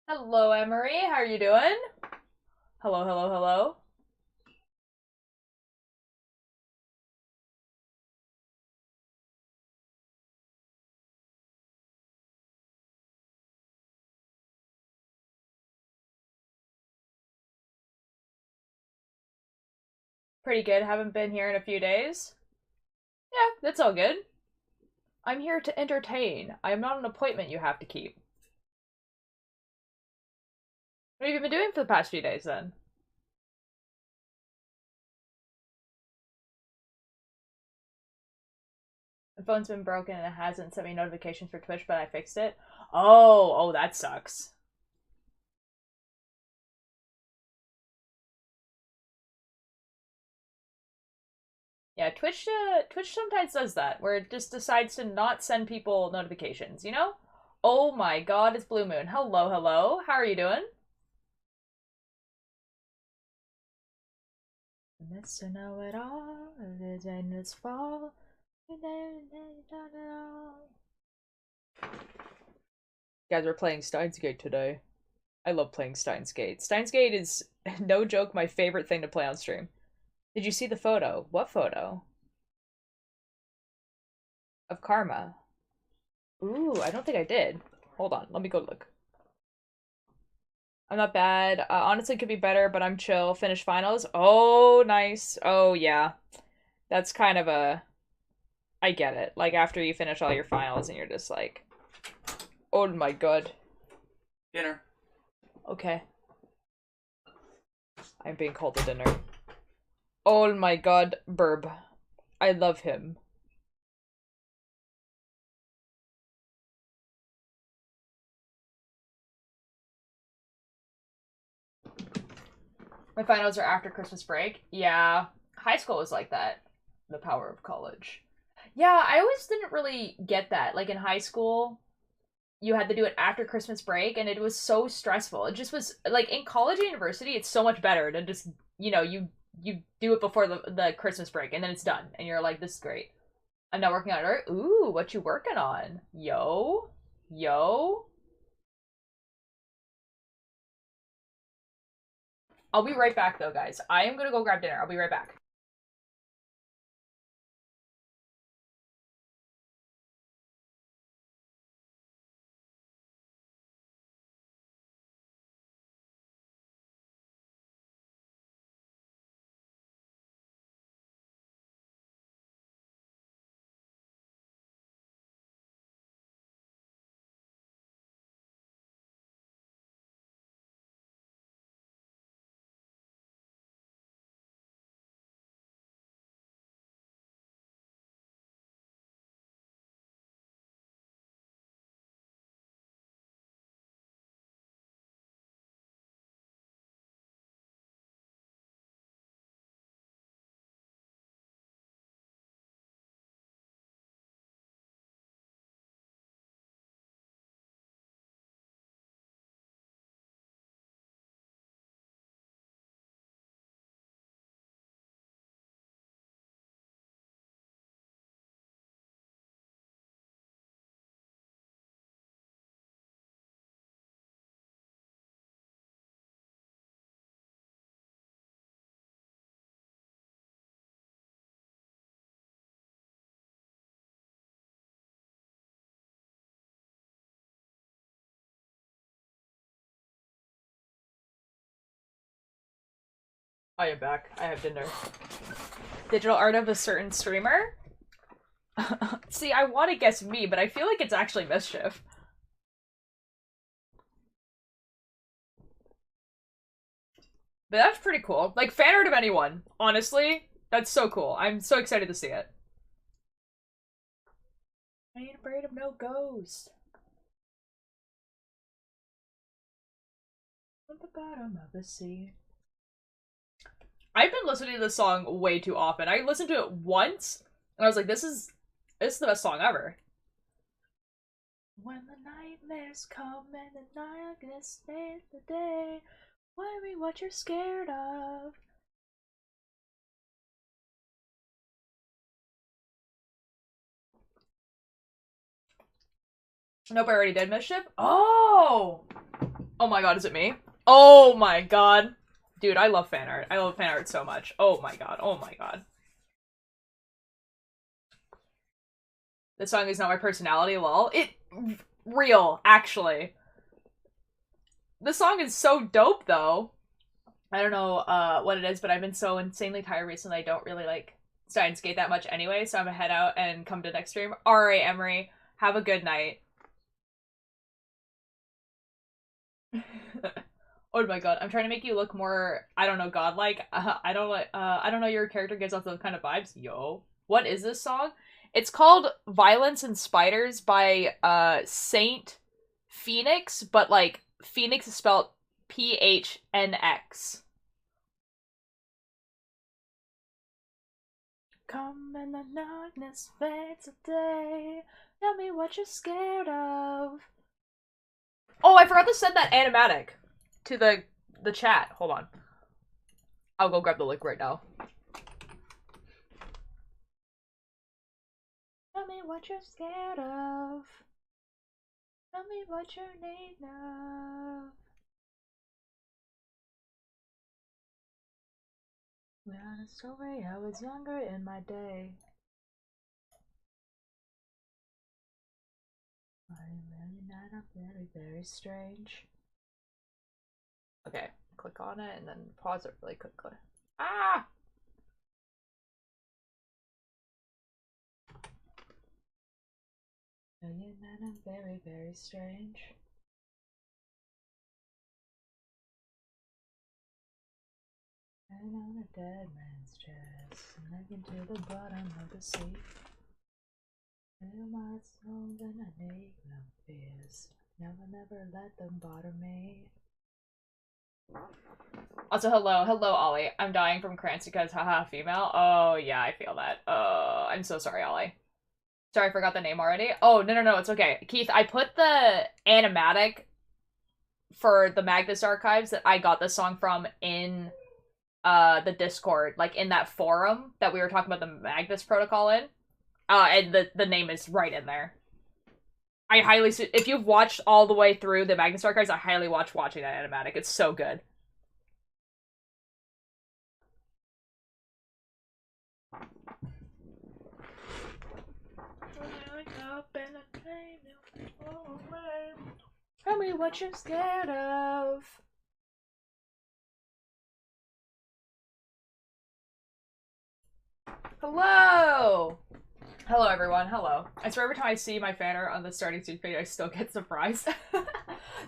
Hello, Emery. How are you doing? Hello, hello, hello. Pretty good. Haven't been here in a few days. Yeah, that's all good. I'm here to entertain. I am not an appointment you have to keep. What have you been doing for the past few days then? The phone's been broken and it hasn't sent me notifications for Twitch, but I fixed it. Oh, that sucks. Yeah, Twitch sometimes does that, where it just decides to not send people notifications, you know? Oh my god, it's Blue Moon. Hello, hello. How are you doing? Miss to know it all, it in its fall. You guys are playing Steins Gate today. I love playing Steins Gate. Steins Gate is, no joke, my favorite thing to play on stream. Did you see the photo? What photo? Of Karma. Ooh, I don't think I did. Hold on, let me go look. I'm not bad. Honestly, could be better, but I'm chill. Finish finals. Oh, nice. Oh, yeah. That's kind of a... I get it. Like, after you finish all your finals and you're just like... Oh my god. Dinner. Okay. I'm being called to dinner. Oh my god, Burb. I love him. My finals are after Christmas break. Yeah. High school was like that. The power of college. Yeah, I always didn't really get that. Like in high school, you had to do it after Christmas break, and it was so stressful. It just was like in college and university, it's so much better to just, you do it before the Christmas break and then it's done. And you're like, this is great. I'm not working on it. Ooh, what you working on? Yo. Yo. I'll be right back though, guys. I am gonna go grab dinner. I'll be right back. I am back. I have dinner. Digital art of a certain streamer? See, I want to guess me, but I feel like it's actually Mischief. But that's pretty cool. Like, fan art of anyone. Honestly, that's so cool. I'm so excited to see it. I ain't afraid of no ghost. At the bottom of the sea. I've been listening to this song way too often. I listened to it once, and I was like, this is the best song ever. When the nightmares come and the darkness stays the day, worry what you're scared of. Nope, I already did Mischief. Oh! Oh my god, is it me? Oh my god. Dude, I love fan art. I love fan art so much. Oh my god. Oh my god. This song is not my personality, lol. Real, actually. This song is so dope, though. I don't know what it is, but I've been so insanely tired recently I don't really like Steins Gate that much anyway, so I'm gonna head out and come to next stream. Alright, Emery. Have a good night. Oh my god, I'm trying to make you look more, I don't know, godlike. I don't know, your character gives off those kind of vibes. Yo. What is this song? It's called Violence and Spiders by Saint Phoenix, but like Phoenix is spelled PHNX. Come in the darkness, fades today. Tell me what you're scared of. Oh, I forgot to send that animatic to the chat. Hold on. I'll go grab the link right now. Tell me what you're scared of. Tell me what you need now. Well, it's story, I was younger in my day. I'm really not, I'm very, very strange. Okay, click on it and then pause it really quickly. Ah! Million men are very, very strange. And on a dead man's chest, sinking to the bottom of the sea. Feel my soul and I need no fears. Never let them bother me. Also, hello, Ollie. I'm dying from cramps because haha, female. Oh yeah, I feel that. I'm so sorry, Ollie. Sorry, I forgot the name already. Oh, no, it's okay. Keith, I put the animatic for the Magnus Archives that I got this song from in the Discord, like in that forum that we were talking about the Magnus protocol in. And the name is right in there. I highly, if you've watched all the way through the Magnus Archives, I highly watching that animatic. It's so good. Tell me what you're scared of. Hello! Hello, everyone. Hello. I swear every time I see my fan art on the starting stage video, I still get surprised.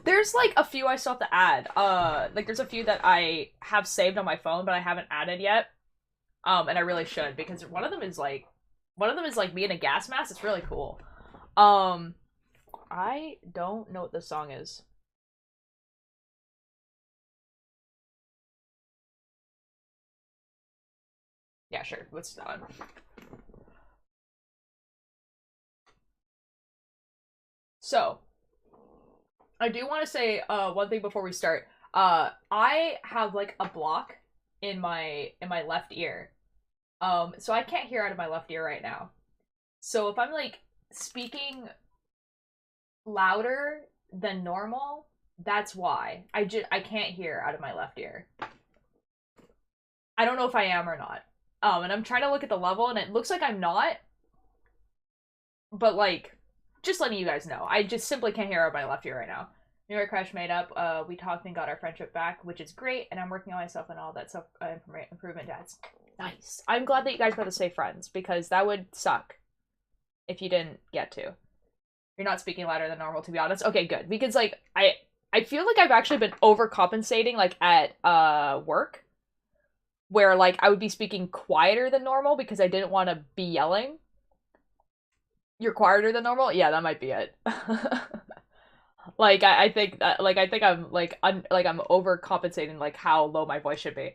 There's, like, a few I still have to add. Like, there's a few that I have saved on my phone, but I haven't added yet. And I really should, because one of them is, like, me in a gas mask. It's really cool. I don't know what this song is. Yeah, sure. Let's do that one. So, I do want to say one thing before we start. I have like a block in my left ear. So I can't hear out of my left ear right now. So if I'm like speaking louder than normal, that's why. I can't hear out of my left ear. I don't know if I am or not. And I'm trying to look at the level and it looks like I'm not. But like, just letting you guys know. I just simply can't hear out of my left ear right now. New York Crash made up. We talked and got our friendship back, which is great, and I'm working on myself and all that self improvement. That's nice. I'm glad that you guys got to stay friends, because that would suck if you didn't get to. You're not speaking louder than normal, to be honest. Okay, good, because like I feel like I've actually been overcompensating, like at work, where like I would be speaking quieter than normal because I didn't want to be yelling. You're quieter than normal? Yeah, that might be it. Like I think that I'm I'm overcompensating like how low my voice should be.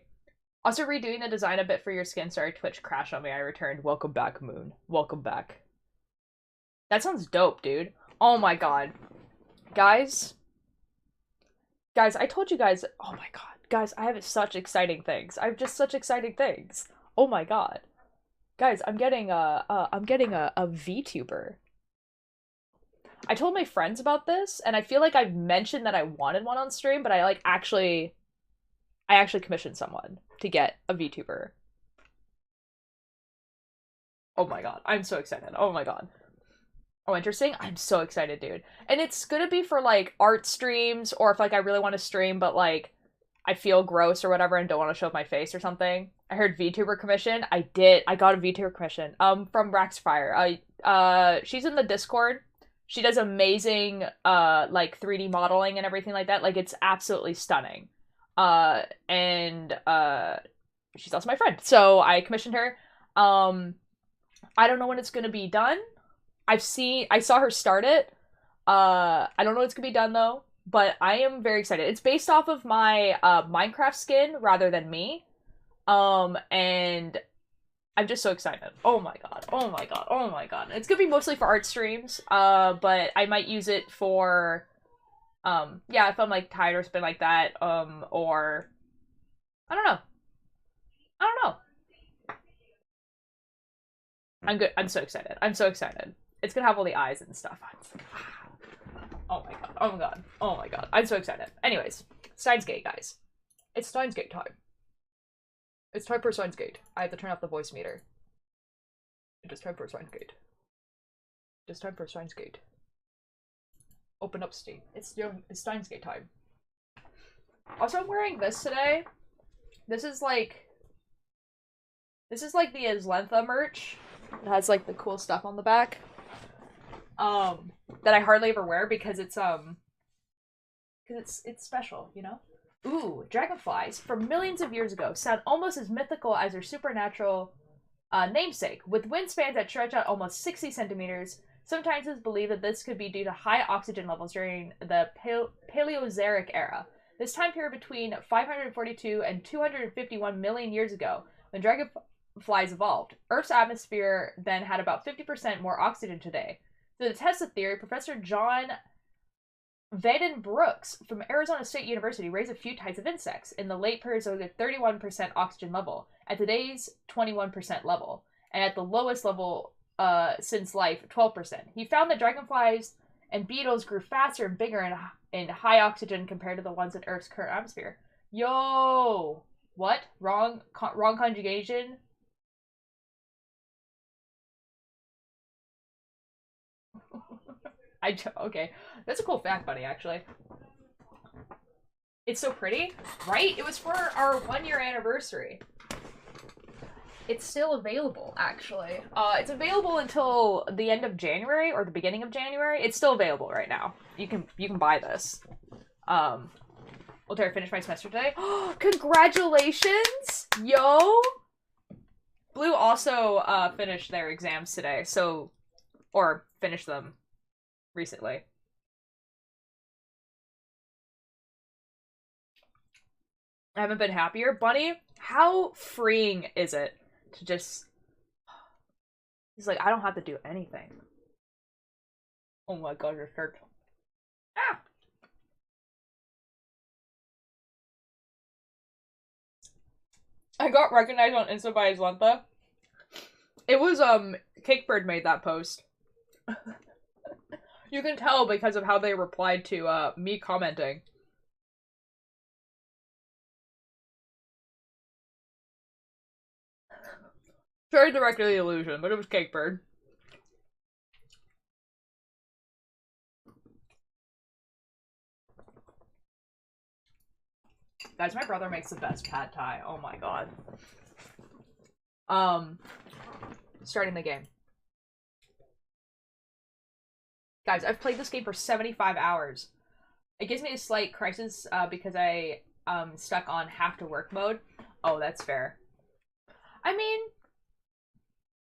Also redoing the design a bit for your skin. Sorry, Twitch crashed on me. I returned. Welcome back, Moon. Welcome back. That sounds dope, dude. Oh my god. Guys, I told you guys, oh my god. Guys, I have such exciting things. I have just such exciting things. Oh my god. Guys, I'm getting a VTuber. I told my friends about this, and I feel like I've mentioned that I wanted one on stream, but I like I actually commissioned someone to get a VTuber. Oh my god, I'm so excited. Oh my god. Oh, interesting. I'm so excited, dude. And it's gonna be for like art streams, or if like I really want to stream, but like I feel gross or whatever and don't want to show my face or something. I heard VTuber commission. I did. I got a VTuber commission. From Raxfire. She's in the Discord. She does amazing like 3D modeling and everything like that. Like it's absolutely stunning. And she's also my friend. So I commissioned her. I don't know when it's gonna be done. I saw her start it. I don't know when it's gonna be done though, but I am very excited. It's based off of my Minecraft skin rather than me. And I'm just so excited. Oh my god. Oh my god. Oh my god. It's gonna be mostly for art streams. But I might use it for yeah, if I'm like tired or something like that. Or I don't know. I don't know. I'm good. I'm so excited. I'm so excited. It's gonna have all the eyes and stuff. Oh my god. Oh my god. Oh my god. I'm so excited. Anyways, Steins Gate, guys. It's Steins Gate time. It's time for Steins Gate. I have to turn off the voice meter. It is time for Steins Gate. It is time for Steins Gate. Open up Steam. It's Steins Gate time. Also, I'm wearing this today. This is like the Aslentha merch. It has like the cool stuff on the back. That I hardly ever wear because it's special, you know? Ooh, dragonflies from millions of years ago sound almost as mythical as their supernatural namesake, with wingspans that stretch out almost 60 centimeters. Sometimes it's believed that this could be due to high oxygen levels during the Paleozoic era. This time period between 542 and 251 million years ago, when dragonflies evolved. Earth's atmosphere then had about 50% more oxygen today. So to test the theory, Professor John Vaden Brooks from Arizona State University raised a few types of insects in the late Paleozoic 31% oxygen level, at today's 21% level, and at the lowest level since life, 12%. He found that dragonflies and beetles grew faster and bigger in high oxygen compared to the ones in Earth's current atmosphere. Yo! What? Wrong conjugation? Okay. That's a cool fact, buddy, actually. It's so pretty, right? It was for our 1-year anniversary. It's still available, actually. It's available until the end of January or the beginning of January. It's still available right now. You can buy this. Well, did I finish my semester today? Congratulations! Yo! Blue also finished their exams today, so or finished them recently. I haven't been happier. Bunny, how freeing is it to just... He's like, I don't have to do anything. Oh my god, your shirt. Ah! I got recognized on Insta by Aslentha. It was, Cakebird made that post. You can tell because of how they replied to, me commenting. Very directly the illusion, but it was Cakebird. Guys, my brother makes the best pad thai. Oh my god. Starting the game. Guys, I've played this game for 75 hours. It gives me a slight crisis because I stuck on have to work mode. Oh, that's fair. I mean,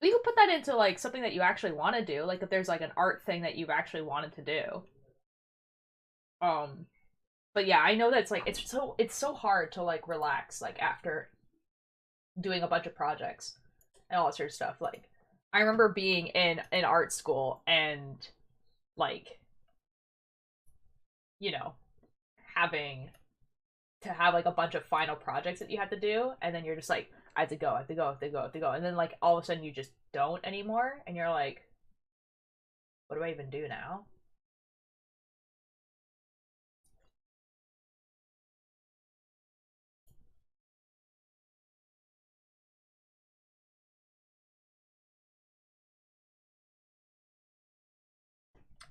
you could put that into like something that you actually want to do. Like if there's like an art thing that you've actually wanted to do. But yeah, I know that's like it's so hard to like relax like after doing a bunch of projects and all that sort of stuff. Like I remember being in art school and like, you know, having to have like a bunch of final projects that you have to do, and then you're just like, I have to go, I have to go, I have to go, I have to go, and then like all of a sudden you just don't anymore, and you're like, what do I even do now?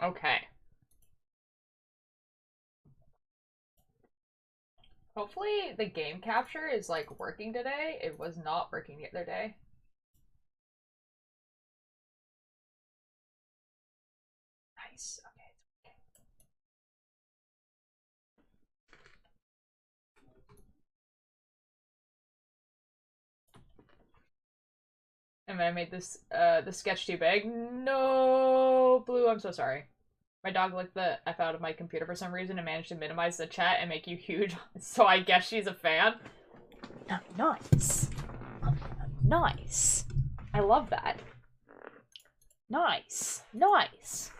Okay. Hopefully the game capture is like working today. It was not working the other day. Nice. Okay. And I made this the sketch too big. No, Blue, I'm so sorry. My dog licked the F out of my computer for some reason and managed to minimize the chat and make you huge, so I guess she's a fan. Nice. Nice. I love that. Nice. Nice.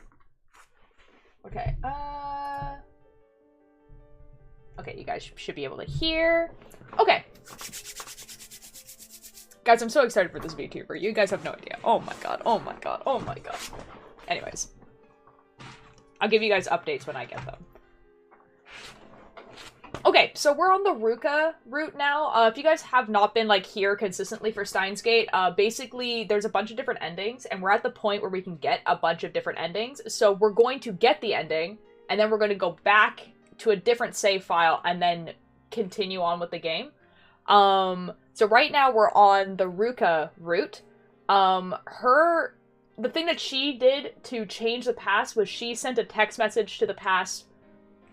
Okay, okay, you guys should be able to hear. Okay. Guys, I'm so excited for this VTuber. You guys have no idea. Oh my god, oh my god, oh my god. Anyways. I'll give you guys updates when I get them. Okay, so we're on the Ruka route now. If you guys have not been, like, here consistently for Steins Gate, basically, there's a bunch of different endings, and we're at the point where we can get a bunch of different endings. So we're going to get the ending, and then we're going to go back to a different save file, and then continue on with the game. So right now we're on the Ruka route. The thing that she did to change the past was she sent a text message to the past,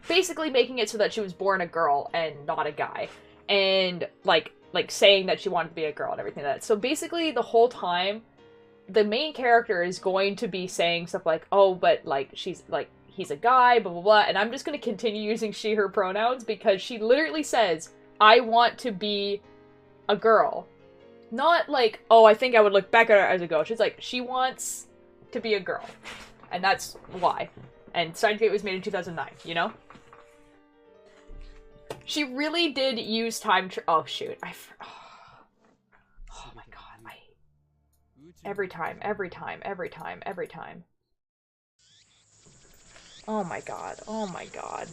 basically making it so that she was born a girl and not a guy. And, like saying that she wanted to be a girl and everything like that. So basically, the whole time, the main character is going to be saying stuff like, oh, but, like, she's, like, he's a guy, blah, blah, blah. And I'm just going to continue using she, her pronouns because she literally says, I want to be a girl. Not like, oh, I think I would look back at her as a girl. She's like, she wants to be a girl. And that's why. And Steins Gate was made in 2009, you know? She really did use time oh, shoot. Oh my god. Every time. Oh my god. Oh my god.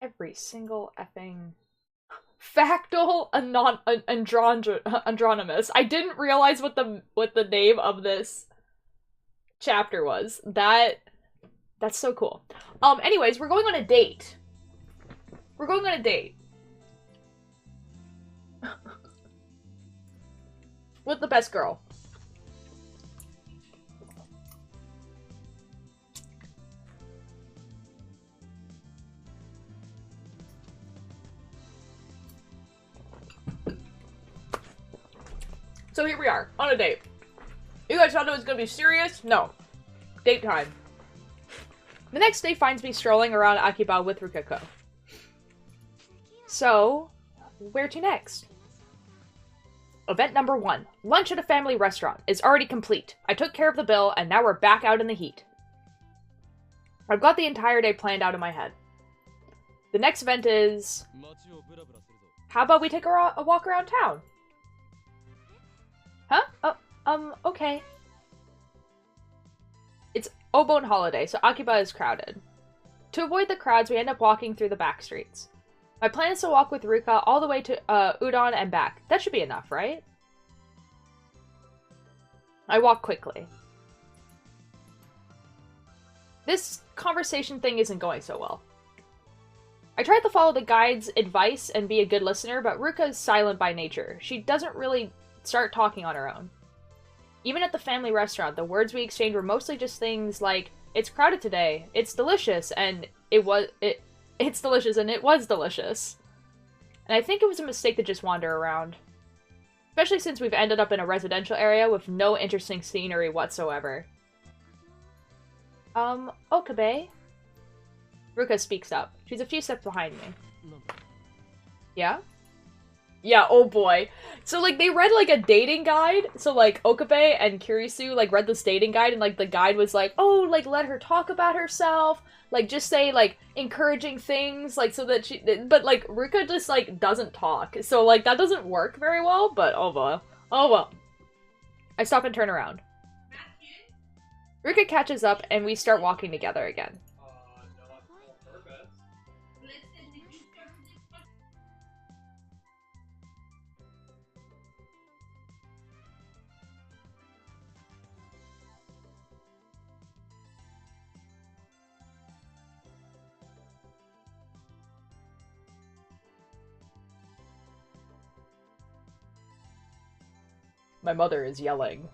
Every single effing... Factal Andronymus. I didn't realize what the name of this chapter was. That's so cool. Anyways, we're going on a date. We're going on a date. With the best girl. So here we are, on a date. You guys thought it was gonna be serious? No. Date time. The next day finds me strolling around Akiba with Rukako. So, where to next? Event number 1. Lunch at a family restaurant is already complete. I took care of the bill, and now we're back out in the heat. I've got the entire day planned out in my head. The next event is... How about we take a walk around town? Huh? Oh, okay. It's Obon holiday, so Akiba is crowded. To avoid the crowds, we end up walking through the back streets. My plan is to walk with Ruka all the way to Udon and back. That should be enough, right? I walk quickly. This conversation thing isn't going so well. I tried to follow the guide's advice and be a good listener, but Ruka is silent by nature. She doesn't really start talking on her own. Even at the family restaurant, the words we exchanged were mostly just things like, it's crowded today, it's delicious, and it's delicious, and it was delicious. And I think it was a mistake to just wander around. Especially since we've ended up in a residential area with no interesting scenery whatsoever. Okabe? Ruka speaks up. She's a few steps behind me. Yeah? Yeah, oh boy. So, like, they read, like, a dating guide. So, like, Okabe and Kurisu, like, read this dating guide, and, like, the guide was like, oh, like, let her talk about herself. Like, just say, like, encouraging things, like, so that she... But, like, Ruka just, like, doesn't talk. So, like, that doesn't work very well, but oh well. Oh well. I stop and turn around. Ruka catches up, and we start walking together again. My mother is yelling.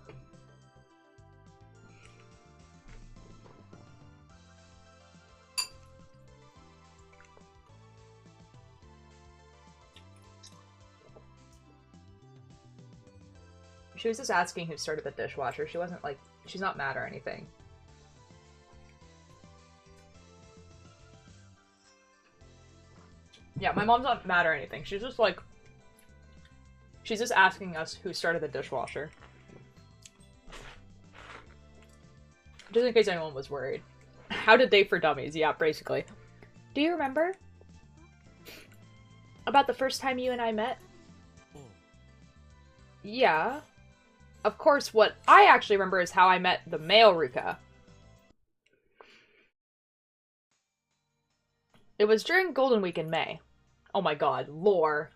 She was just asking who started the dishwasher. She wasn't like, she's not mad or anything. Yeah, my mom's not mad or anything. She's just like, she's just asking us who started the dishwasher. Just in case anyone was worried. How to date for dummies, yeah, basically. Do you remember about the first time you and I met? Yeah. Of course, what I actually remember is how I met the male Ruka. It was during Golden Week in May. Oh my god, lore.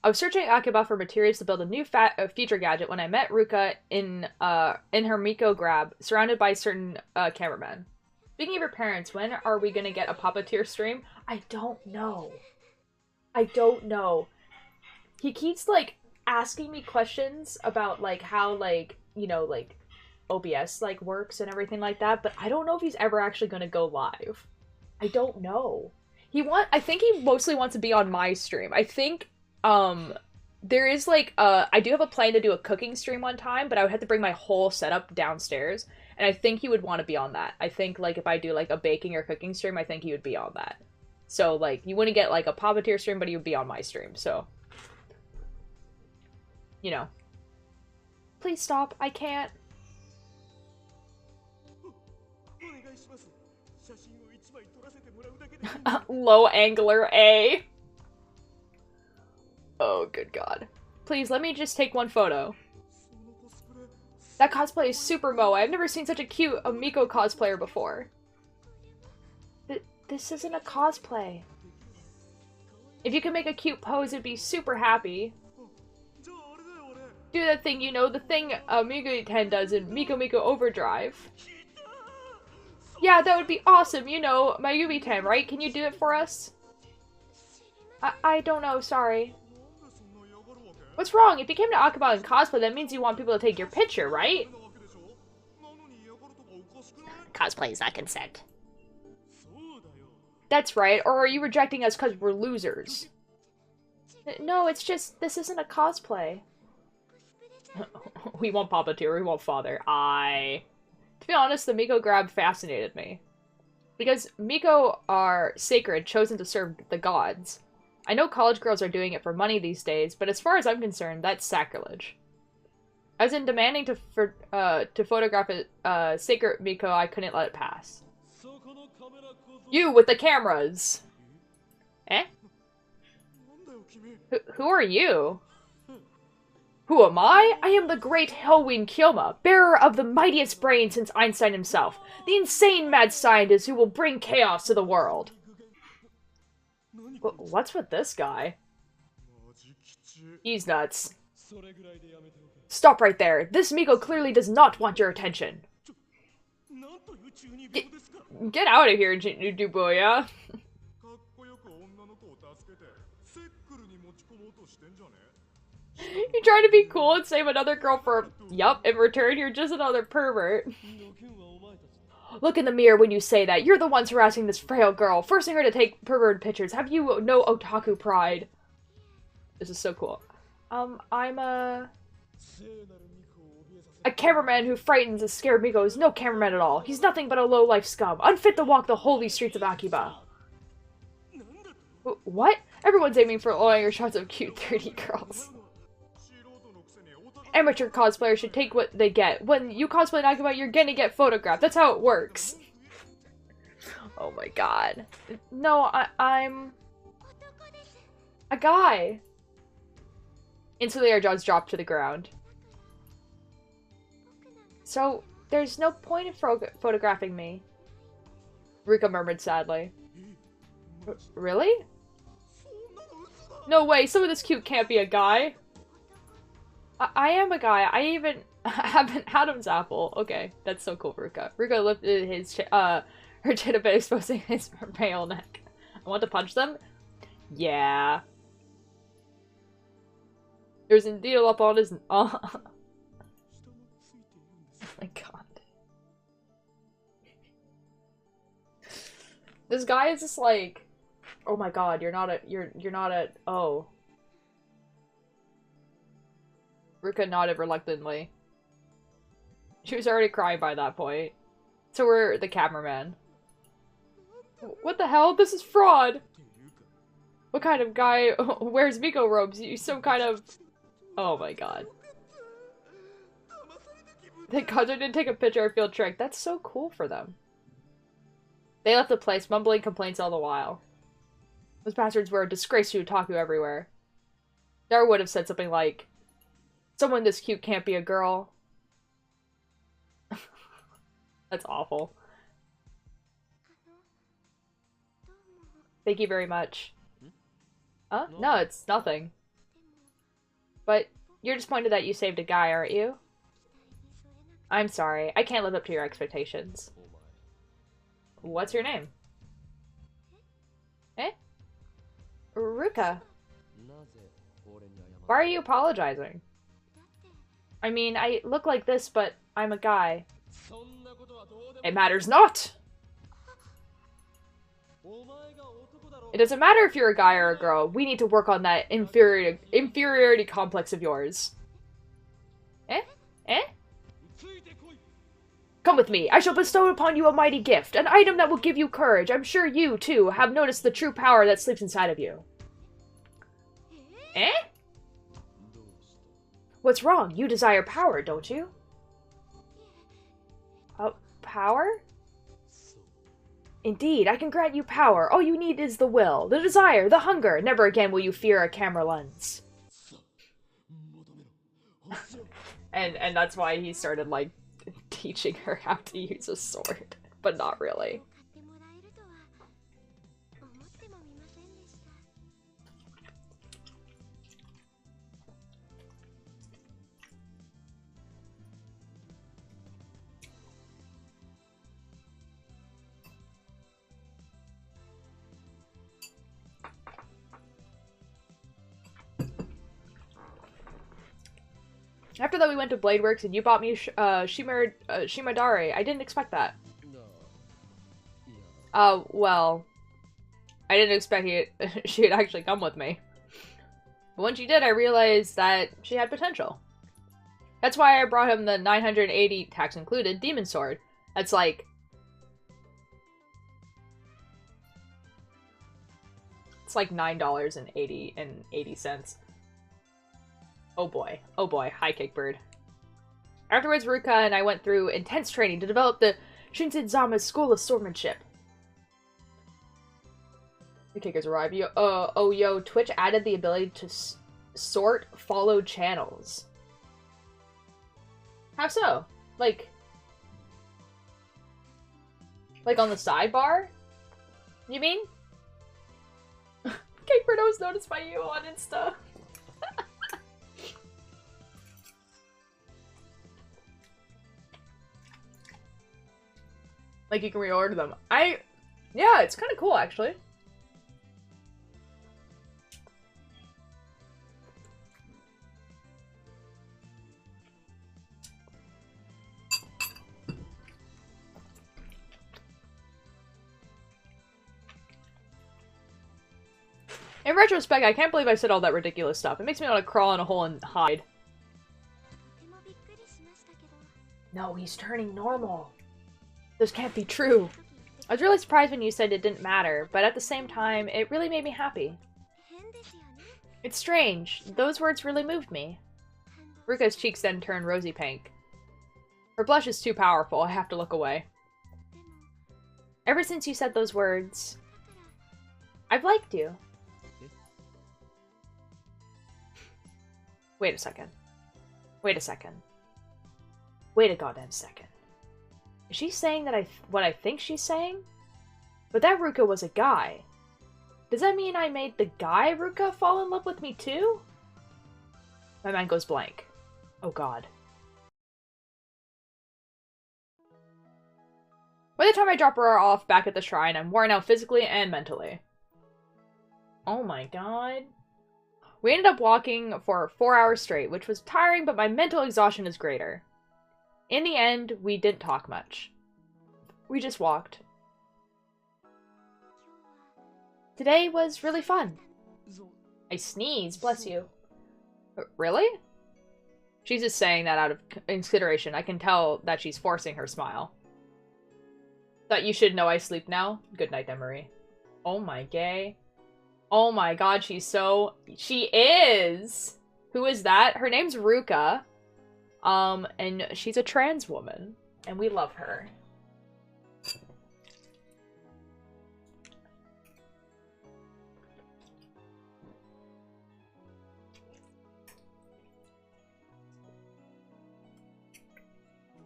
I was searching Akiba for materials to build a new feature gadget when I met Ruka in her Miko grab, surrounded by certain cameramen. Speaking of your parents, when are we gonna get a Puppeteer stream? I don't know. I don't know. He keeps, like, asking me questions about, like, how, like, you know, like, OBS, like, works and everything like that, but I don't know if he's ever actually gonna go live. I don't know. I think he mostly wants to be on my stream. I think, there is, like, I do have a plan to do a cooking stream one time, but I would have to bring my whole setup downstairs, and I think he would want to be on that. I think, like, if I do, like, a baking or cooking stream, I think he would be on that. So, like, you wouldn't get, like, a Puppeteer stream, but he would be on my stream, so. You know. Please stop, I can't. Low angler A. Oh, good god. Please, let me just take one photo. That cosplay is super moe. I've never seen such a cute Miko cosplayer before. This isn't a cosplay. If you could make a cute pose, I'd be super happy. Do that thing, you know, the thing Miko-10 does in Miko Miko Overdrive. Yeah, that would be awesome, you know, my Mayumi-10, right? Can you do it for us? I don't know, sorry. What's wrong? If you came to Akiba in cosplay, that means you want people to take your picture, right? Cosplay is not consent. That's right, or are you rejecting us because we're losers? No, it's just, this isn't a cosplay. We want Puppeteer, we want father. To be honest, the Miko grab fascinated me. Because Miko are sacred, chosen to serve the gods. I know college girls are doing it for money these days, but as far as I'm concerned, that's sacrilege. As in demanding to photograph a sacred Miko, I couldn't let it pass. You with the cameras! Eh? Who are you? Who am I? I am the great Hellwing Kyoma, bearer of the mightiest brain since Einstein himself, the insane mad scientist who will bring chaos to the world. What's with this guy? He's nuts. Stop right there. This Miko clearly does not want your attention. Get out of here, Duboya. You're trying to be cool and save another girl for... Yup, in return, you're just another pervert. Look in the mirror when you say that. You're the ones harassing this frail girl, forcing her to take perverted pictures. Have you no otaku pride? This is so cool. I'm a cameraman who frightens a scared Miko is no cameraman at all. He's nothing but a low-life scum, unfit to walk the holy streets of Akiba. What? Everyone's aiming for longer shots of cute 30 girls. Amateur cosplayers should take what they get. When you cosplay in Akiba, you're gonna get photographed. That's how it works. Oh my god. No, I'm... a guy. Instantly our jaws dropped to the ground. So, there's no point in photographing me. Ruka murmured sadly. Really? No way, some of this cute can't be a guy. I am a guy. I even have an Adam's apple. Okay, that's so cool, Ruka. Ruka lifted his her chin a bit, exposing his pale neck. I want to punch them? Yeah. There's indeed a lump on his This guy is just like, oh my god, you're not a, oh. Ruka nodded reluctantly. She was already crying by that point. So we're the cameraman. What the hell? This is fraud! What kind of guy wears Miko robes? You some kind of... Oh my god. Thank God I didn't take a picture or field trick. That's so cool for them. They left the place, mumbling complaints all the while. Those bastards were a disgrace to Otaku everywhere. Dara would have said something like, someone this cute can't be a girl. That's awful. Thank you very much. Huh? No, it's nothing. But you're disappointed that you saved a guy, aren't you? I'm sorry. I can't live up to your expectations. What's your name? Eh? Ruka. Why are you apologizing? I mean, I look like this, but I'm a guy. It matters not! It doesn't matter if you're a guy or a girl. We need to work on that inferiority complex of yours. Eh? Eh? Come with me. I shall bestow upon you a mighty gift, an item that will give you courage. I'm sure you, too, have noticed the true power that sleeps inside of you. Eh? What's wrong? You desire power, don't you? Power? Indeed, I can grant you power. All you need is the will, the desire, the hunger. Never again will you fear a camera lens. and that's why he started, like, teaching her how to use a sword. But not really. After that, we went to Bladeworks, and you bought me Shimadare. I didn't expect that. Well, I didn't expect she'd actually come with me. But when she did, I realized that she had potential. That's why I brought him the 980, tax included, demon sword. That's like... It's like $9.80. Oh boy, high kick bird. Afterwards, Ruka and I went through intense training to develop the Shinsen-zama's school of swordsmanship. The kickers arrive. Yo, Twitch added the ability to sort followed channels. How so? Like on the sidebar? You mean? Cake bird was noticed by you on Insta. Like, you can reorder them. Yeah, it's kind of cool, actually. In retrospect, I can't believe I said all that ridiculous stuff. It makes me want to crawl in a hole and hide. No, he's turning normal. This can't be true. I was really surprised when you said it didn't matter, but at the same time, it really made me happy. It's strange. Those words really moved me. Ruka's cheeks then turned rosy pink. Her blush is too powerful. I have to look away. Ever since you said those words, I've liked you. Wait a second. Wait a second. Wait a goddamn second. Is she saying that what I think she's saying? But that Ruka was a guy. Does that mean I made the guy Ruka fall in love with me too? My mind goes blank. Oh god. By the time I drop her off back at the shrine, I'm worn out physically and mentally. Oh my god. We ended up walking for 4 hours straight, which was tiring, but my mental exhaustion is greater. In the end, we didn't talk much. We just walked. Today was really fun. I sneeze, bless you. Really? She's just saying that out of consideration. I can tell that she's forcing her smile. Thought you should know I sleep now. Good night, Emery. Oh my gay. Oh my god, she's so... She is! Who is that? Her name's Ruka. And she's a trans woman. And we love her.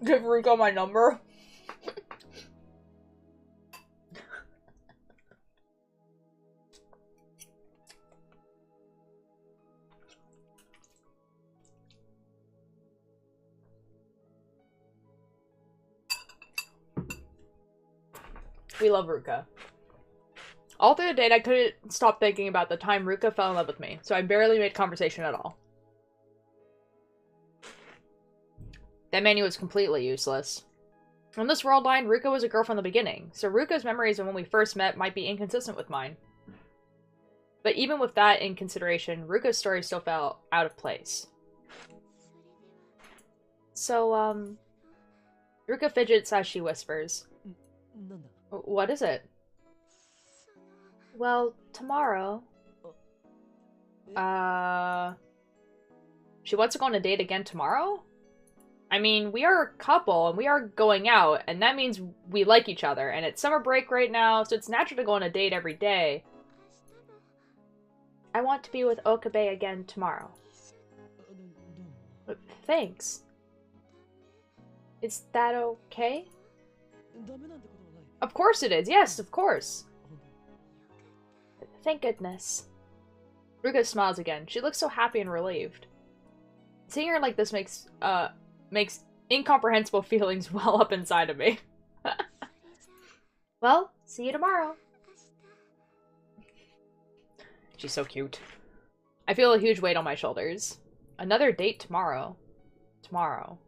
Give Ruka my number. We love Ruka. All through the date, I couldn't stop thinking about the time Ruka fell in love with me, so I barely made conversation at all. That menu was completely useless. On this world line, Ruka was a girl from the beginning, so Ruka's memories of when we first met might be inconsistent with mine. But even with that in consideration, Ruka's story still felt out of place. So, Ruka fidgets as she whispers. What is it? Well, tomorrow. She wants to go on a date again tomorrow? I mean, we are a couple, and we are going out, and that means we like each other, and it's summer break right now, so it's natural to go on a date every day. I want to be with Okabe again tomorrow. Thanks. Is that okay? Of course it is. Yes, of course. Thank goodness. Ruka smiles again. She looks so happy and relieved. Seeing her like this makes incomprehensible feelings well up inside of me. Well, see you tomorrow. She's so cute. I feel a huge weight on my shoulders. Another date tomorrow. Tomorrow.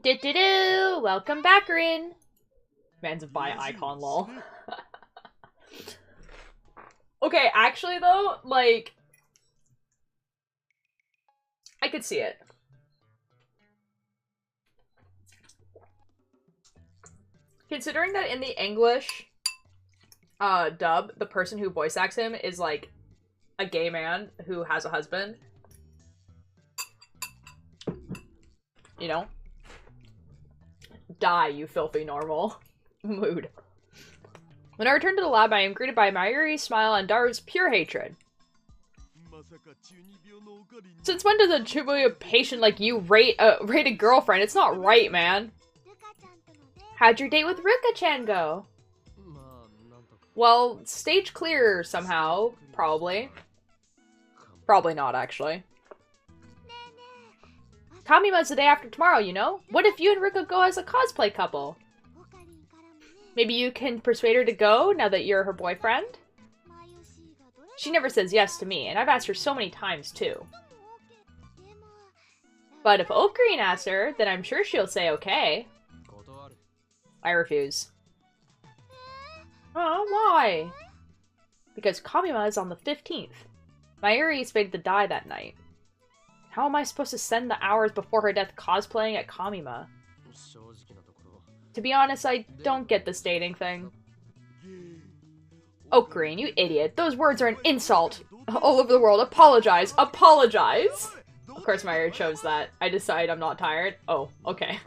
Do-do-do! Welcome back, Rin! Man's a bi icon, lol. Okay, actually though, like... I could see it. Considering that in the English dub, the person who voice acts him is like a gay man who has a husband. You know? Die, you filthy normal. Mood. When I return to the lab, I am greeted by Mayuri's smile and Daru's pure hatred. Since when does a Chibuya patient like you rate a girlfriend? It's not right, man. How'd your date with Ruka-chan go? Well, stage clear somehow, probably. Probably not, actually. Kamima's the day after tomorrow, you know? What if you and Ruka go as a cosplay couple? Maybe you can persuade her to go now that you're her boyfriend? She never says yes to me, and I've asked her so many times, too. But if Ocarine asks her, then I'm sure she'll say okay. I refuse. Oh, why? Because Kamima is on the 15th. Mayuri is fated to die that night. How am I supposed to spend the hours before her death cosplaying at Kamima? To be honest, I don't get this dating thing. Ocarine, you idiot. Those words are an insult. All over the world. Apologize. Apologize! Of course Mayuri chose that. I decide I'm not tired. Oh, okay.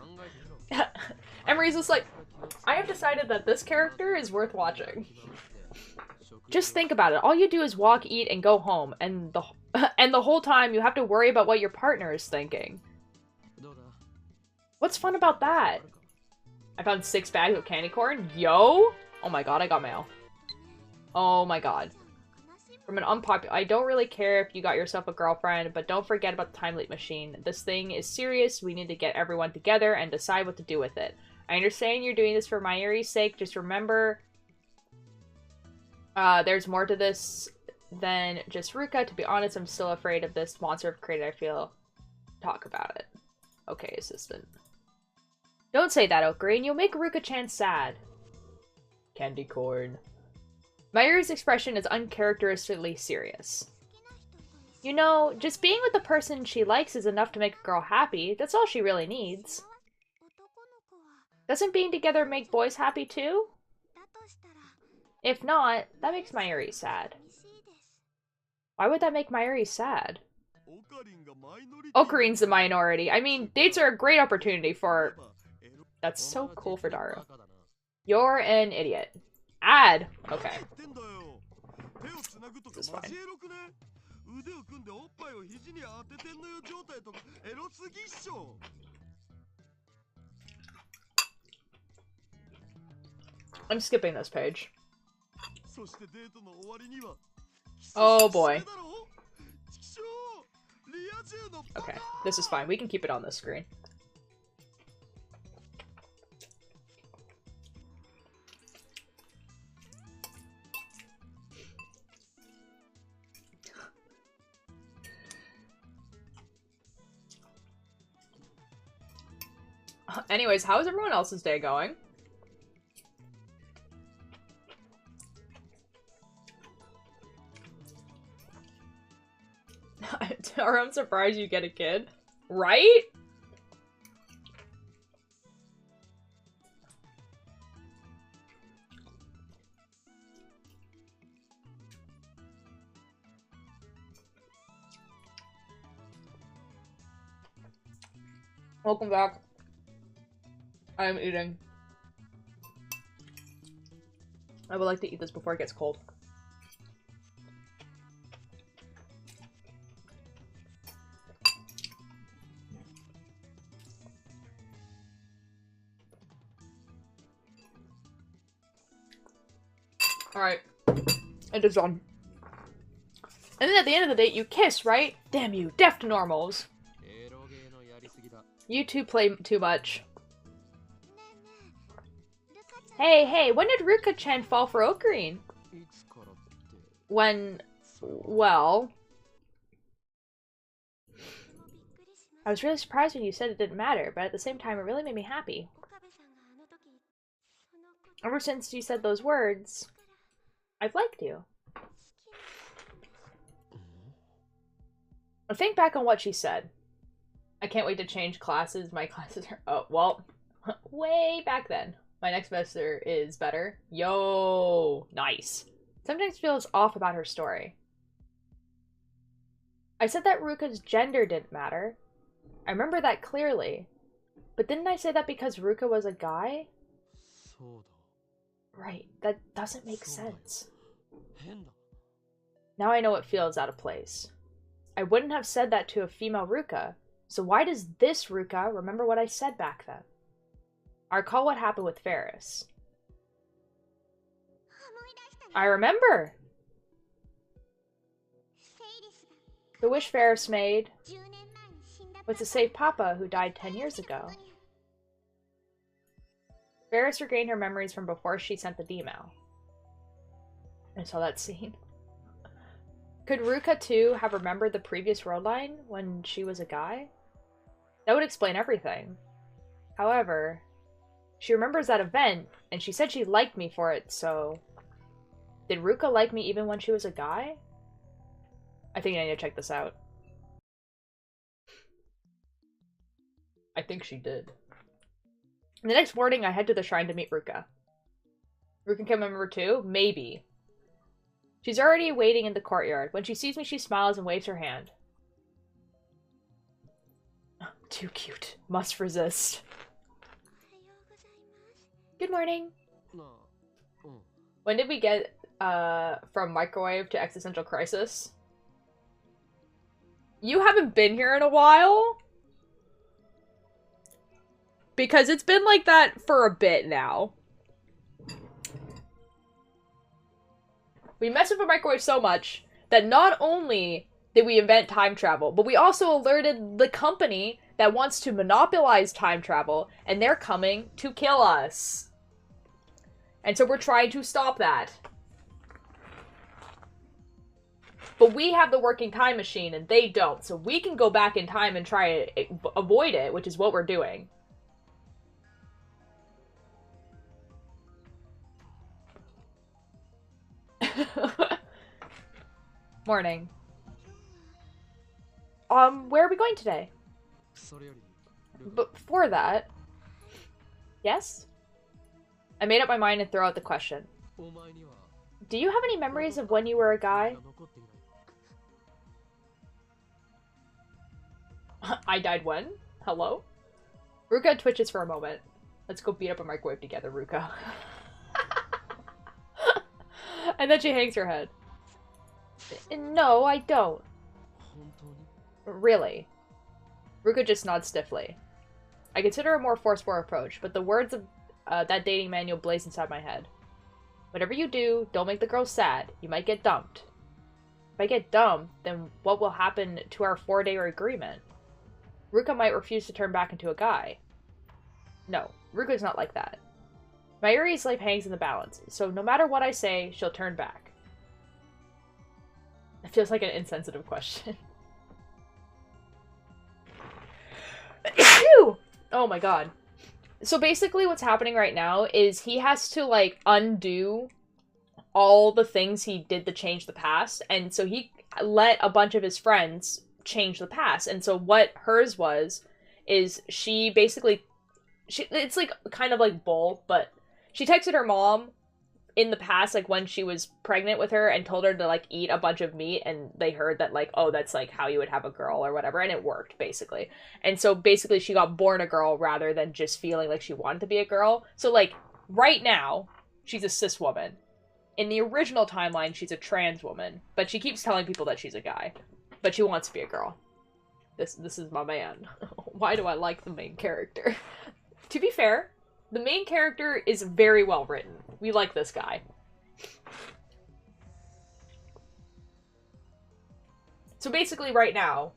Emery's just like, I have decided that this character is worth watching. Just think about it. All you do is walk, eat, and go home, and the whole time you have to worry about what your partner is thinking. What's fun about that? I found 6 bags of candy corn. Yo! Oh my god, I got mail. Oh my god. From an unpopular... I don't really care if you got yourself a girlfriend, but don't forget about the time leap machine. This thing is serious. We need to get everyone together and decide what to do with it. I understand you're doing this for Mayuri's sake. Just remember... there's more to this than just Ruka. To be honest, I'm still afraid of this monster of created. I feel... Talk about it. Okay, assistant. Don't say that, Ocarine. You'll make Ruka-chan sad. Candy corn. Mayuri's expression is uncharacteristically serious. You know, just being with the person she likes is enough to make a girl happy. That's all she really needs. Doesn't being together make boys happy too? If not, that makes Mayuri sad. Why would that make Mayuri sad? Okarine's the minority. I mean, dates are a great opportunity for... That's so cool for Daru. You're an idiot. Add. Okay. This is fine. I'm skipping this page. Oh boy. Okay, this is fine. We can keep it on this screen. Anyways, how is everyone else's day going? I'm surprised you get a kid. Right? Welcome back. I am eating. I would like to eat this before it gets cold. Alright. It is done. And then at the end of the date, you kiss, right? Damn you, deaf to normals. You two play too much. Hey, when did Ruka-chan fall for Ocarine? When... well... I was really surprised when you said it didn't matter, but at the same time it really made me happy. Ever since you said those words, I've liked you. Think back on what she said. I can't wait to change classes. My classes are... oh, well, way back then. My next semester is better. Yo, nice. Sometimes feels off about her story. I said that Ruka's gender didn't matter. I remember that clearly. But didn't I say that because Ruka was a guy? Right, that doesn't make sense. Now I know it feels out of place. I wouldn't have said that to a female Ruka, so why does this Ruka remember what I said back then? I recall what happened with Ferris. I remember! The wish Ferris made was to save Papa, who died 10 years ago. Ferris regained her memories from before she sent the D-mail. I saw that scene. Could Ruka, too, have remembered the previous road line when she was a guy? That would explain everything. However, she remembers that event, and she said she liked me for it, so... did Ruka like me even when she was a guy? I think I need to check this out. I think she did. The next morning, I head to the shrine to meet Ruka. Ruka can remember too? Maybe. She's already waiting in the courtyard. When she sees me, she smiles and waves her hand. Too cute. Must resist. Good morning. When did we get from microwave to existential crisis? You haven't been here in a while? Because it's been like that for a bit now. We messed with the microwave so much that not only did we invent time travel, but we also alerted the company that wants to monopolize time travel, and they're coming to kill us. And so we're trying to stop that. But we have the working time machine, and they don't, so we can go back in time and try to avoid it, which is what we're doing. Morning. Where are we going today? But before that... Yes? I made up my mind and throw out the question. Do you have any memories of when you were a guy? I died when? Hello? Ruka twitches for a moment. Let's go beat up a microwave together, Ruka. And then she hangs her head. No, I don't. Really? Ruka just nods stiffly. I consider a more forceful approach, but the words of that dating manual blaze inside my head. Whatever you do, don't make the girl sad. You might get dumped. If I get dumped, then what will happen to our 4-day agreement? Ruka might refuse to turn back into a guy. No, Ruka's not like that. Mayuri's life hangs in the balance, so no matter what I say, she'll turn back. It feels like an insensitive question. Ew! Oh my god. So basically what's happening right now is he has to, like, undo all the things he did to change the past, and so he let a bunch of his friends change the past. And so what hers was, is she basically... it's, like, kind of like bull, but she texted her mom in the past, like, when she was pregnant with her and told her to, like, eat a bunch of meat, and they heard that, like, oh, that's, like, how you would have a girl or whatever, and it worked, basically. And so, basically, she got born a girl rather than just feeling like she wanted to be a girl. So, like, right now, she's a cis woman. In the original timeline, she's a trans woman, but she keeps telling people that she's a guy. But she wants to be a girl. This is my man. Why do I like the main character? To be fair, the main character is very well written. We like this guy. So basically right now,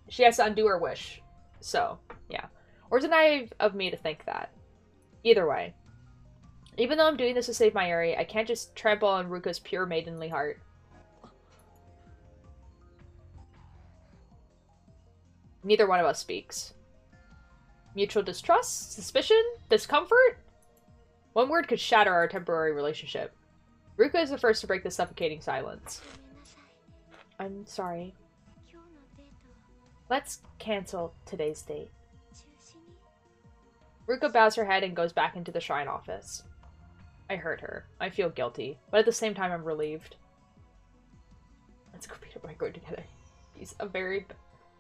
she has to undo her wish. So, yeah. Or is it naive of me to think that? Either way. Even though I'm doing this to save Mayuri, I can't just trample on Ruka's pure maidenly heart. Neither one of us speaks. Mutual distrust? Suspicion? Discomfort? One word could shatter our temporary relationship. Ruka is the first to break the suffocating silence. I'm sorry. Let's cancel today's date. Ruka bows her head and goes back into the shrine office. I hurt her. I feel guilty, but at the same time I'm relieved. Let's go beat up my girl together. He's a very...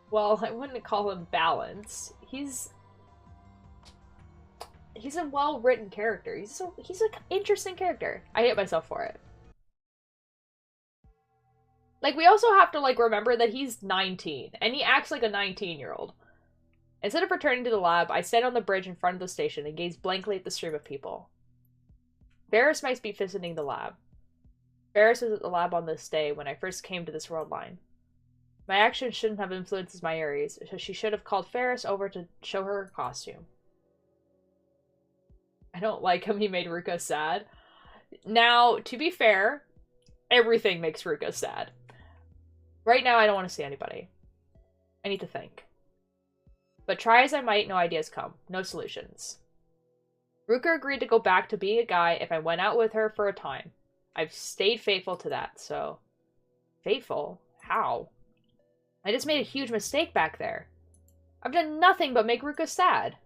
well, I wouldn't call him balanced. He's a well-written character. He's an interesting character. I hate myself for it. Like, we also have to, like, remember that he's 19, and he acts like a 19-year-old. Instead of returning to the lab, I stand on the bridge in front of the station and gaze blankly at the stream of people. Varys might be visiting the lab. Varys was at the lab on this day when I first came to this world line. My actions shouldn't have influenced Mayuri's, so she should have called Ferris over to show her her costume. I don't like him. He made Ruka sad. Now, to be fair, everything makes Ruka sad. Right now, I don't want to see anybody. I need to think. But try as I might, no ideas come. No solutions. Ruka agreed to go back to being a guy if I went out with her for a time. I've stayed faithful to that, so... Faithful? How? I just made a huge mistake back there. I've done nothing but make Ruka sad.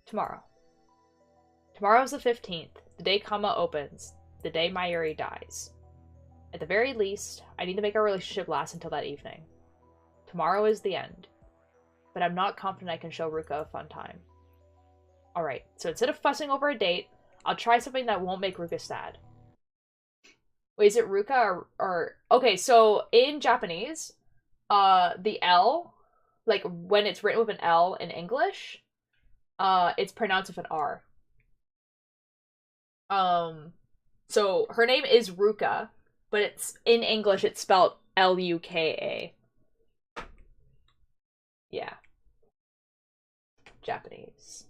Tomorrow. Tomorrow is the 15th, the day Kama opens, the day Mayuri dies. At the very least, I need to make our relationship last until that evening. Tomorrow is the end. But I'm not confident I can show Ruka a fun time. Alright, so instead of fussing over a date, I'll try something that won't make Ruka sad. Wait, is it Ruka or... Okay, so in Japanese, the L, like when it's written with an L in English, it's pronounced with an R. So her name is Ruka, but it's in English it's spelled Luka. Yeah. Japanese.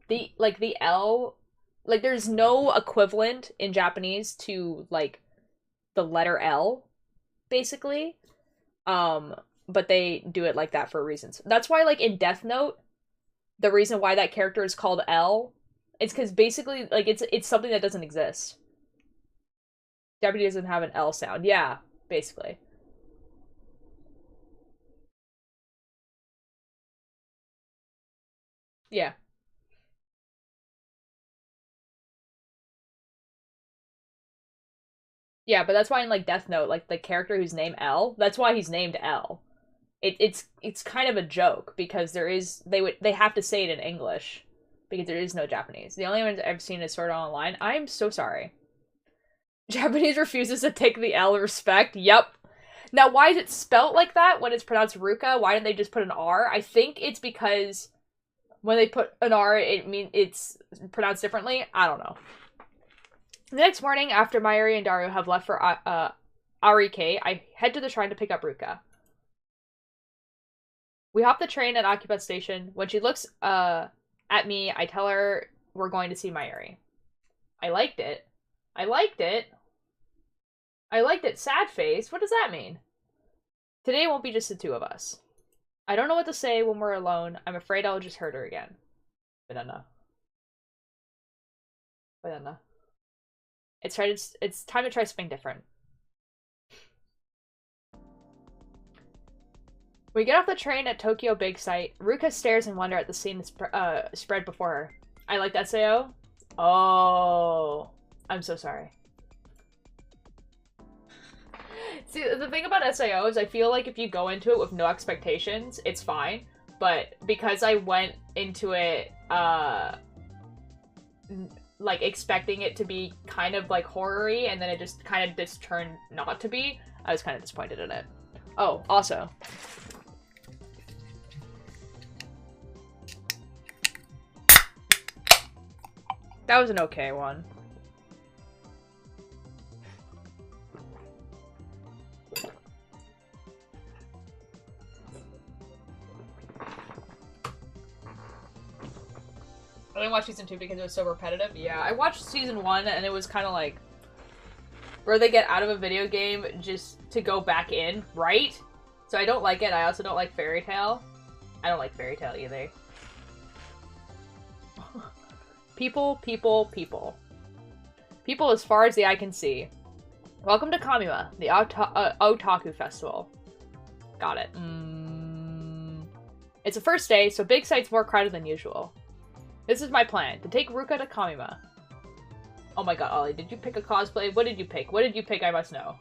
The L, like there's no equivalent in Japanese to like the letter L, basically. But they do it like that for reasons. That's why like in Death Note, the reason why that character is called L, it's because basically like it's something that doesn't exist. Japanese doesn't have an L sound. Yeah, basically. Yeah. Yeah, but that's why in like Death Note, like the character who's named L, that's why he's named L. It's kind of a joke because they have to say it in English because there is no Japanese. The only ones I've seen is Sword Art Online. I'm so sorry. Japanese refuses to take the L respect. Yep. Now, why is it spelt like that when it's pronounced Ruka? Why didn't they just put an R? I think it's because when they put an R, it's pronounced differently. I don't know. The next morning, after Mayuri and Daru have left for Arike, I head to the shrine to pick up Ruka. We hop the train at Occupant Station. When she looks at me, I tell her we're going to see Mayuri. I liked it. I liked it. I liked it. Sad face. What does that mean? Today won't be just the two of us. I don't know what to say when we're alone. I'm afraid I'll just hurt her again. Banana. Banana. It's time to try something different. We get off the train at Tokyo Big Sight. Ruka stares in wonder at the scene spread before her. I like that SAO. Oh, I'm so sorry. See, the thing about SAO is I feel like if you go into it with no expectations, it's fine. But because I went into it, like, expecting it to be kind of, like, horror-y, and then it just kind of just turned not to be, I was kind of disappointed in it. Oh, also. That was an okay one. I didn't watch season 2 because it was so repetitive. Yeah, I watched season 1 and it was kind of like where they get out of a video game just to go back in, right? So I don't like it. I also don't like Fairy Tail. I don't like Fairy Tail either. People, people, people. People as far as the eye can see. Welcome to Kamima, the Otaku Festival. Got it. It's the first day, so Big Sight's more crowded than usual. This is my plan, to take Ruka to Kamima. Oh my god, Ollie, did you pick a cosplay? What did you pick? What did you pick? I must know.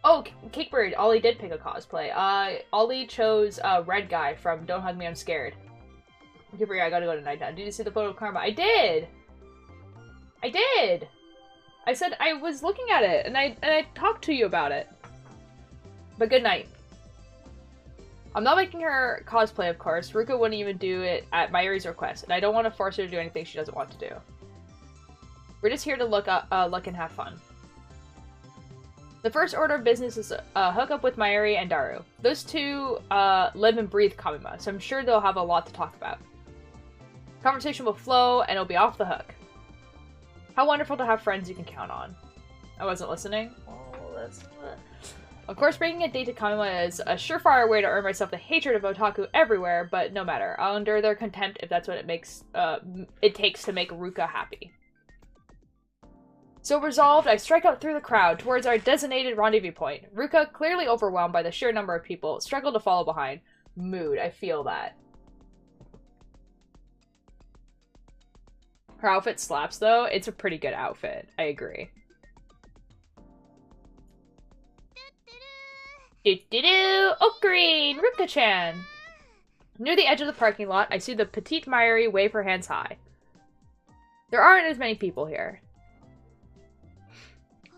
Oh, Cakebird, Ollie did pick a cosplay. Ollie chose Red Guy from Don't Hug Me, I'm Scared. Cakebird, I gotta go to nighttime. Did you see the photo of Karma? I did! I did! I said I was looking at it, and I talked to you about it. But good night. I'm not making her cosplay, of course. Ruka wouldn't even do it at Mayuri's request, and I don't want to force her to do anything she doesn't want to do. We're just here to look and have fun. The first order of business is hook up with Mayuri and Daru. Those two live and breathe Kamima, so I'm sure they'll have a lot to talk about. Conversation will flow, and it'll be off the hook. How wonderful to have friends you can count on. I wasn't listening. Oh, that's... Of course, bringing a date to Kamima is a surefire way to earn myself the hatred of otaku everywhere, but no matter. I'll endure their contempt if that's what it takes to make Ruka happy. So resolved, I strike out through the crowd towards our designated rendezvous point. Ruka, clearly overwhelmed by the sheer number of people, struggled to follow behind. Mood, I feel that. Her outfit slaps, though. It's a pretty good outfit. I agree. Do-do-do! Ocarine! Ruka-chan! Near the edge of the parking lot, I see the petite Mayuri wave her hands high. There aren't as many people here.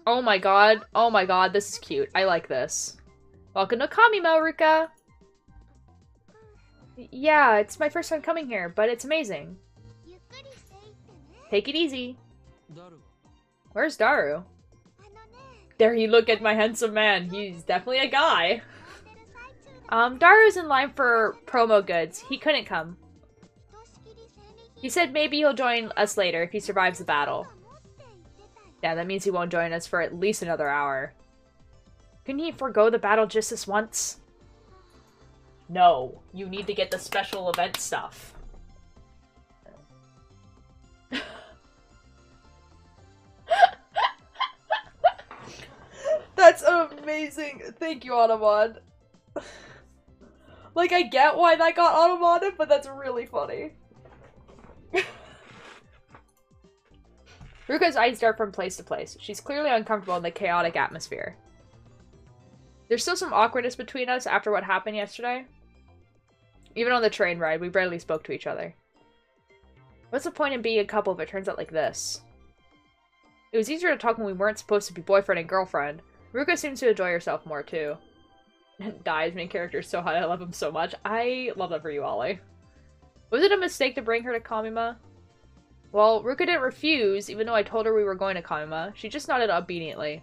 Oh my god, this is cute. I like this. Welcome to Kamima, Ruka! Yeah, it's my first time coming here, but it's amazing. Take it easy. Where's Daru? There you look at my handsome man. He's definitely a guy. Daru's in line for promo goods. He couldn't come. He said maybe he'll join us later if he survives the battle. Yeah, that means he won't join us for at least another hour. Couldn't he forego the battle just this once? No, you need to get the special event stuff. amazing. Thank you, Automod. Like, I get why that got automodded, but that's really funny. Ruka's eyes dart from place to place. She's clearly uncomfortable in the chaotic atmosphere. There's still some awkwardness between us after what happened yesterday. Even on the train ride, we barely spoke to each other. What's the point in being a couple if it turns out like this? It was easier to talk when we weren't supposed to be boyfriend and girlfriend. Ruka seems to enjoy herself more, too. Dai's main character is so hot, I love him so much. I love that for you, Ollie. Was it a mistake to bring her to Kamima? Well, Ruka didn't refuse, even though I told her we were going to Kamima. She just nodded obediently.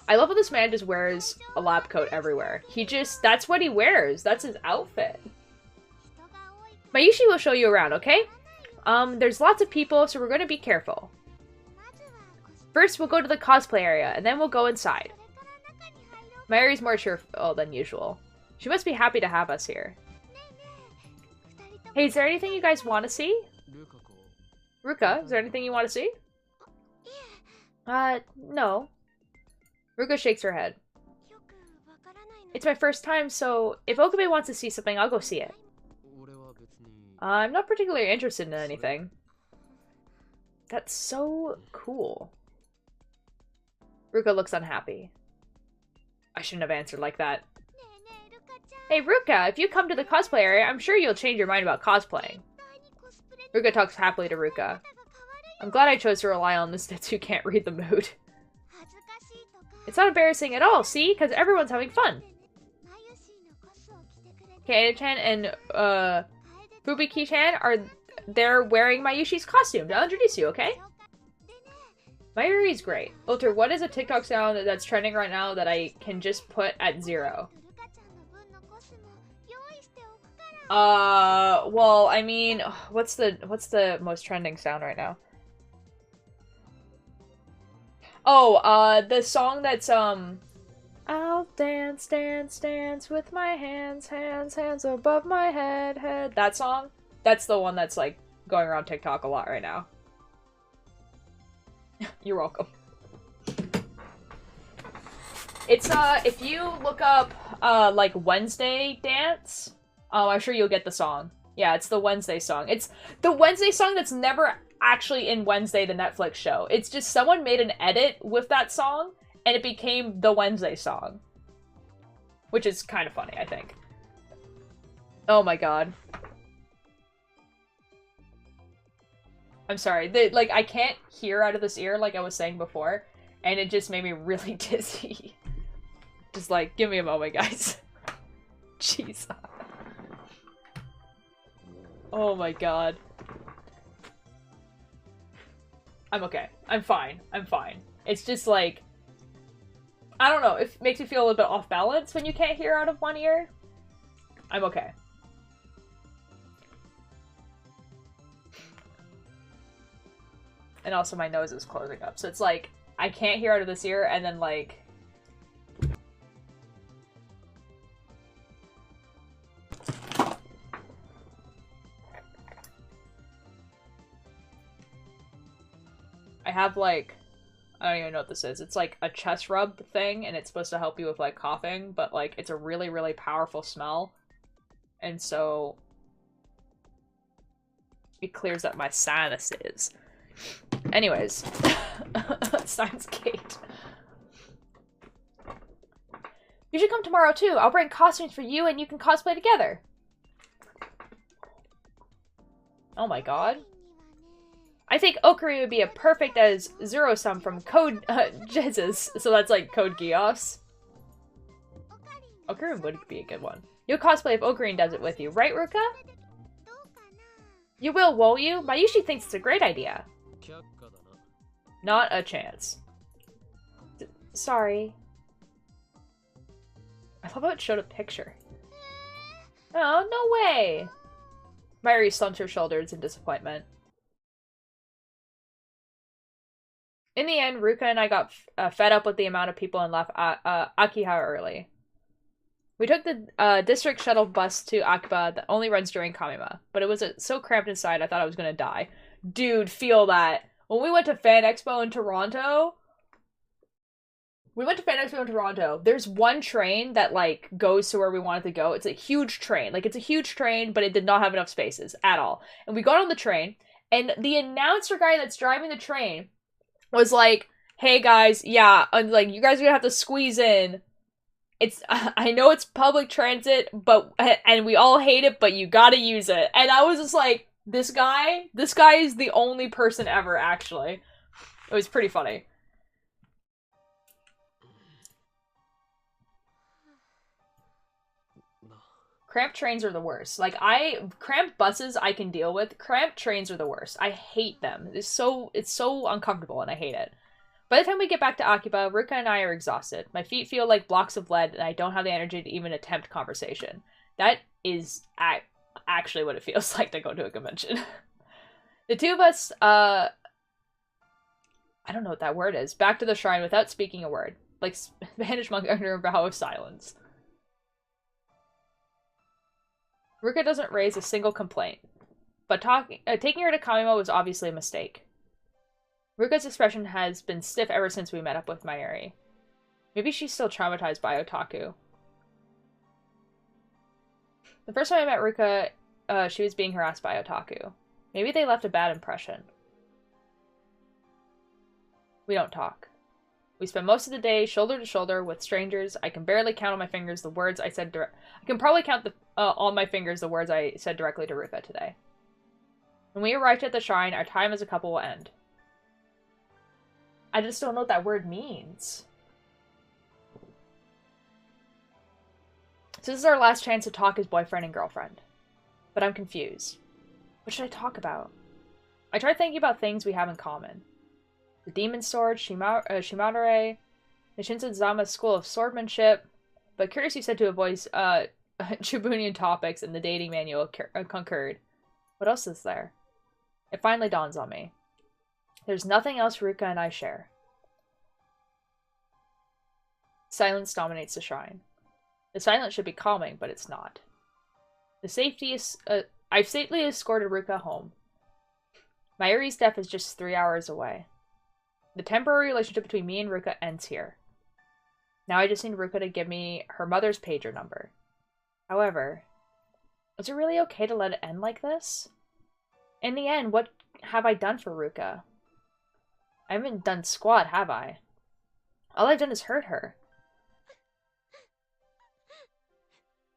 I love how this man just wears a lab coat everywhere. That's what he wears. That's his outfit. Mayushi will show you around, okay? There's lots of people, so we're going to be careful. First, we'll go to the cosplay area, and then we'll go inside. Mayuri's more cheerful than usual. She must be happy to have us here. Hey, is there anything you guys want to see? Ruka, is there anything you want to see? No. Ruka shakes her head. It's my first time, so if Okabe wants to see something, I'll go see it. I'm not particularly interested in anything. That's so cool. Ruka looks unhappy. I shouldn't have answered like that. Hey Ruka, if you come to the cosplay area, I'm sure you'll change your mind about cosplaying. Ruka talks happily to Ruka. I'm glad I chose to rely on the Stitz who can't read the mood. It's not embarrassing at all, see? Because everyone's having fun. Kaede-chan and Fubiki-chan are there wearing Mayushi's costume. I'll introduce you, okay? Mayuri's great. Ulter, what is a TikTok sound that's trending right now that I can just put at 0? Well, I mean, what's the most trending sound right now? Oh, the song that's, I'll dance, dance, dance with my hands, hands, hands above my head, head. That song? That's the one that's, like, going around TikTok a lot right now. You're welcome. It's, if you look up, like, Wednesday dance, I'm sure you'll get the song. Yeah, it's the Wednesday song. It's the Wednesday song that's never actually in Wednesday, the Netflix show. It's just someone made an edit with that song, and it became the Wednesday song. Which is kind of funny, I think. Oh my god. I'm sorry. Like, I can't hear out of this ear like I was saying before, and it just made me really dizzy. Just like, give me a moment, guys. Jesus. Oh my god. I'm okay. I'm fine. I'm fine. It's just like, I don't know, it makes me feel a little bit off balance when you can't hear out of one ear. I'm okay. And also my nose is closing up, so it's like, I can't hear out of this ear, and then like... I have, like, I don't even know what this is. It's, like, a chest rub thing, and it's supposed to help you with, like, coughing, but, like, it's a really, really powerful smell. And so... it clears up my sinuses. Anyways. Science Gate. You should come tomorrow, too. I'll bring costumes for you, and you can cosplay together. Oh my god. I think Okuri would be a perfect as Zero-sum from Code Jesus. So that's like Code Geass. Okuri would be a good one. You'll cosplay if Ocarine does it with you, right, Ruka? You will, won't you? Mayushi thinks it's a great idea. Not a chance. Sorry. I love how it showed a picture. Oh, no way! Mayuri slumps her shoulders in disappointment. In the end, Ruka and I got fed up with the amount of people and left Akiha early. We took the district shuttle bus to Akiba that only runs during Kamima, but it was so cramped inside I thought I was gonna die. Dude, feel that. When we went to Fan Expo in Toronto, We went to Fan Expo in Toronto. There's one train that, like, goes to where we wanted to go. It's a huge train. Like, it's a huge train, but it did not have enough spaces at all. And we got on the train, and the announcer guy that's driving the train was like, hey, guys, yeah, and, like, you guys are gonna have to squeeze in. I know it's public transit, and we all hate it, but you gotta use it. And I was just like, this guy is the only person ever, actually. It was pretty funny. Cramped trains are the worst. Like, cramped buses I can deal with. Cramped trains are the worst. I hate them. It's so uncomfortable and I hate it. By the time we get back to Akiba, Ruka and I are exhausted. My feet feel like blocks of lead and I don't have the energy to even attempt conversation. That is actually what it feels like to go to a convention. The two of us, I don't know what that word is, back to the shrine without speaking a word. Like Spanish monk under a vow of silence. Ruka doesn't raise a single complaint, but taking her to Kamimo was obviously a mistake. Ruka's expression has been stiff ever since we met up with Mayuri. Maybe she's still traumatized by otaku. The first time I met Ruka, she was being harassed by otaku. Maybe they left a bad impression. We don't talk. We spend most of the day shoulder to shoulder with strangers. I can barely count on my fingers the words I said I can probably count on my fingers the words I said directly to Ruka today. When we arrived at the shrine, our time as a couple will end. I just don't know what that word means. So this is our last chance to talk as boyfriend and girlfriend. But I'm confused. What should I talk about? I tried thinking about things we have in common. The Demon Sword, Shimadare, Nishinsen Zama's School of Swordmanship, but Curiosity said to avoid Chibunian topics and the dating manual concurred. What else is there? It finally dawns on me. There's nothing else Ruka and I share. Silence dominates the shrine. The silence should be calming, but it's not. I've safely escorted Ruka home. Mayuri's death is just 3 hours away. The temporary relationship between me and Ruka ends here. Now I just need Ruka to give me her mother's pager number. However, is it really okay to let it end like this? In the end, what have I done for Ruka? I haven't done squat, have I? All I've done is hurt her.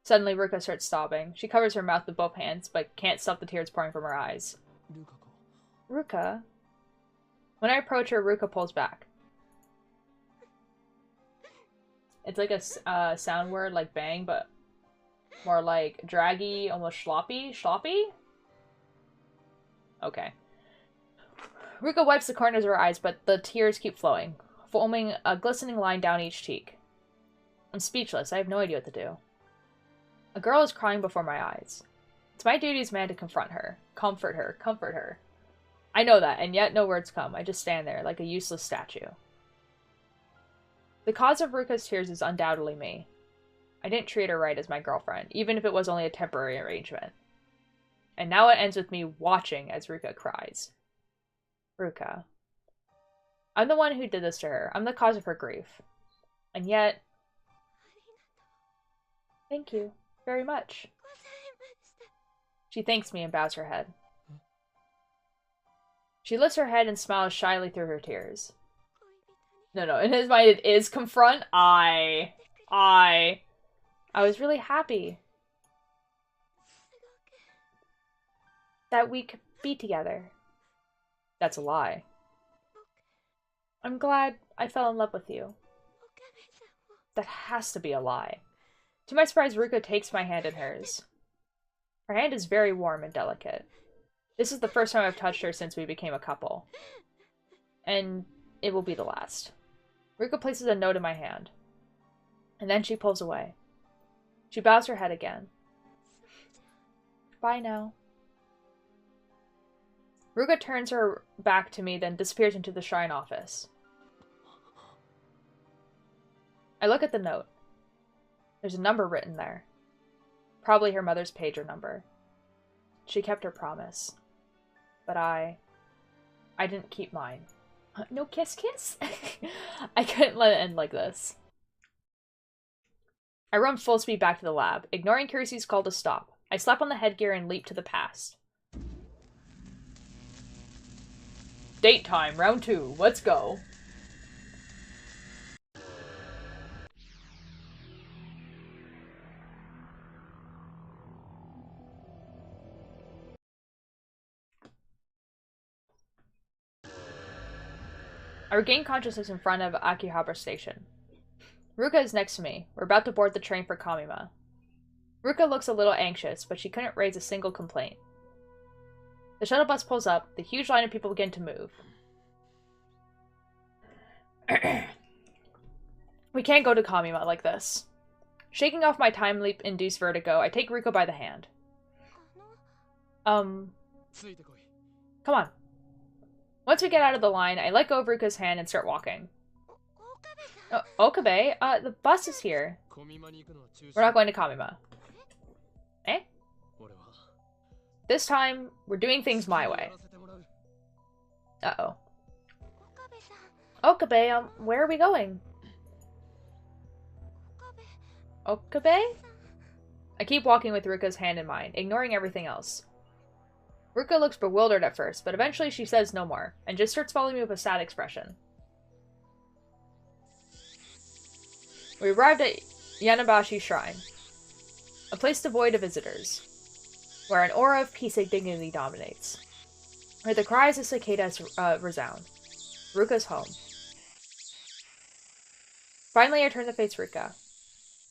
Suddenly, Ruka starts sobbing. She covers her mouth with both hands, but can't stop the tears pouring from her eyes. Ruka? When I approach her, Ruka pulls back. It's like a sound word like bang, but more like draggy, almost sloppy. Sloppy? Okay. Ruka wipes the corners of her eyes, but the tears keep flowing, foaming a glistening line down each cheek. I'm speechless. I have no idea what to do. A girl is crying before my eyes. It's my duty as man to confront her, comfort her. I know that, and yet no words come. I just stand there, like a useless statue. The cause of Ruka's tears is undoubtedly me. I didn't treat her right as my girlfriend, even if it was only a temporary arrangement. And now it ends with me watching as Ruka cries. Ruka. I'm the one who did this to her. I'm the cause of her grief. And yet... Thank you very much. She thanks me and bows her head. She lifts her head and smiles shyly through her tears. No, in his mind it is confront. I was really happy that we could be together. That's a lie. I'm glad I fell in love with you. That has to be a lie. To my surprise, Ruka takes my hand in hers. Her hand is very warm and delicate. This is the first time I've touched her since we became a couple. And it will be the last. Ruka places a note in my hand. And then she pulls away. She bows her head again. Bye now. Ruka turns her back to me, then disappears into the shrine office. I look at the note. There's a number written there. Probably her mother's pager number. She kept her promise. But I didn't keep mine. No kiss kiss? I couldn't let it end like this. I run full speed back to the lab, ignoring Kirsty's call to stop. I slap on the headgear and leap to the past. Date time, round 2. Let's go. I regain consciousness in front of Akihabara Station. Ruka is next to me. We're about to board the train for Kamima. Ruka looks a little anxious, but she couldn't raise a single complaint. The shuttle bus pulls up. The huge line of people begin to move. We can't go to Kamima like this. Shaking off my time leap-induced vertigo, I take Ruka by the hand. Come on. Once we get out of the line, I let go of Ruka's hand and start walking. Okabe, the bus is here. We're not going to Kamima. Eh? This time, we're doing things my way. Uh-oh. Okabe, where are we going? Okabe? I keep walking with Ruka's hand in mine, ignoring everything else. Ruka looks bewildered at first, but eventually she says no more, and just starts following me with a sad expression. We arrived at Yanabashi Shrine, a place devoid of visitors, where an aura of peace and dignity dominates, where the cries of cicadas resound. Ruka's home. Finally, I turn to face Ruka.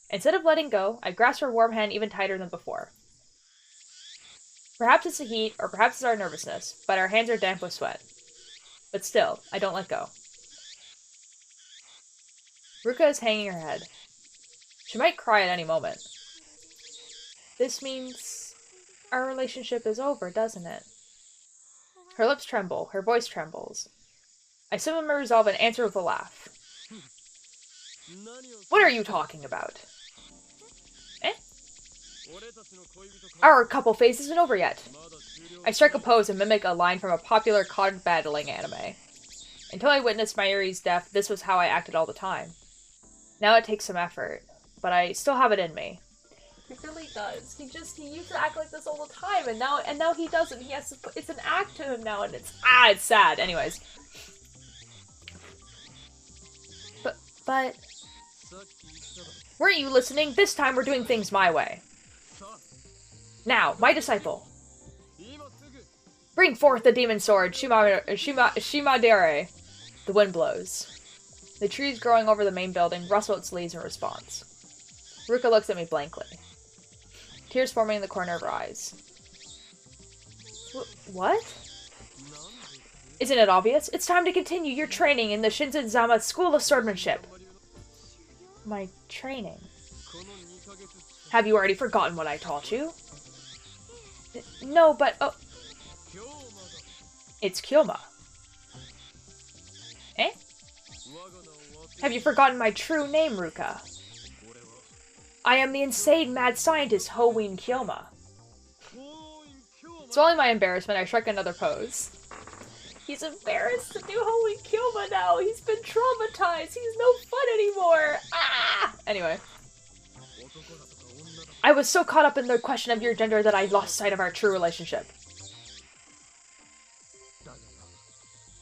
Instead of letting go, I grasp her warm hand even tighter than before. Perhaps it's the heat, or perhaps it's our nervousness, but our hands are damp with sweat. But still, I don't let go. Ruka is hanging her head. She might cry at any moment. This means our relationship is over, doesn't it? Her lips tremble, her voice trembles. I summon my resolve and answer with a laugh. What are you talking about? Eh? Our couple phase isn't over yet. I strike a pose and mimic a line from a popular card battling anime. Until I witnessed Mayuri's death, this was how I acted all the time. Now it takes some effort, but I still have it in me. He really does. He used to act like this all the time, and now he doesn't. He has to. It's an act to him now, and it's sad. Anyways, but weren't you listening? This time we're doing things my way. Now, my disciple, bring forth the demon sword, Shimadere. The wind blows. The trees growing over the main building rustle its leaves in response. Ruka looks at me blankly. Tears forming in the corner of her eyes. What? Isn't it obvious? It's time to continue your training in the Shinzen-zama School of Swordmanship. My training? Have you already forgotten what I taught you? No, but... oh. It's Kyoma. Eh? Have you forgotten my true name, Ruka? I am the insane mad scientist Hoenn Kyoma. Swallowing my embarrassment, I strike another pose. He's embarrassed to do Hoenn Kyoma now. He's been traumatized. He's no fun anymore. Ah! Anyway. I was so caught up in the question of your gender that I lost sight of our true relationship.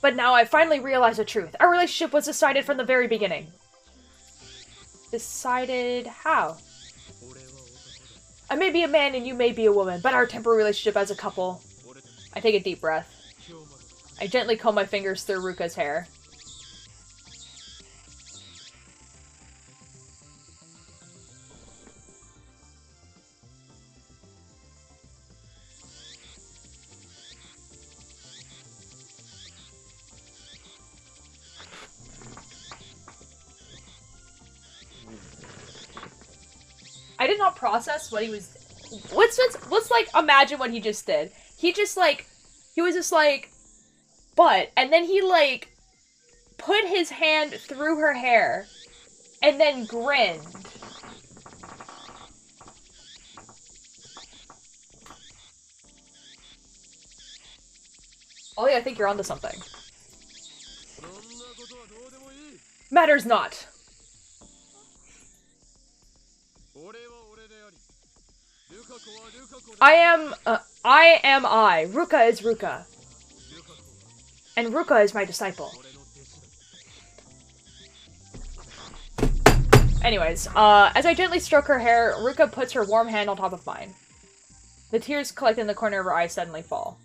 But now I finally realize the truth. Our relationship was decided from the very beginning. Decided how? I may be a man and you may be a woman, but our temporary relationship as a couple... I take a deep breath. I gently comb my fingers through Ruka's hair. I did not process what he was... Let's like, imagine what he just did. He was just like, but, and then he, like, put his hand through her hair, and then grinned. Ollie, I think you're onto something. Matters not. I am I. Ruka is Ruka. And Ruka is my disciple. Anyways, as I gently stroke her hair, Ruka puts her warm hand on top of mine. The tears collected in the corner of her eyes suddenly fall.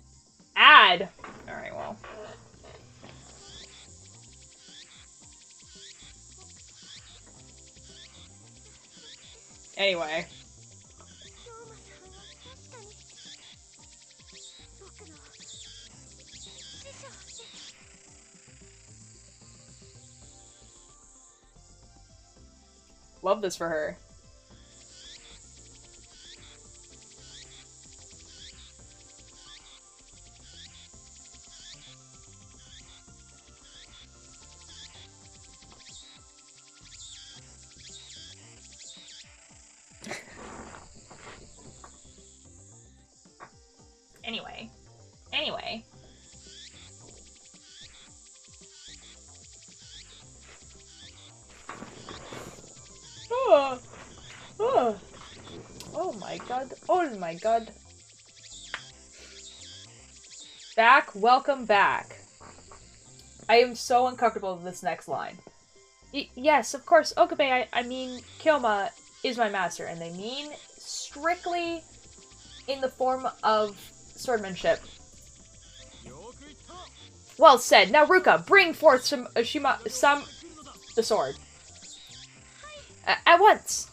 Add! Alright, well. Anyway. Love this for her. Anyway. Oh my god. Oh my god. Welcome back. I am so uncomfortable with this next line. Yes, of course, Okabe, I mean, Kyoma is my master, and they mean strictly in the form of swordmanship. Well said. Now, Ruka, bring forth the sword. At once.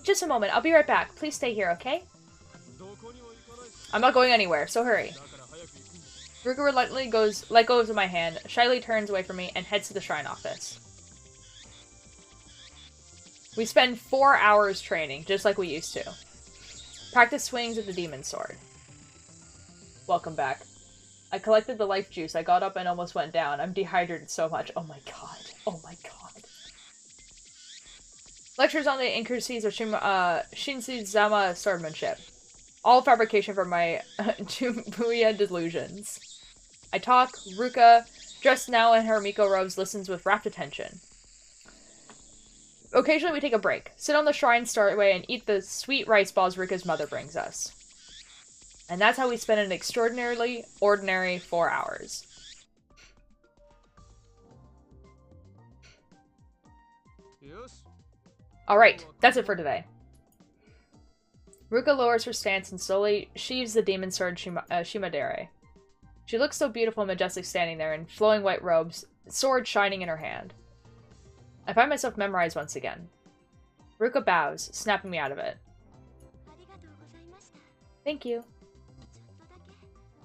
Just a moment. I'll be right back. Please stay here, okay? I'm not going anywhere, so hurry. Ruka reluctantly let go of my hand, shyly turns away from me, and heads to the shrine office. We spend 4 hours training, just like we used to. Practice swings with the demon sword. Welcome back. I collected the life juice. I got up and almost went down. I'm dehydrated so much. Oh my god. Oh my god. Lectures on the intricacies of Shinzuzama swordmanship. All fabrication for my Jumbuya delusions. I talk. Ruka, dressed now in her Miko robes, listens with rapt attention. Occasionally we take a break, sit on the shrine stairway, and eat the sweet rice balls Ruka's mother brings us. And that's how we spend an extraordinarily ordinary 4 hours. Alright, that's it for today. Ruka lowers her stance and slowly sheaves the demon sword Shimadere. She looks so beautiful and majestic standing there in flowing white robes, sword shining in her hand. I find myself memorized once again. Ruka bows, snapping me out of it. Thank you.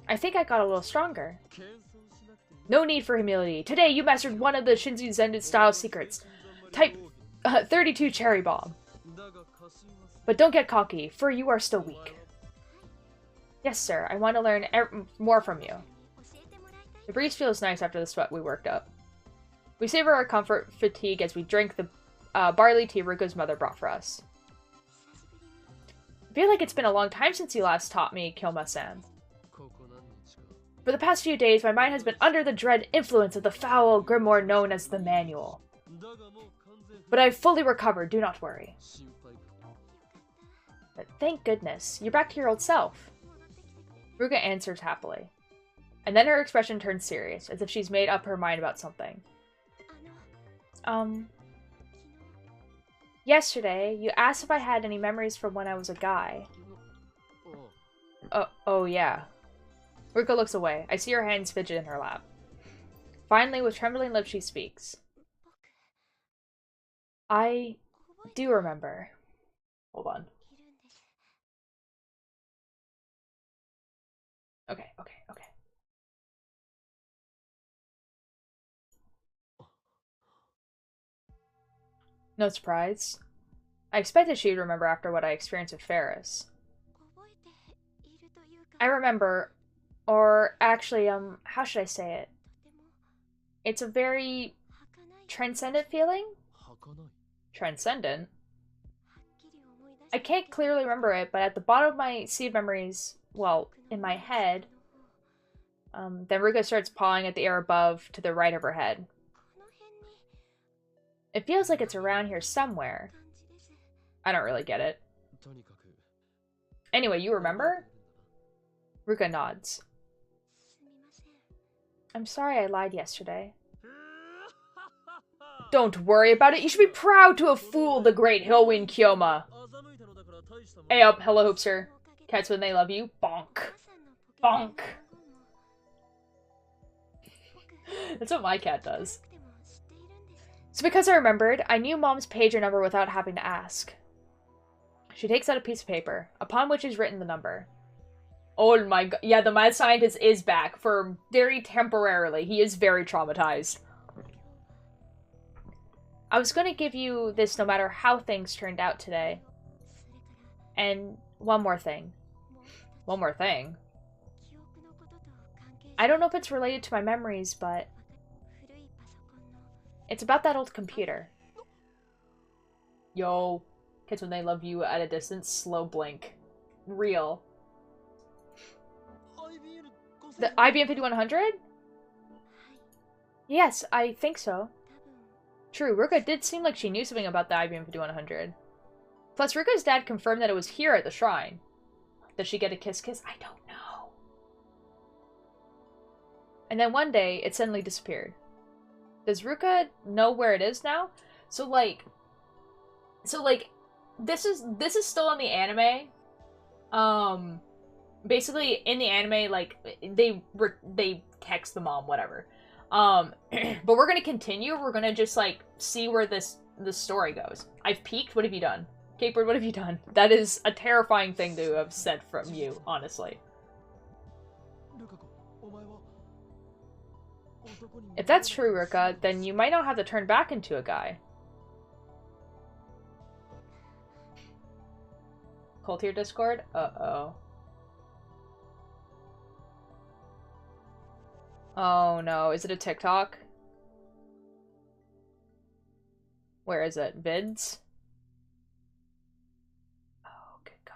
I think I got a little stronger. No need for humility. Today you mastered one of the Shinzu Zendu style secrets. Type 32 cherry bomb. But don't get cocky, for you are still weak. Yes, sir. I want to learn more from you. The breeze feels nice after the sweat we worked up. We savor our comfort fatigue as we drink the barley tea Ruka's mother brought for us. I feel like it's been a long time since you last taught me, Kyoma-san. For the past few days, my mind has been under the dread influence of the foul grimoire known as the Manual. But I've fully recovered, do not worry. But thank goodness, you're back to your old self. Ruka answers happily. And then her expression turns serious, as if she's made up her mind about something. Yesterday, you asked if I had any memories from when I was a guy. Oh yeah. Ruka looks away. I see her hands fidget in her lap. Finally, with trembling lips, she speaks. I do remember. Hold on. Okay. No surprise. I expected she'd remember after what I experienced with Ferris. I remember, or actually, how should I say it? It's a very transcendent feeling? Transcendent? I can't clearly remember it, but at the bottom of my sea of memories, well, in my head, then Ruka starts pawing at the air above to the right of her head. It feels like it's around here somewhere. I don't really get it. Anyway, you remember? Ruka nods. I'm sorry I lied yesterday. Don't worry about it. You should be proud to have fooled the great Hillwind Kyoma. Hey up, hello hoopster. Cats when they love you. Bonk. Bonk. That's what my cat does. So because I remembered, I knew Mom's pager number without having to ask. She takes out a piece of paper, upon which is written the number. Oh my god. Yeah, the mad scientist is back for very temporarily. He is very traumatized. I was going to give you this no matter how things turned out today. And one more thing. One more thing? I don't know if it's related to my memories, but it's about that old computer. Yo. Kids when they love you at a distance, slow blink. Real. The IBM 5100? Yes, I think so. True, Ruka did seem like she knew something about the IBM 5100. Plus, Ruka's dad confirmed that it was here at the shrine. Does she get a kiss kiss? I don't know. And then one day, it suddenly disappeared. Does Ruka know where it is now? So like, this is still in the anime. Basically in the anime, like they text the mom, whatever. But we're gonna continue. We're gonna just like see where the story goes. I've peeked. What have you done, Capebird? What have you done? That is a terrifying thing to have said from you, honestly. If that's true, Ruka, then you might not have to turn back into a guy. Cold Tier Discord? Uh-oh. Oh no, is it a TikTok? Where is it? Vids? Oh, good god.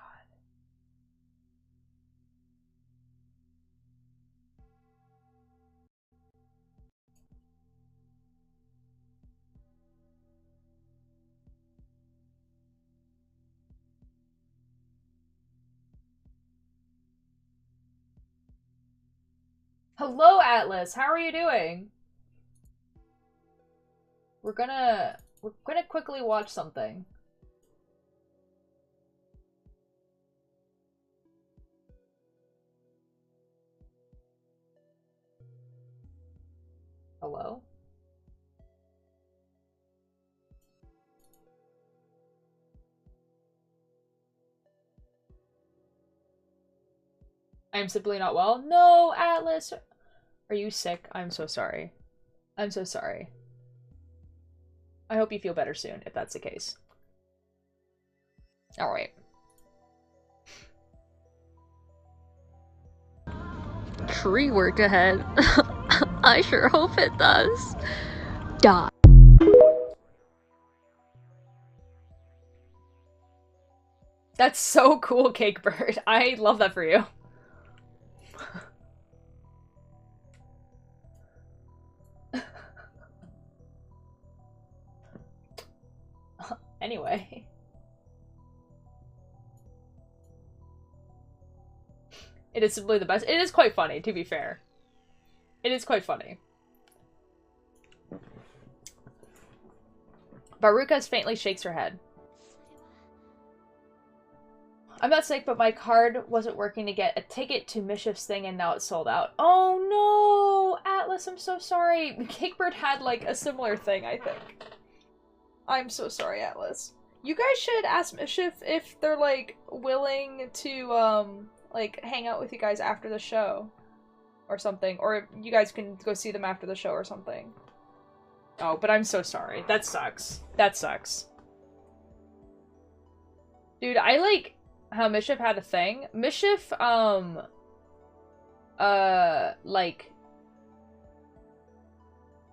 Hello, Atlas. How are you doing? We're gonna quickly watch something. Hello? I'm simply not well. No, Atlas. Are you sick? I'm so sorry. I'm so sorry. I hope you feel better soon, if that's the case. Alright. Tree work ahead. I sure hope it does. Die. That's so cool, Cakebird. I love that for you. Anyway. It is simply the best. It is quite funny, to be fair. It is quite funny. Baruka faintly shakes her head. I'm not sick, but my card wasn't working to get a ticket to Mischief's thing and now it's sold out. Oh no! Atlas, I'm so sorry. Cakebird had like a similar thing, I think. I'm so sorry, Atlas. You guys should ask Mischief if they're like willing to like hang out with you guys after the show or something, or if you guys can go see them after the show or something. Oh, but I'm so sorry. That sucks. That sucks. Dude, I like how Mischief had a thing. Mischief, like,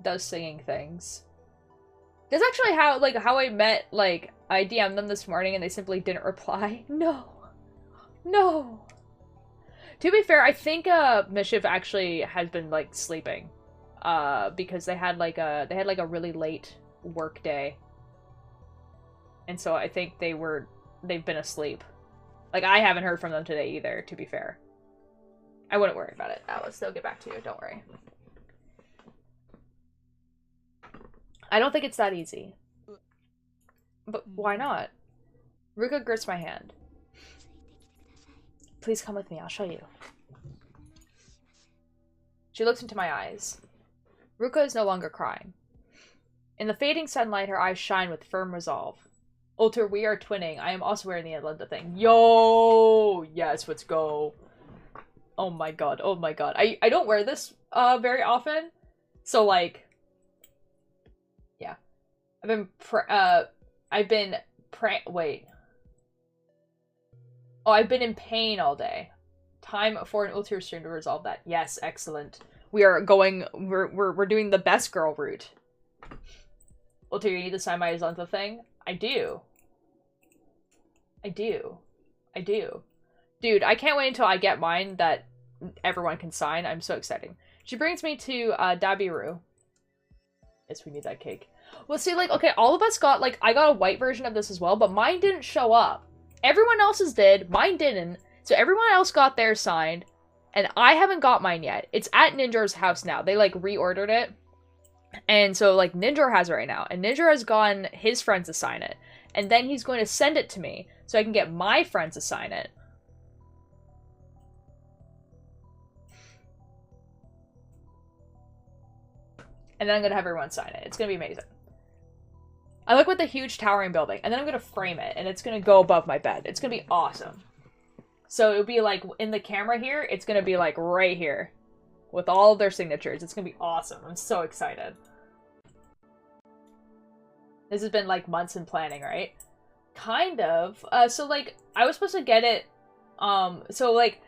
does singing things. That's actually how I met, like, I DM'd them this morning and they simply didn't reply. No. No. To be fair, I think, Mischief actually has been, like, sleeping. Because they had, like, a really late work day. And so I think they've been asleep. Like, I haven't heard from them today either, to be fair. I wouldn't worry about it, Alice. They'll get back to you, don't worry. I don't think it's that easy. But why not? Ruka grips my hand. Please come with me, I'll show you. She looks into my eyes. Ruka is no longer crying. In the fading sunlight, her eyes shine with firm resolve. Ulter, we are twinning. I am also wearing the Atlanta thing. Yo! Yes, let's go. Oh my god, oh my god. I don't wear this very often. So, like... Yeah. I've been in pain all day. Time for an Ulter stream to resolve that. Yes, excellent. We're doing the best girl route. Ulter, you need to sign my Azantha thing? I do. Dude, I can't wait until I get mine that everyone can sign. I'm so excited. She brings me to Dabiru. Yes, we need that cake. Well, see, like, okay, all of us got, like, I got a white version of this as well, but mine didn't show up. Everyone else's did, mine didn't. So everyone else got theirs signed, and I haven't got mine yet. It's at Ninja's house now. They, like, reordered it. And so, like, Ninja has it right now. And Ninja has gotten his friends to sign it. And then he's going to send it to me so I can get my friends to sign it. And then I'm going to have everyone sign it. It's going to be amazing. I look at the huge towering building, and then I'm going to frame it, and it's going to go above my bed. It's going to be awesome. So it'll be like, in the camera here, it's going to be like right here. With all of their signatures. It's going to be awesome. I'm so excited. This has been like months in planning, right? Kind of. So like, I was supposed to get it, so like,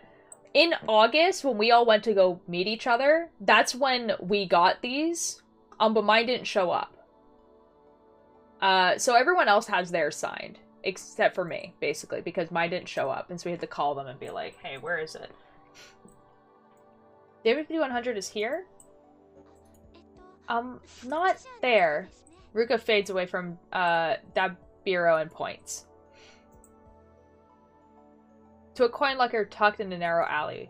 in August, when we all went to go meet each other, that's when we got these, but mine didn't show up. So everyone else has theirs signed, except for me, basically, because mine didn't show up, and so we had to call them and be like, hey, where is it? David 5100 is here? Not there. Ruka fades away from, Dabiro and points. To a coin locker tucked in a narrow alley.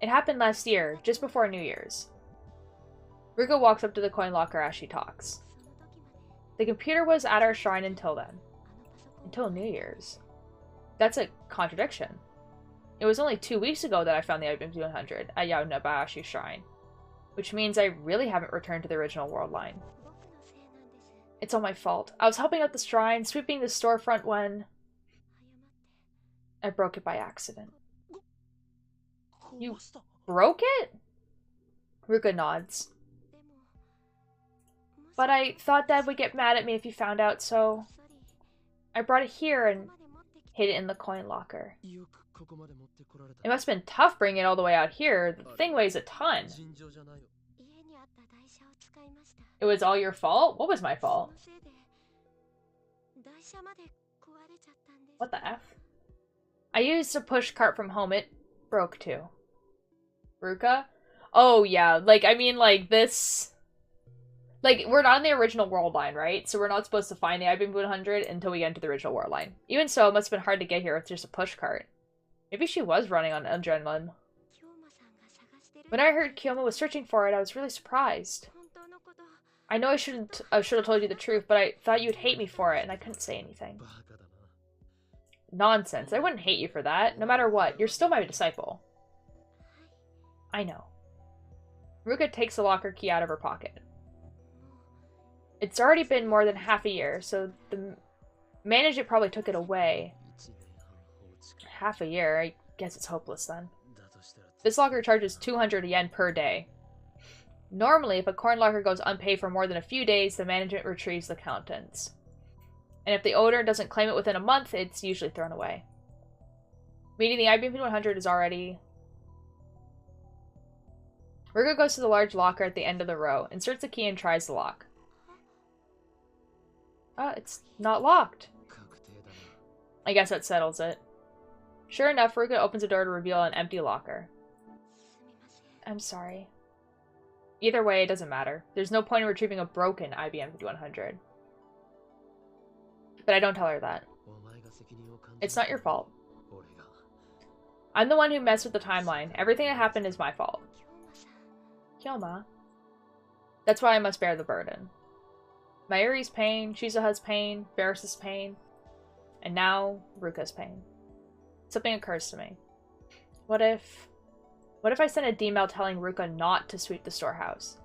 It happened last year, just before New Year's. Ruka walks up to the coin locker as she talks. The computer was at our shrine until then. Until New Year's. That's a contradiction. It was only 2 weeks ago that I found the Item 100 at Yaonabayashi Shrine. Which means I really haven't returned to the original world line. It's all my fault. I was helping out the shrine, sweeping the storefront when... I broke it by accident. You broke it? Ruka nods. But I thought Dad would get mad at me if he found out, so... I brought it here and hid it in the coin locker. It must have been tough bringing it all the way out here. The thing weighs a ton. It was all your fault? What was my fault? What the F? I used a push cart from home. It broke too. Ruka? Oh yeah, like, I mean, like, this... Like, we're not in the original world line, right? So we're not supposed to find the Ibim 100 until we get into the original world line. Even so, it must have been hard to get here with just a push cart. Maybe she was running on adrenaline. When I heard Kiyoma was searching for it, I was really surprised. I know I should have told you the truth, but I thought you'd hate me for it, and I couldn't say anything. Nonsense. I wouldn't hate you for that. No matter what, you're still my disciple. I know. Ruka takes the locker key out of her pocket. It's already been more than half a year, so the manager probably took it away. Half a year? I guess it's hopeless then. This locker charges 200 yen per day. Normally, if a coin locker goes unpaid for more than a few days, the management retrieves the contents. And if the owner doesn't claim it within a month, it's usually thrown away. Meaning the IBP 100 is already... Ruka goes to the large locker at the end of the row, inserts the key and tries the lock. It's not locked. I guess that settles it. Sure enough, Ruka opens the door to reveal an empty locker. I'm sorry. Either way, it doesn't matter. There's no point in retrieving a broken IBM 5100. But I don't tell her that. It's not your fault. I'm the one who messed with the timeline. Everything that happened is my fault. Kyoma. That's why I must bear the burden. Mayuri's pain, Shizuha's pain, Barris's pain, and now Ruka's pain. Something occurs to me. What if I sent a D-mail telling Ruka not to sweep the storehouse?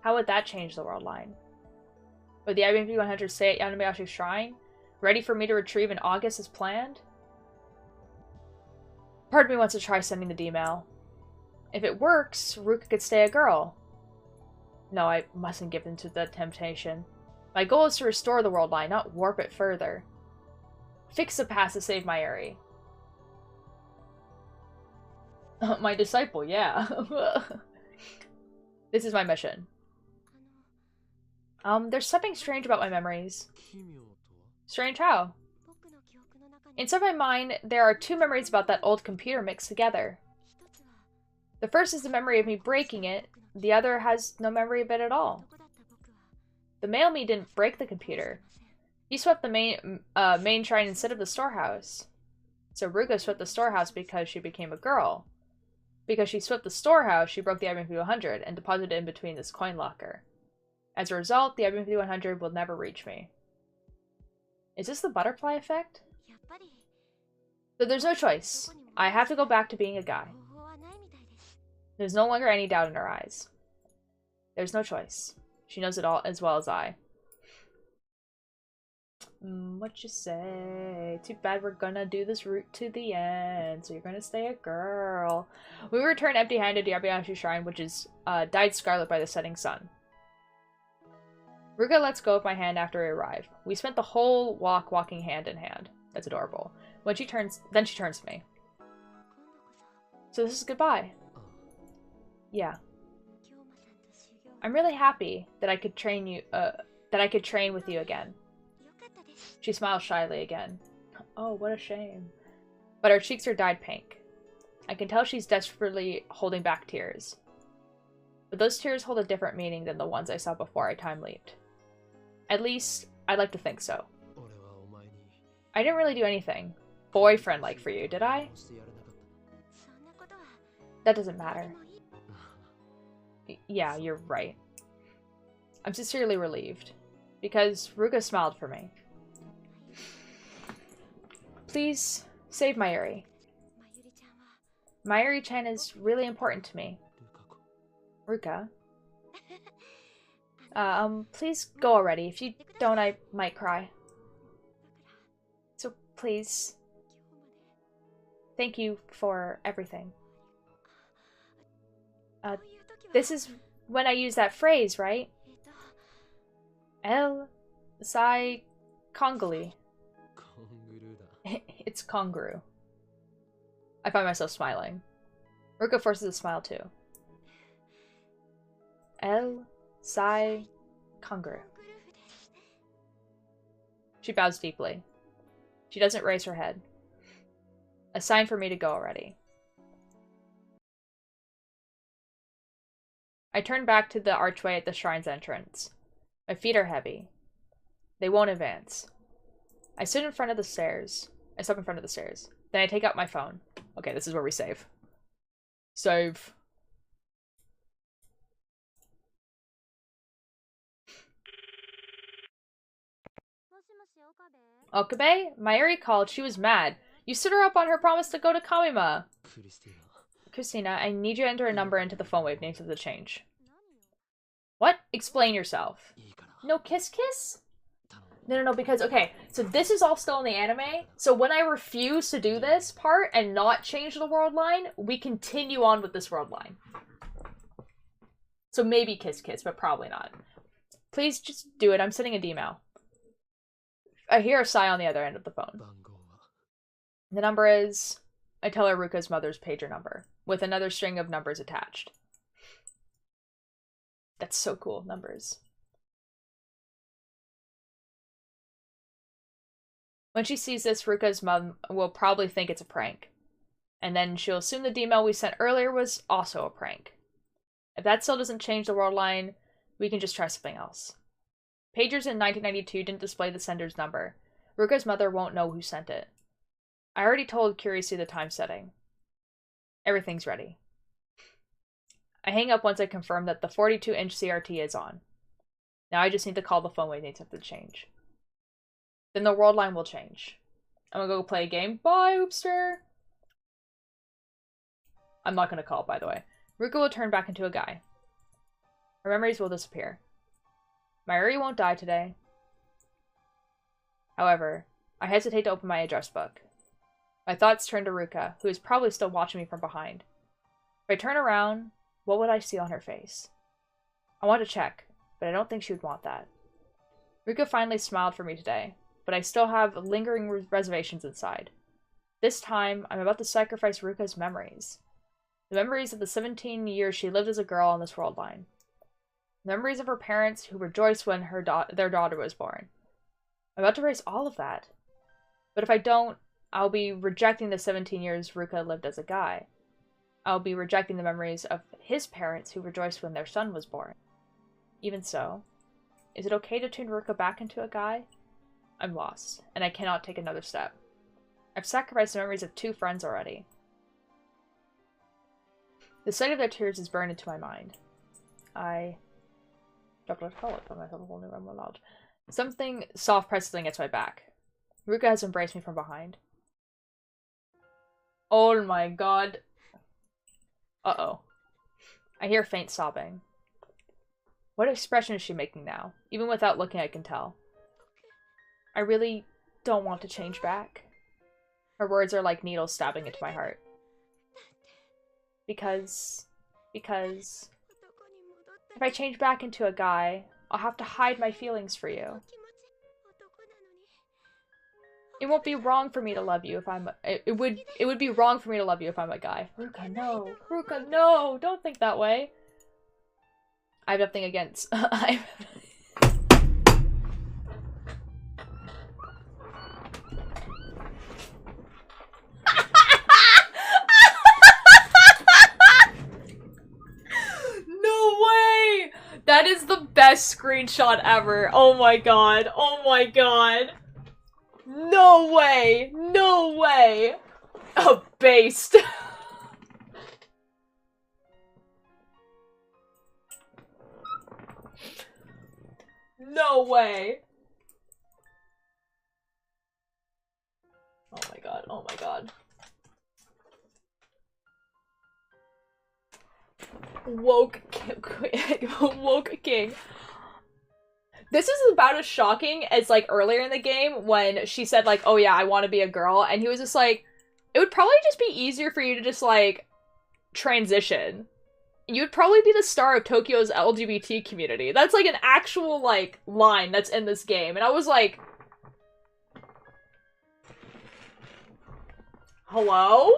How would that change the world line? Would the IBM 100 stay at Yanamayashi's shrine, ready for me to retrieve in August as planned? Part of me wants to try sending the D-mail. If it works, Ruka could stay a girl. No, I mustn't give in to the temptation. My goal is to restore the world line, not warp it further. Fix the past to save Mayuri. My disciple, yeah. This is my mission. There's something strange about my memories. Strange how? Inside my mind, there are two memories about that old computer mixed together. The first is the memory of me breaking it, the other has no memory of it at all. The male me didn't break the computer. He swept the main shrine instead of the storehouse. So Ruka swept the storehouse because she became a girl. Because she swept the storehouse, she broke the IBM 100 and deposited it in between this coin locker. As a result, the IBM 100 will never reach me. Is this the butterfly effect? So there's no choice. I have to go back to being a guy. There's no longer any doubt in her eyes. There's no choice. She knows it all as well as I. What you say? Too bad we're gonna do this route to the end, so you're gonna stay a girl. We return empty-handed to Yabayashi's shrine, which is dyed scarlet by the setting sun. Ruka lets go of my hand after we arrive. We spent the whole walk walking hand in hand. That's adorable. Then she turns to me. So this is goodbye. Yeah. I'm really happy that I could train with you again. She smiles shyly again. Oh, what a shame. But her cheeks are dyed pink. I can tell she's desperately holding back tears. But those tears hold a different meaning than the ones I saw before I time leaped. At least, I'd like to think so. I didn't really do anything boyfriend-like for you, did I? That doesn't matter. Yeah, you're right. I'm sincerely relieved. Because Ruka smiled for me. Please, save Mayuri. Mayuri-chan is really important to me. Ruka? Please go already. If you don't, I might cry. So, please. Thank you for everything. This is when I use that phrase, right? El Sai Congoli. It's Konguru. I find myself smiling. Ruka forces a smile too. El Sai Konguru. She bows deeply. She doesn't raise her head. A sign for me to go already. I turn back to the archway at the shrine's entrance. My feet are heavy. They won't advance. I stood in front of the stairs. I stop in front of the stairs. Then I take out my phone. Okay, this is where we save. Save. Okabe? Mayuri called. She was mad. You stood her up on her promise to go to Kamima. Christina, I need you to enter a number into the phone wave names of the change. What? Explain yourself. No kiss kiss? No, because, okay, so this is all still in the anime, so when I refuse to do this part and not change the world line, we continue on with this world line. So maybe kiss kiss, but probably not. Please just do it, I'm sending a D-mail. I hear a sigh on the other end of the phone. The number is... I tell her Ruka's mother's pager number, with another string of numbers attached. That's so cool, numbers. When she sees this, Ruka's mom will probably think it's a prank. And then she'll assume the D-mail we sent earlier was also a prank. If that still doesn't change the world line, we can just try something else. Pagers in 1992 didn't display the sender's number. Ruka's mother won't know who sent it. I already told Curiosity the time setting. Everything's ready. I hang up once I confirm that the 42-inch CRT is on. Now I just need to call the phone when it needs to change. Then the world line will change. I'm gonna go play a game. Bye, Oopster! I'm not gonna call, by the way. Ruka will turn back into a guy. Her memories will disappear. Mayuri won't die today. However, I hesitate to open my address book. My thoughts turn to Ruka, who is probably still watching me from behind. If I turn around, what would I see on her face? I want to check, but I don't think she would want that. Ruka finally smiled for me today, but I still have lingering reservations inside. This time, I'm about to sacrifice Ruka's memories. The memories of the 17 years she lived as a girl on this world line. The memories of her parents who rejoiced when their daughter was born. I'm about to erase all of that. But if I don't, I'll be rejecting the 17 years Ruka lived as a guy. I'll be rejecting the memories of his parents who rejoiced when their son was born. Even so, is it okay to turn Ruka back into a guy? I'm lost, and I cannot take another step. I've sacrificed the memories of 2 friends already. The sight of their tears is burned into my mind. I dropped a call it, put myself a whole new room aloud. Something soft presses against my back. Ruka has embraced me from behind. Oh my god. Uh-oh. I hear faint sobbing. What expression is she making now? Even without looking, I can tell. I really don't want to change back. Her words are like needles stabbing into my heart. Because if I change back into a guy, I'll have to hide my feelings for you. It won't be wrong for me to love you if I'm it would be wrong for me to love you if I'm a guy. Ruka, no. Ruka, no. Don't think that way. I have nothing against No way! That is the best screenshot ever. Oh my god. Oh my god. No way! No way! Oh, based. No way! Oh my god, oh my god. Woke King. This is about as shocking as, like, earlier in the game when she said, like, oh yeah, I want to be a girl, and he was just like, it would probably just be easier for you to just, like, transition. You'd probably be the star of Tokyo's LGBT community. That's, like, an actual, like, line that's in this game, and I was like, hello?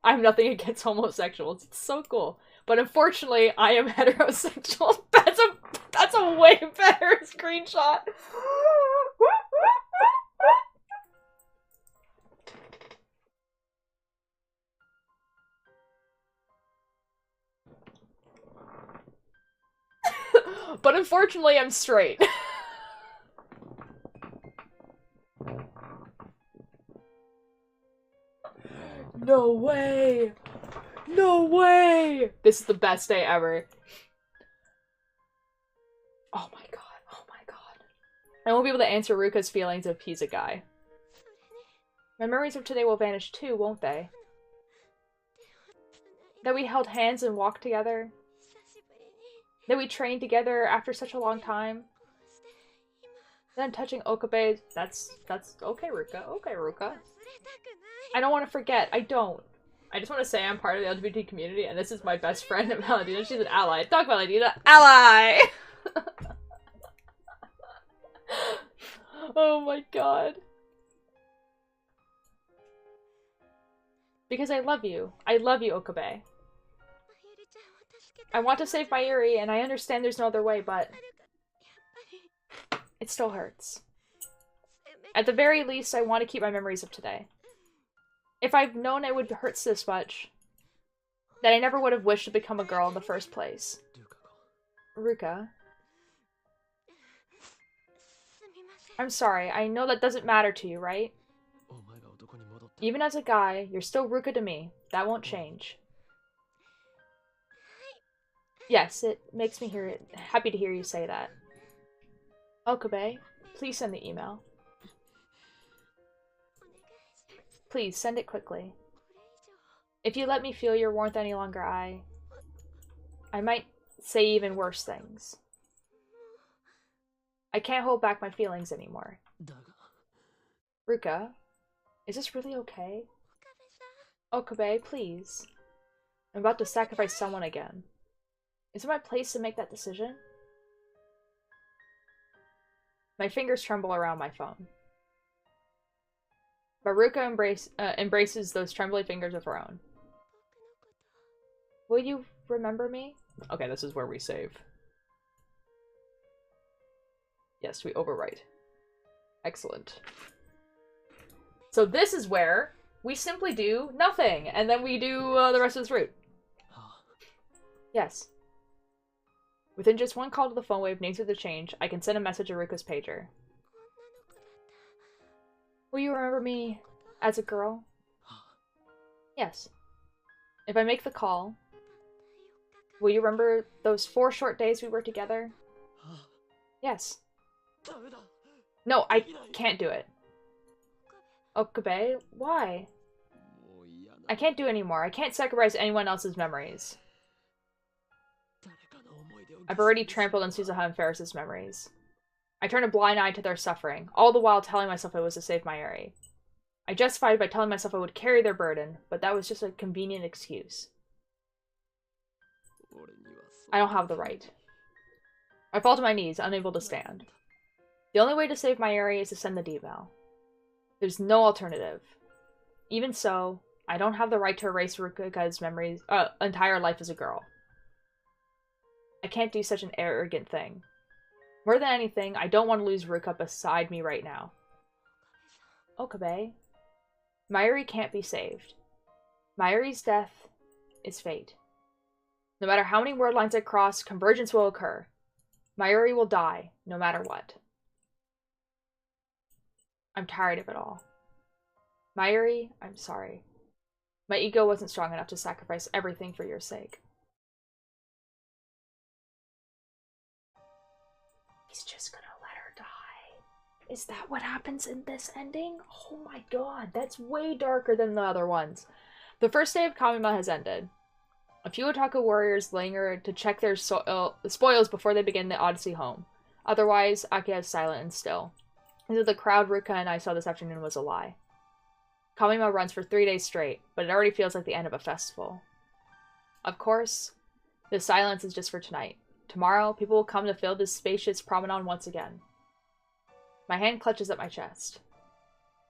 I have nothing against homosexuals. It's so cool. But unfortunately, I am heterosexual. That's a way better screenshot. But unfortunately, I'm straight. No way! No way! This is the best day ever. Oh my god, oh my god. I won't be able to answer Ruka's feelings if he's a guy. My memories of today will vanish too, won't they? That we held hands and walked together. That we trained together after such a long time. Then touching Okabe, that's okay, Ruka. Okay, Ruka. I don't want to forget. I don't. I just want to say I'm part of the LGBT community, and this is my best friend, Valentina. She's an ally. Talk about Valentina. Ally! Oh my god. Because I love you. I love you, Okabe. I want to save Mayuri, and I understand there's no other way, but it still hurts. At the very least, I want to keep my memories of today. If I've known it would hurt this much, that I never would have wished to become a girl in the first place. Ruka. I'm sorry, I know that doesn't matter to you, right? Even as a guy, you're still Ruka to me. That won't change. Yes, it makes me happy to hear you say that. Okabe, please send the email. Please, send it quickly. If you let me feel your warmth any longer, I might say even worse things. I can't hold back my feelings anymore. Ruka, is this really okay? Okabe, please. I'm about to sacrifice someone again. Is it my place to make that decision? My fingers tremble around my phone. But Ruka embraces those trembly fingers of her own. Will you remember me? Okay, this is where we save. Yes, we overwrite. Excellent. So this is where we simply do nothing, and then we do the rest of this route. Yes. Within just one call to the phone wave names of the change, I can send a message to Ruka's pager. Will you remember me as a girl? Yes. If I make the call, will you remember those 4 short days we were together? Yes. No, I can't do it. Okabe, why? I can't do it anymore. I can't sacrifice anyone else's memories. I've already trampled on Suzuha and Ferris's memories. I turned a blind eye to their suffering, all the while telling myself it was to save Mayuri. I justified it by telling myself I would carry their burden, but that was just a convenient excuse. I don't have the right. I fall to my knees, unable to stand. The only way to save Mayuri is to send the email. There's no alternative. Even so, I don't have the right to erase Ruka's memories, entire life as a girl. I can't do such an arrogant thing. More than anything, I don't want to lose Ruka beside me right now. Okabe. Mayuri can't be saved. Mayuri's death is fate. No matter how many word lines I cross, convergence will occur. Mayuri will die, no matter what. I'm tired of it all. Mayuri, I'm sorry. My ego wasn't strong enough to sacrifice everything for your sake. He's just gonna let her die. Is that what happens in this ending? Oh my god, that's way darker than the other ones. The first day of Kamima has ended. A few Otaku warriors linger to check their spoils before they begin the Odyssey home. Otherwise, Akiha is silent and still. Either the crowd Ruka and I saw this afternoon was a lie. Kamima runs for 3 days straight, but it already feels like the end of a festival. Of course, the silence is just for tonight. Tomorrow, people will come to fill this spacious promenade once again. My hand clutches at my chest.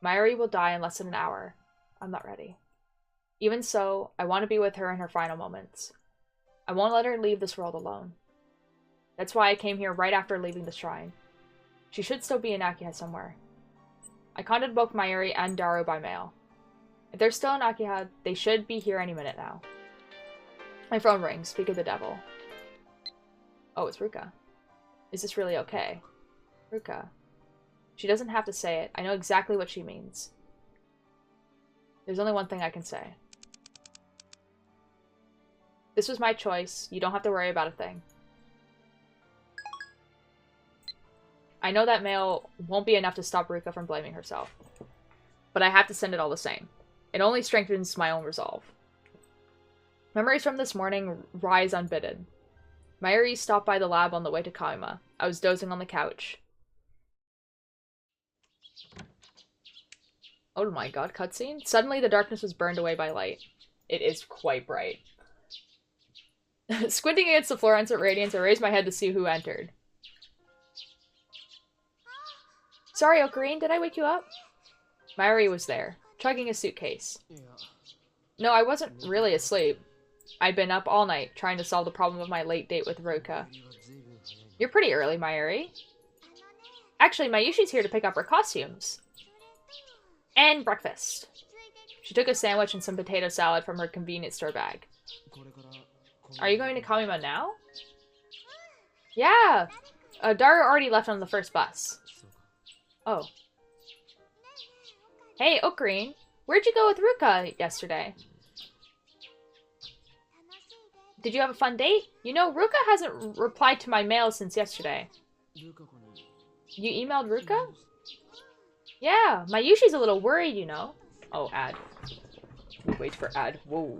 Mayuri will die in less than an hour. I'm not ready. Even so, I want to be with her in her final moments. I won't let her leave this world alone. That's why I came here right after leaving the shrine. She should still be in Akiha somewhere. I contacted both Mayuri and Daru by mail. If they're still in Akiha, they should be here any minute now. My phone rings. Speak of the devil. Oh, it's Ruka. Is this really okay? Ruka. She doesn't have to say it. I know exactly what she means. There's only one thing I can say. This was my choice. You don't have to worry about a thing. I know that mail won't be enough to stop Ruka from blaming herself. But I have to send it all the same. It only strengthens my own resolve. Memories from this morning rise unbidden. Mayuri stopped by the lab on the way to Kamima. I was dozing on the couch. Oh my god, cutscene? Suddenly the darkness was burned away by light. It is quite bright. Squinting against the fluorescent radiance, I raised my head to see who entered. Sorry, Ocarine, did I wake you up? Mayuri was there, chugging a suitcase. No, I wasn't really asleep. I'd been up all night, trying to solve the problem of my late date with Ruka. You're pretty early, Mayuri. Actually, Mayushi's here to pick up her costumes. And breakfast. She took a sandwich and some potato salad from her convenience store bag. Are you going to Kamima now? Yeah! Daru already left on the first bus. Oh. Hey, Ocarine. Where'd you go with Ruka yesterday? Did you have a fun date? You know, Ruka hasn't replied to my mail since yesterday. You emailed Ruka? Yeah, Mayushi's a little worried, you know. Oh, ad. We wait for ad. Whoa.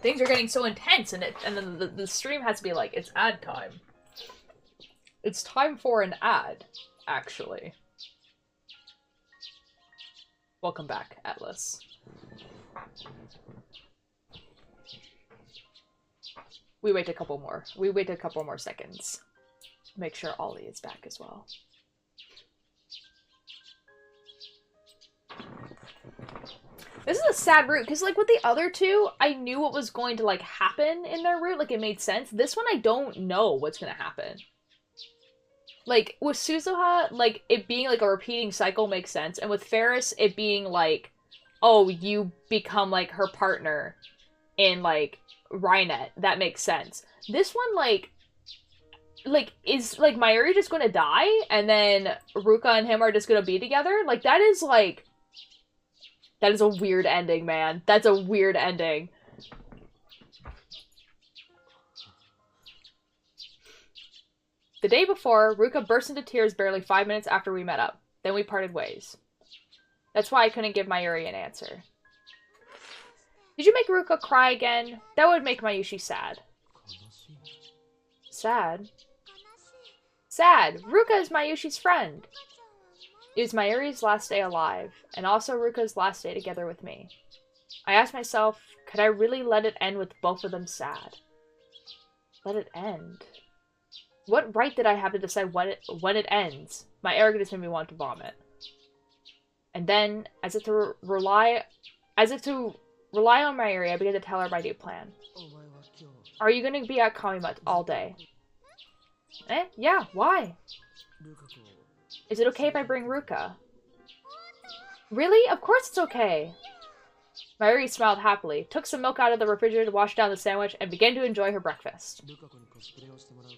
Things are getting so intense, and then the stream has to be like, it's ad time. It's time for an ad, actually. Welcome back, Atlas. We wait a couple more. We wait a couple more seconds. Make sure Ollie is back as well. This is a sad route, because, like, with the other two, I knew what was going to, like, happen in their route. Like, it made sense. This one, I don't know what's going to happen. Like, with Suzuha, like, it being, like, a repeating cycle makes sense. And with Ferris, it being, like, oh, you become, like, her partner in, like, Rynet. That makes sense. This one, like, is, like, Mayuri just gonna die? And then Ruka and him are just gonna be together? Like, that is, like... That is a weird ending, man. That's a weird ending. The day before, Ruka burst into tears barely 5 minutes after we met up. Then we parted ways. That's why I couldn't give Mayuri an answer. Did you make Ruka cry again? That would make Mayushi sad. Sad? Sad! Ruka is Mayushi's friend! It was Mayuri's last day alive, and also Ruka's last day together with me. I asked myself, could I really let it end with both of them sad? Let it end? What right did I have to decide when it ends? My arrogance made me want to vomit. And then, as if to rely on Mayuri, I began to tell her my new plan. Are you going to be at Kamima all day? Yeah, why? Is it okay if I bring Ruka? Really? Of course it's okay! Mayuri smiled happily, took some milk out of the refrigerator, washed down the sandwich, and began to enjoy her breakfast.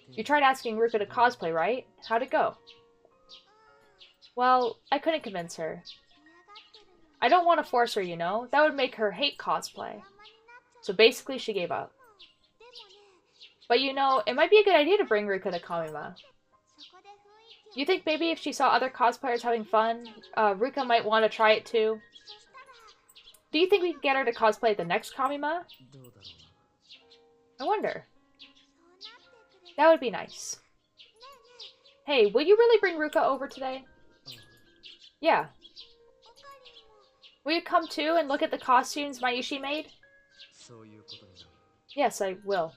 You tried asking Ruka to cosplay, right? How'd it go? Well, I couldn't convince her. I don't want to force her, you know? That would make her hate cosplay. So basically, she gave up. But you know, it might be a good idea to bring Ruka to Kamima. You think maybe if she saw other cosplayers having fun, Ruka might want to try it too? Do you think we can get her to cosplay at the next Kamima? I wonder. That would be nice. Hey, will you really bring Ruka over today? Yeah. Will you come too and look at the costumes Mayushi made? Yes, I will.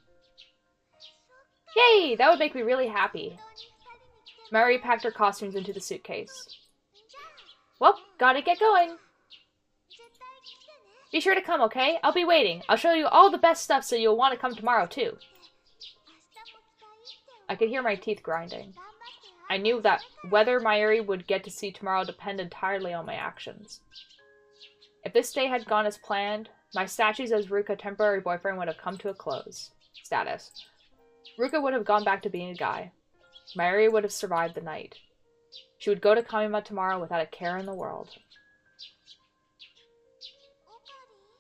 Yay! That would make me really happy. Mayuri packed her costumes into the suitcase. Well, gotta get going. Be sure to come, okay? I'll be waiting. I'll show you all the best stuff so you'll want to come tomorrow, too. I could hear my teeth grinding. I knew that whether Mayuri would get to see tomorrow depended entirely on my actions. If this day had gone as planned, my statues as Ruka temporary boyfriend would have come to a close. Status. Ruka would have gone back to being a guy. Mayuri would have survived the night. She would go to Kamima tomorrow without a care in the world.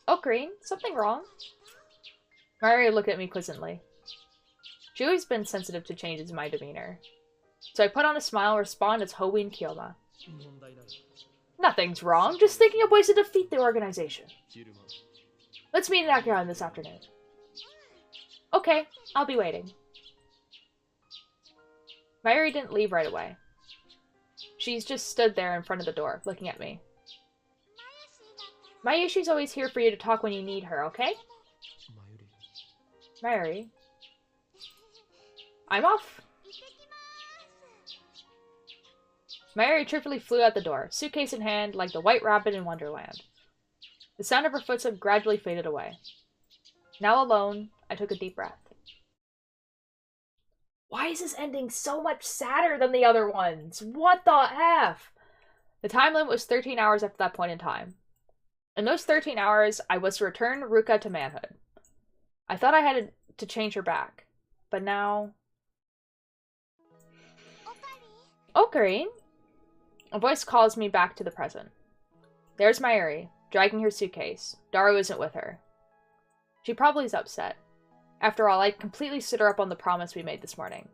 Ocarine, something wrong? Mayuri looked at me quizzically. She's always been sensitive to changes in my demeanor. So I put on a smile and respond as Hoenn Kyoma. Nothing's wrong, just thinking of ways to defeat the organization. Let's meet in Akiron this afternoon. Okay, I'll be waiting. Mayuri didn't leave right away. She's just stood there in front of the door, looking at me. Mayushi's always here for you to talk when you need her, okay? Mayuri. I'm off. Mayuri cheerfully flew out the door, suitcase in hand, like the White Rabbit in Wonderland. The sound of her footsteps gradually faded away. Now alone, I took a deep breath. Why is this ending so much sadder than the other ones? What the F? The time limit was 13 hours after that point in time. In those 13 hours, I was to return Ruka to manhood. I thought I had to change her back, but now... Okarin? A voice calls me back to the present. There's Mayuri, dragging her suitcase. Daru isn't with her. She probably is upset. After all, I completely stood her up on the promise we made this morning.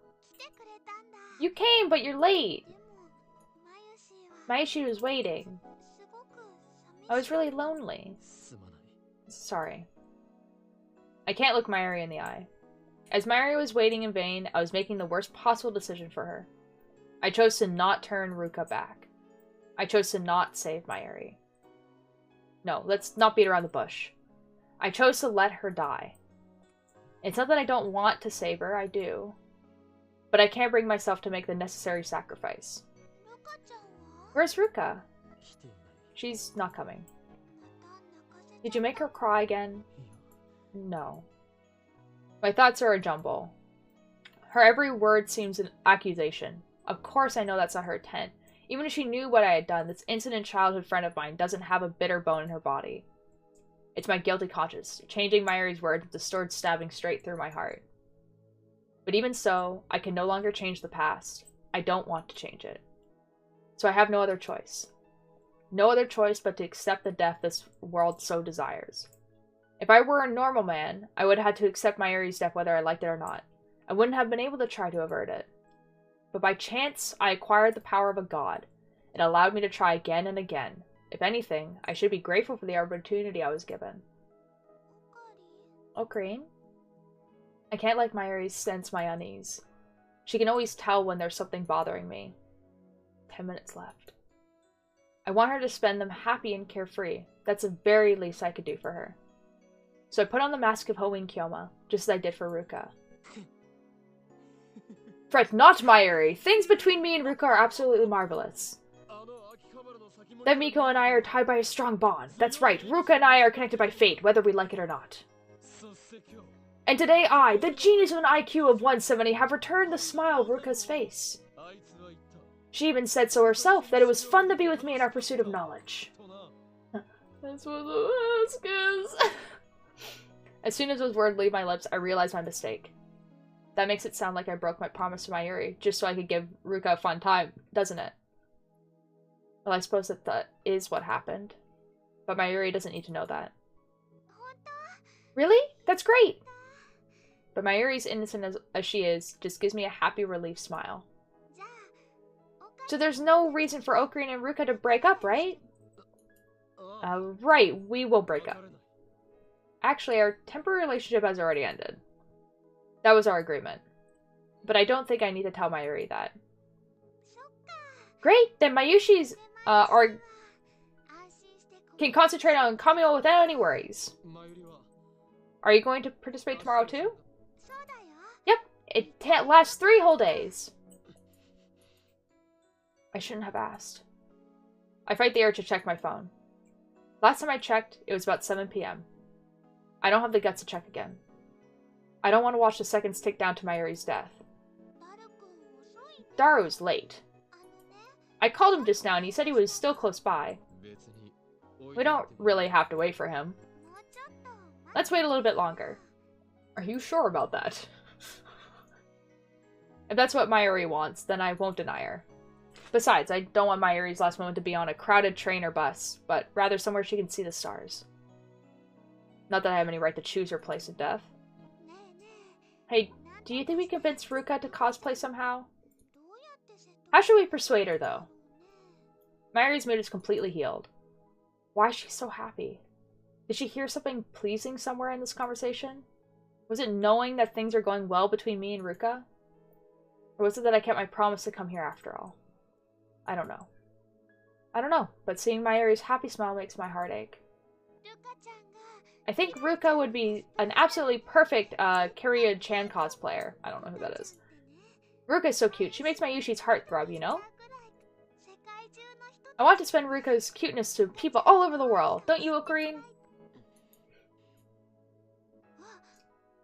You came, but you're late! Mayushi was waiting. I was really lonely. Sorry. I can't look Mayuri in the eye. As Mayuri was waiting in vain, I was making the worst possible decision for her. I chose to not turn Ruka back. I chose to not save Mayuri. No, let's not beat around the bush. I chose to let her die. It's not that I don't want to save her, I do. But I can't bring myself to make the necessary sacrifice. Where's Ruka? She's not coming. Did you make her cry again? No. My thoughts are a jumble. Her every word seems an accusation. Of course I know that's not her intent. Even if she knew what I had done, this innocent childhood friend of mine doesn't have a bitter bone in her body. It's my guilty conscience, changing Mayuri's words with the sword stabbing straight through my heart. But even so, I can no longer change the past. I don't want to change it. So I have no other choice. No other choice but to accept the death this world so desires. If I were a normal man, I would have had to accept Mayuri's death whether I liked it or not. I wouldn't have been able to try to avert it. But by chance, I acquired the power of a god. It allowed me to try again and again. If anything, I should be grateful for the opportunity I was given. Okarin? I can't let Mayuri sense my unease. She can always tell when there's something bothering me. 10 minutes left. I want her to spend them happy and carefree. That's the very least I could do for her. So I put on the mask of Hoenn Kyoma, just as I did for Ruka. Fret not, Mayuri! Things between me and Ruka are absolutely marvelous. That Miko and I are tied by a strong bond. That's right, Ruka and I are connected by fate, whether we like it or not. And today I, the genius with an IQ of 170, have returned the smile of Ruka's face. She even said so herself, that it was fun to be with me in our pursuit of knowledge. That's what the mask is. As soon as those words leave my lips, I realize my mistake. That makes it sound like I broke my promise to Mayuri, just so I could give Ruka a fun time, doesn't it? Well, I suppose that is what happened. But Mayuri doesn't need to know that. Really? That's great! But Mayuri's innocent as she is, just gives me a happy relief smile. So there's no reason for Okarin and Ruka to break up, right? Right, we will break up. Actually, our temporary relationship has already ended. That was our agreement. But I don't think I need to tell Mayuri that. Great! Then Mayushi's, can concentrate on Kamio without any worries. Are you going to participate tomorrow too? Yep, it lasts 3 whole days. I shouldn't have asked. I fight the urge to check my phone. Last time I checked, it was about 7 p.m. I don't have the guts to check again. I don't want to watch the seconds tick down to Mayuri's death. Daru's late. I called him just now and he said he was still close by. We don't really have to wait for him. Let's wait a little bit longer. Are you sure about that? If that's what Mayuri wants, then I won't deny her. Besides, I don't want Mayuri's last moment to be on a crowded train or bus, but rather somewhere she can see the stars. Not that I have any right to choose her place of death. Hey, do you think we convince Ruka to cosplay somehow? How should we persuade her, though? Mayuri's mood is completely healed. Why is she so happy? Did she hear something pleasing somewhere in this conversation? Was it knowing that things are going well between me and Ruka? Or was it that I kept my promise to come here after all? I don't know. I don't know, but seeing Mayuri's happy smile makes my heart ache. I think Ruka would be an absolutely perfect Kiria-chan cosplayer. I don't know who that is. Ruka's so cute. She makes Mayushi's heart throb, you know? I want to spend Ruka's cuteness to people all over the world. Don't you, Okarin?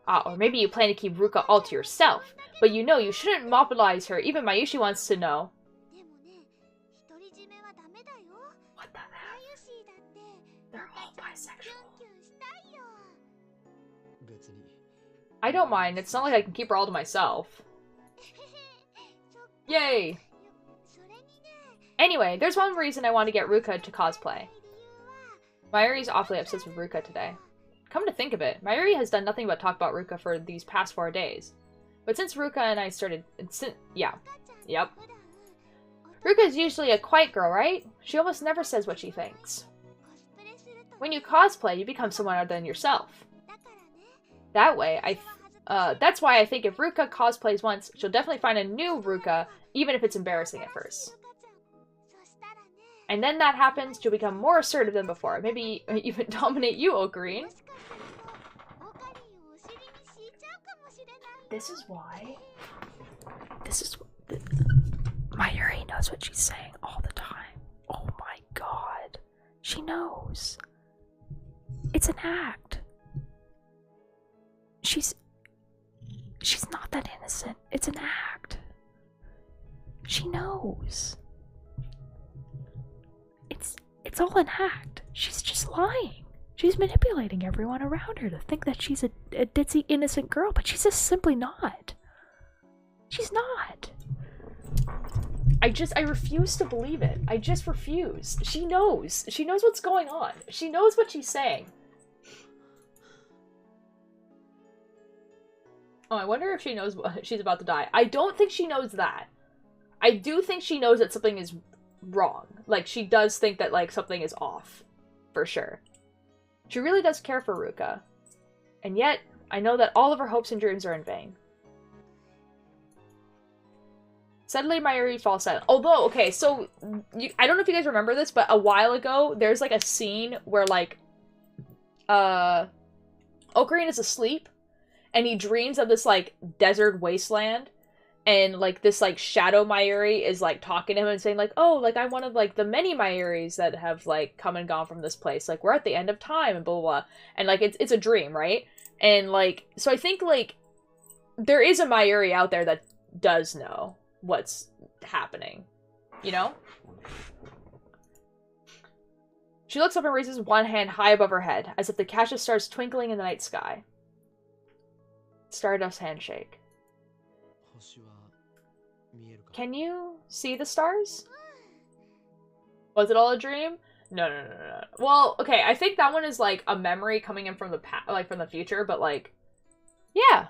Ah, or maybe you plan to keep Ruka all to yourself. But you know you shouldn't mobilize her. Even Mayushi wants to know. What the heck? They're all bisexual. I don't mind. It's not like I can keep her all to myself. Yay! Anyway, there's one reason I want to get Ruka to cosplay. Mayuri's awfully obsessed with Ruka today. Come to think of it, Mayuri has done nothing but talk about Ruka for these past 4 days. But since Ruka and I started... Yep. Ruka's usually a quiet girl, right? She almost never says what she thinks. When you cosplay, you become someone other than yourself. That way, that's why I think if Ruka cosplays once, she'll definitely find a new Ruka, even if it's embarrassing at first. And then that happens, she'll become more assertive than before. Maybe even dominate you, Ocarine. This is why... Mayuri knows what she's saying all the time. Oh my god. She knows. It's an act. She's not that innocent. It's an act. She knows. It's all an act. She's just lying. She's manipulating everyone around her to think that she's a ditzy innocent girl, but she's just simply not. She's not. I refuse to believe it. I just refuse. She knows. She knows what's going on. She knows what she's saying. Oh, I wonder if she knows she's about to die. I don't think she knows that. I do think she knows that something is wrong. Like, she does think that, like, something is off. For sure. She really does care for Ruka. And yet, I know that all of her hopes and dreams are in vain. Suddenly, Mayuri falls silent. Although, okay, so, I don't know if you guys remember this, but a while ago, there's, like, a scene where, like, Ocarina is asleep, and he dreams of this, like, desert wasteland, and, like, this, like, shadow Mayuri is, like, talking to him and saying, like, oh, like, I'm one of, like, the many Mayuris that have, like, come and gone from this place. Like, we're at the end of time, and blah, blah, blah. And, like, it's a dream, right? And, like, so I think, like, there is a Mayuri out there that does know what's happening. You know? She looks up and raises one hand high above her head, as if the catch starts twinkling in the night sky. Stardust handshake. Can you see the stars? Was it all a dream? No. Well, okay, I think that one is like a memory coming in from the from the future, but like, yeah.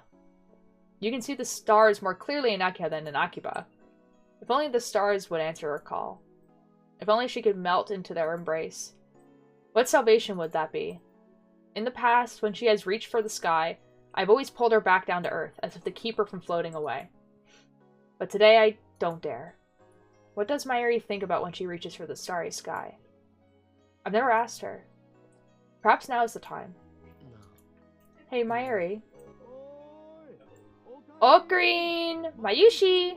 You can see the stars more clearly in Akiha than in Akiba. If only the stars would answer her call. If only she could melt into their embrace. What salvation would that be? In the past, when she has reached for the sky, I've always pulled her back down to earth, as if to keep her from floating away. But today I don't dare. What does Mayuri think about when she reaches for the starry sky? I've never asked her. Perhaps now is the time. Hey, Mayuri. Ocarine! Mayushi!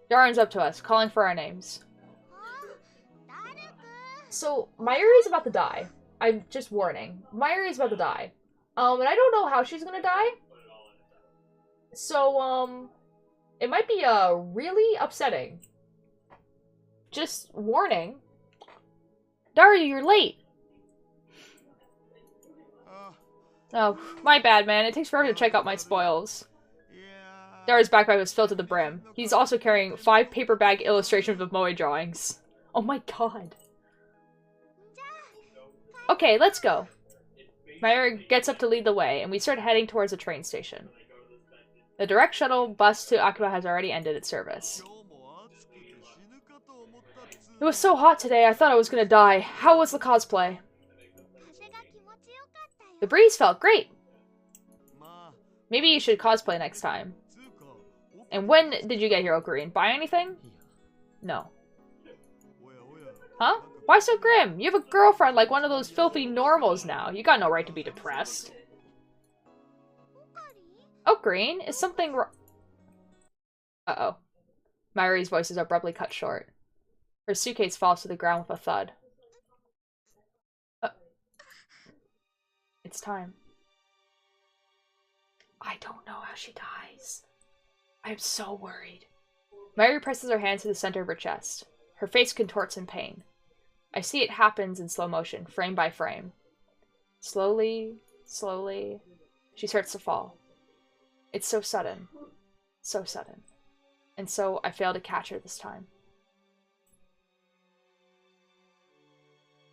Darren's up to us, calling for our names. So, Mayuri's about to die. I'm just warning. Mayuri's about to die. And I don't know how she's gonna die. So, it might be, really upsetting. Just warning. Daria, you're late! Oh, my bad, man. It takes forever to check out my spoils. Dara's backpack was filled to the brim. He's also carrying 5 paper bag illustrations of moe drawings. Oh my god. Okay, let's go. Mayuri gets up to lead the way, and we start heading towards the train station. The direct shuttle bus to Akiba has already ended its service. It was so hot today, I thought I was gonna die. How was the cosplay? The breeze felt great. Maybe you should cosplay next time. And when did you get here, Ocarine? Buy anything? No. Huh? Why so grim? You have a girlfriend like one of those filthy normals now. You got no right to be depressed. Ocarine, is something wrong? Uh-oh. Mayuri's voice is abruptly cut short. Her suitcase falls to the ground with a thud. It's time. I don't know how she dies. I'm so worried. Mayuri presses her hands to the center of her chest. Her face contorts in pain. I see it happens in slow motion, frame by frame. Slowly, slowly, she starts to fall. It's so sudden. So sudden. And so I fail to catch her this time.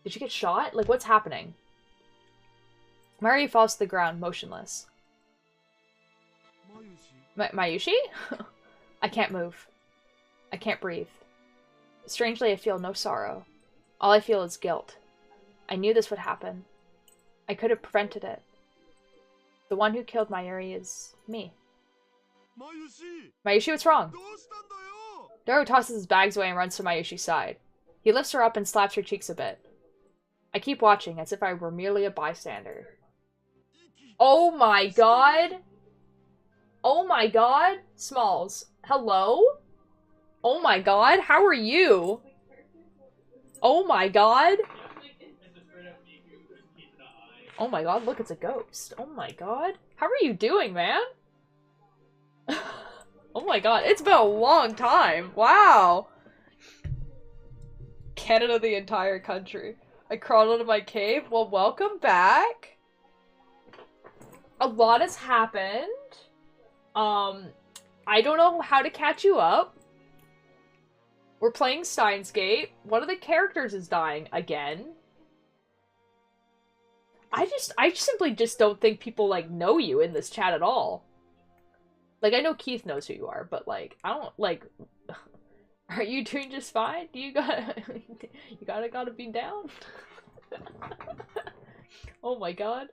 Did she get shot? Like, what's happening? Mayuri falls to the ground, motionless. Mayushi? I can't move. I can't breathe. Strangely, I feel no sorrow. All I feel is guilt. I knew this would happen. I could have prevented it. The one who killed Mayuri is me. Mayushi, what's wrong? Daru tosses his bags away and runs to Mayushi's side. He lifts her up and slaps her cheeks a bit. I keep watching, as if I were merely a bystander. Oh my god! Oh my god! Smalls, hello? Oh my god, how are you? Oh my god! Oh my god, look, it's a ghost. Oh my god. How are you doing, man? Oh my god, it's been a long time. Wow. Canada, the entire country. I crawled out of my cave. Well, welcome back. A lot has happened. I don't know how to catch you up. We're playing Steins Gate. One of the characters is dying again. I simply just don't think people, like, know you in this chat at all. Like, I know Keith knows who you are, but, like, I don't, like... Are you doing just fine? Do you gotta... you gotta be down? Oh my god.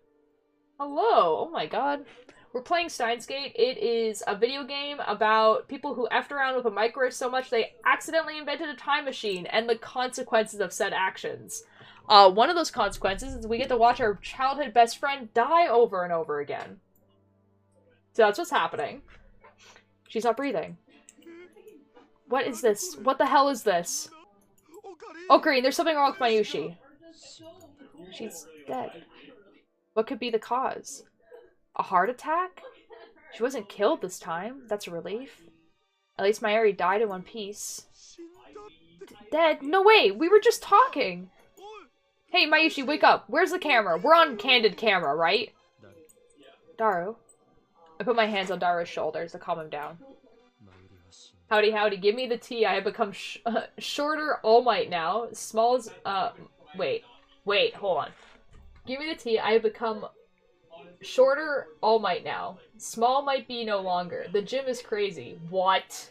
Hello! Oh my god. We're playing Steins Gate. It is a video game about people who effed around with a microwave so much they accidentally invented a time machine and the consequences of said actions. One of those consequences is we get to watch our childhood best friend die over and over again. So that's what's happening. She's not breathing. What is this? What the hell is this? Oh, Green, there's something wrong with Mayushi. She's dead. What could be the cause? A heart attack? She wasn't killed this time. That's a relief. At least Mayuri died in one piece. Dead? No way! We were just talking! Hey, Mayushi, wake up! Where's the camera? We're on candid camera, right? Daru? I put my hands on Daru's shoulders to calm him down. Howdy, howdy. Give me the tea. I have become shorter All Might now. Smalls, Wait, hold on. Give me the tea. I have become shorter All Might now. Small might be no longer. The gym is crazy. What?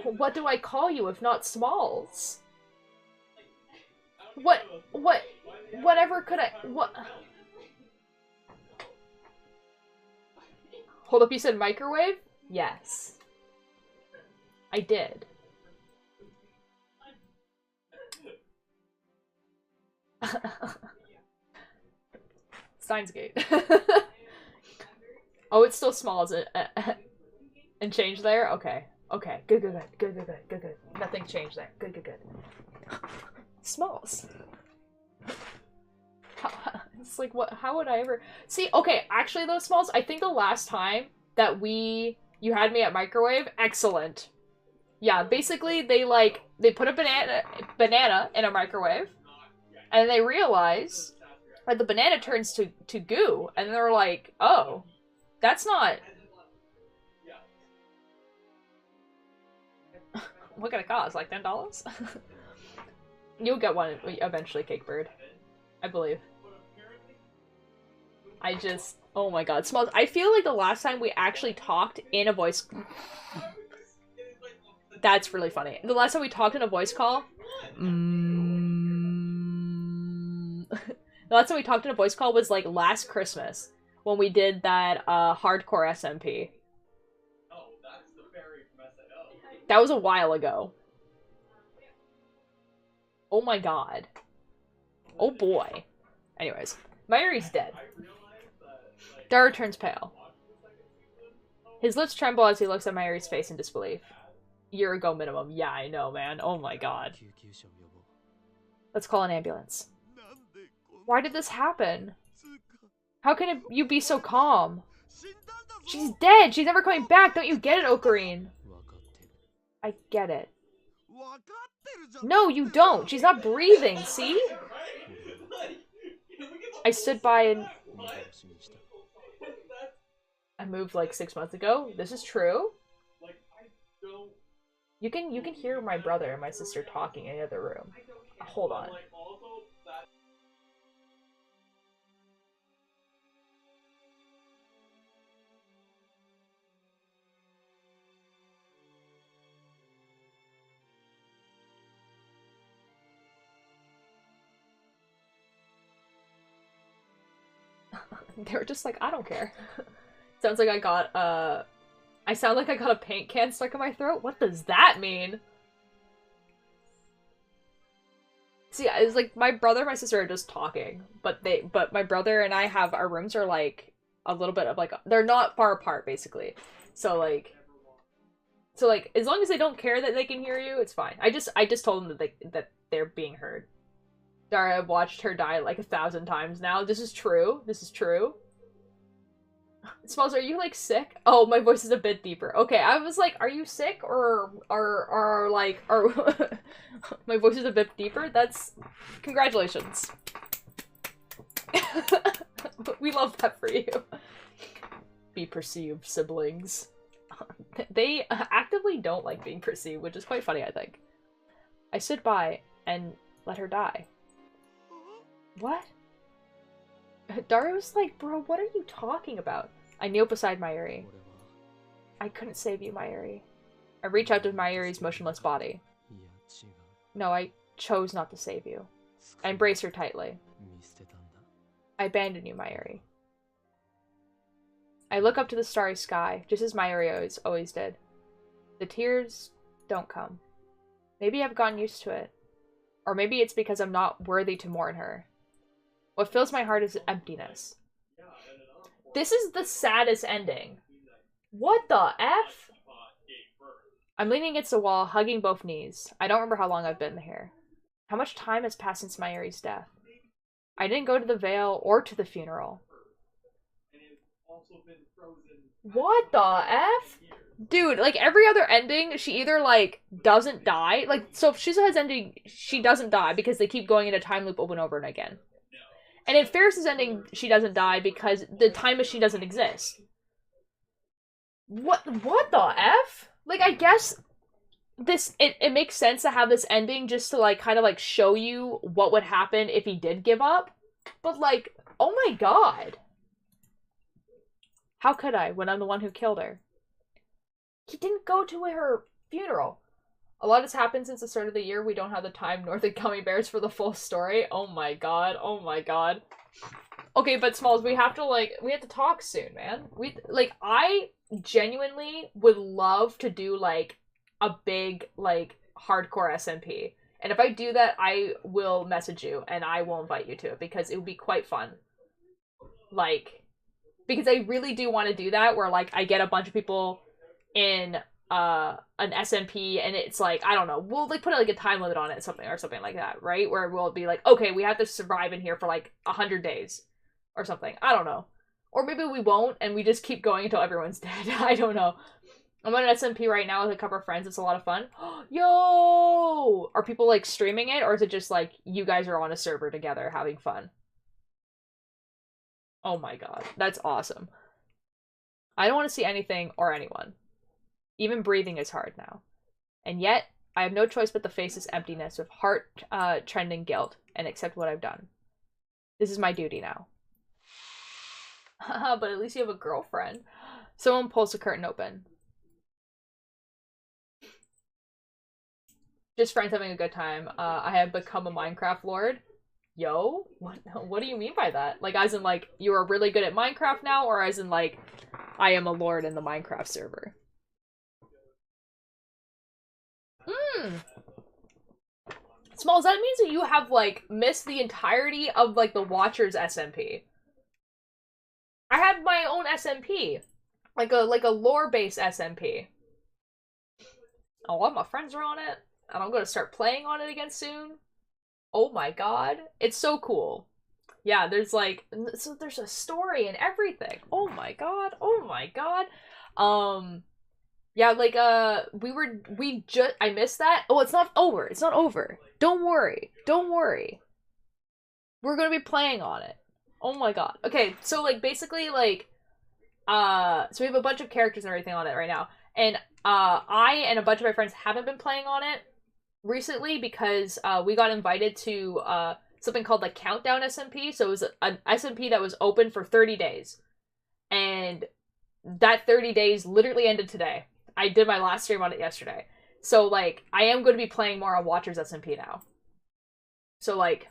What do I call you if not Smalls? Whatever could I, Hold up, you said microwave? Yes. I did. Steins Gate. Oh, it's still small, is it? And change there? Okay. Okay. Good. Nothing changed there. Good. Smalls. It's like, what? How would I ever... See, okay, actually though, Smalls, I think the last time that you had me at microwave, excellent. Yeah, basically, they put a banana in a microwave, and they realize that the banana turns to goo, and they're like, oh, that's not... What could it cost? Like $10? You'll get one eventually, Cakebird. I believe. Oh my god, Smalls. I feel like the last time we actually talked in a voice... That's really funny. The last time we talked in a voice call... The last time we talked in a voice call was, like, last Christmas. When we did that, hardcore SMP. That was a while ago. Oh my god. Oh boy. Anyways, Mayuri's dead. Daru turns pale. His lips tremble as he looks at Mayuri's face in disbelief. Year ago minimum. Yeah, I know, man. Oh my god. Let's call an ambulance. Why did this happen? How can you be so calm? She's dead! She's never coming back! Don't you get it, Ocarine? I get it. No, you don't! She's not breathing, see? I stood by and I moved like 6 months ago. This is true. You can hear my brother and my sister talking in the other room. Hold on. They were just like, I don't care. Sounds like I got, I sound like I got a paint can stuck in my throat? What does that mean? See, it's like, my brother and my sister are just talking, but my brother and I have, our rooms are like, a little bit of like, they're not far apart, basically. So like, as long as they don't care that they can hear you, it's fine. I just told them that they're being heard. Dara, I've watched her die like 1,000 times now. This is true. This is true. Smalls, are you like sick? Oh, my voice is a bit deeper. Okay, I was like, are you sick or like my voice is a bit deeper? That's congratulations. We love that for you. Be perceived, siblings. They actively don't like being perceived, which is quite funny, I think. I stood by and let her die. What? Dario was like, bro, what are you talking about? I kneel beside Mayuri. I couldn't save you, Mayuri. I reach out to Mayuri's motionless body. No, I chose not to save you. I embrace her tightly. I abandon you, Mayuri. I look up to the starry sky, just as Mayuri always did. The tears don't come. Maybe I've gotten used to it. Or maybe it's because I'm not worthy to mourn her. What fills my heart is emptiness. This is the saddest ending. What the F? I'm leaning against the wall, hugging both knees. I don't remember how long I've been here. How much time has passed since Mayuri's death? I didn't go to the Vale or to the funeral. What the F? Dude, like, every other ending, she either, like, doesn't die. Like, so if Shizuha's ending, she doesn't die because they keep going in a time loop over and over and again. And in Ferris's ending, she doesn't die because the time machine doesn't exist. What the F? Like, I guess it makes sense to have this ending just to, like, kind of, like, show you what would happen if he did give up. But, like, oh my god. How could I, when I'm the one who killed her? He didn't go to her funeral. A lot has happened since the start of the year. We don't have the time nor the gummy bears for the full story. Oh my god. Oh my god. Okay, but Smalls, we have to talk soon, man. I genuinely would love to do, like, a big, like, hardcore SMP. And if I do that, I will message you and I will invite you to it because it would be quite fun. Like, because I really do want to do that where, like, I get a bunch of people in an SMP and it's like, I don't know, we'll like put like a time limit on it or something like that, right? Where we'll be like, okay, we have to survive in here for like 100 days or something. I don't know. Or maybe we won't and we just keep going until everyone's dead. I don't know. I'm on an SMP right now with a couple of friends. It's a lot of fun. Yo! Are people like streaming it or is it just like you guys are on a server together having fun? Oh my god. That's awesome. I don't want to see anything or anyone. Even breathing is hard now. And yet, I have no choice but to face this emptiness with heart trending guilt and accept what I've done. This is my duty now. But at least you have a girlfriend. Someone pulls the curtain open. Just friends having a good time. I have become a Minecraft lord. Yo? What do you mean by that? Like, as in, like, you are really good at Minecraft now? Or as in, like, I am a lord in the Minecraft server? Smalls, that means that you have, like, missed the entirety of, like, the Watcher's SMP. I have my own SMP. Like a lore-based SMP. A lot of my friends are on it, and I'm gonna start playing on it again soon. Oh my god. It's so cool. Yeah, there's, like, so there's a story and everything. Oh my god. Oh my god. Yeah, like, I missed that. Oh, it's not over. It's not over. Don't worry. Don't worry. We're gonna be playing on it. Oh my god. Okay, so like basically like so we have a bunch of characters and everything on it right now. And I and a bunch of my friends haven't been playing on it recently because we got invited to something called the Countdown SMP. So it was an SMP that was open for 30 days. And that 30 days literally ended today. I did my last stream on it yesterday. So like I am going to be playing more on Watchers SMP now. So like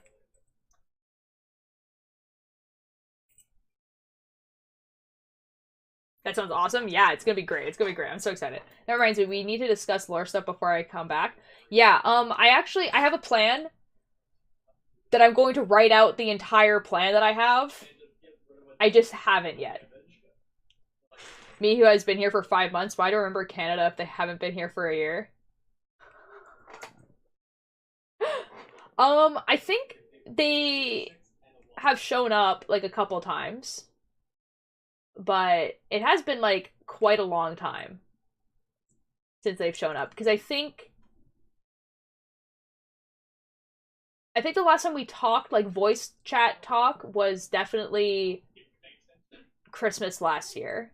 that sounds awesome. Yeah, it's gonna be great. It's gonna be great. I'm so excited. That reminds me, we need to discuss lore stuff before I come back. Yeah, I have a plan that I'm going to write out the entire plan that I have. I just haven't yet. Me, who has been here for 5 months, why do I remember Canada if they haven't been here for a year? I think they have shown up like a couple times, but it has been like quite a long time since they've shown up because I think the last time we talked, like voice chat talk, was definitely Christmas last year.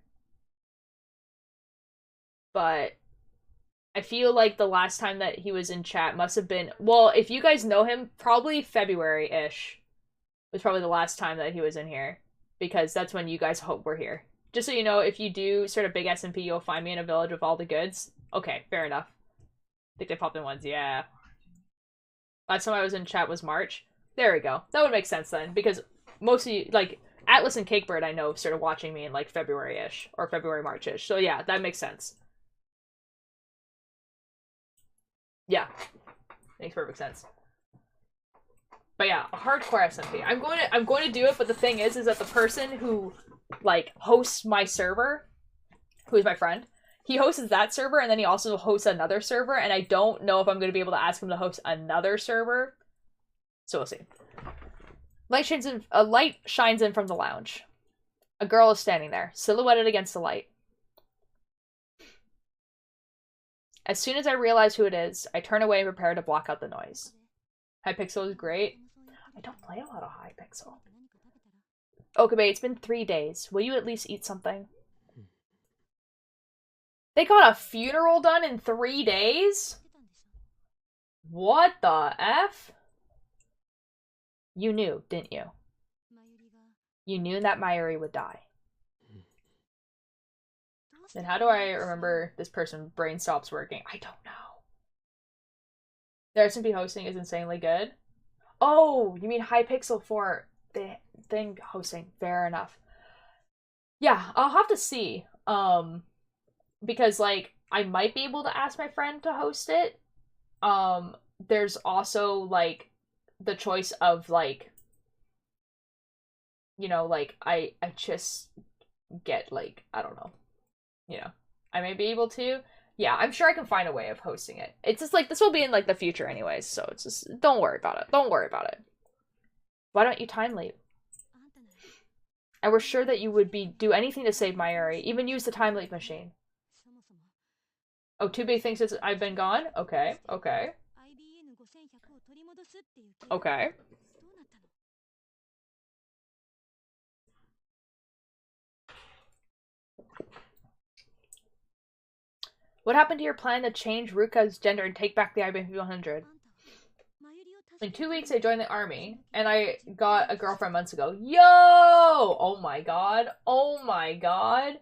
But I feel like the last time that he was in chat must have been, well, if you guys know him, probably February-ish was probably the last time that he was in here. Because that's when you guys hope we're here. Just so you know, if you do sort of big SMP, you'll find me in a village with all the goods. Okay, fair enough. I think they popped in ones, yeah. Last time I was in chat was March. There we go. That would make sense then, because most of you, like, Atlas and Cakebird I know started watching me in, like, February-ish, or February-March-ish. So yeah, that makes sense. Yeah. Makes perfect sense. But yeah, a hardcore SMP. I'm going to do it, but the thing is that the person who, like, hosts my server, who is my friend, he hosts that server, and then he also hosts another server, and I don't know if I'm going to be able to ask him to host another server. So we'll see. A light shines in from the lounge. A girl is standing there, silhouetted against the light. As soon as I realize who it is, I turn away and prepare to block out the noise. Hypixel is great. I don't play a lot of Hypixel. Okabe, it's been 3 days. Will you at least eat something? They got a funeral done in 3 days? What the F? You knew, didn't you? You knew that Mayuri would die. Then how do I remember this person brain stops working? I don't know. Their SMP hosting is insanely good. Oh, you mean Hypixel for the thing hosting. Fair enough. Yeah, I'll have to see. Because like I might be able to ask my friend to host it. There's also like the choice of like, you know, like I just get like, I don't know. You know, I may be able to. Yeah, I'm sure I can find a way of hosting it. It's just like this will be in like the future anyways, so it's just don't worry about it. Don't worry about it. Why don't you time leap? I was sure that you would do anything to save Mayuri, even use the time leap machine. Oh, 2B thinks I've been gone? Okay, okay. Okay. What happened to your plan to change Ruka's gender and take back the IBM 100? In 2 weeks, I joined the army, and I got a girlfriend months ago. Yo! Oh my god. Oh my god.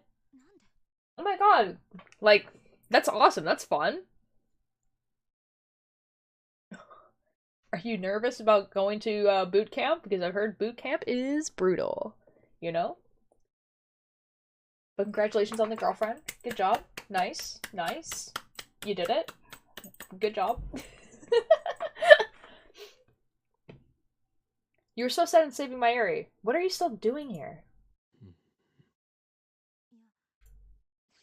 Oh my god. Like, that's awesome. That's fun. Are you nervous about going to boot camp? Because I've heard boot camp is brutal. You know? But congratulations on the girlfriend. Good job. Nice. Nice. You did it. Good job. You were so sad in saving Mayuri. What are you still doing here?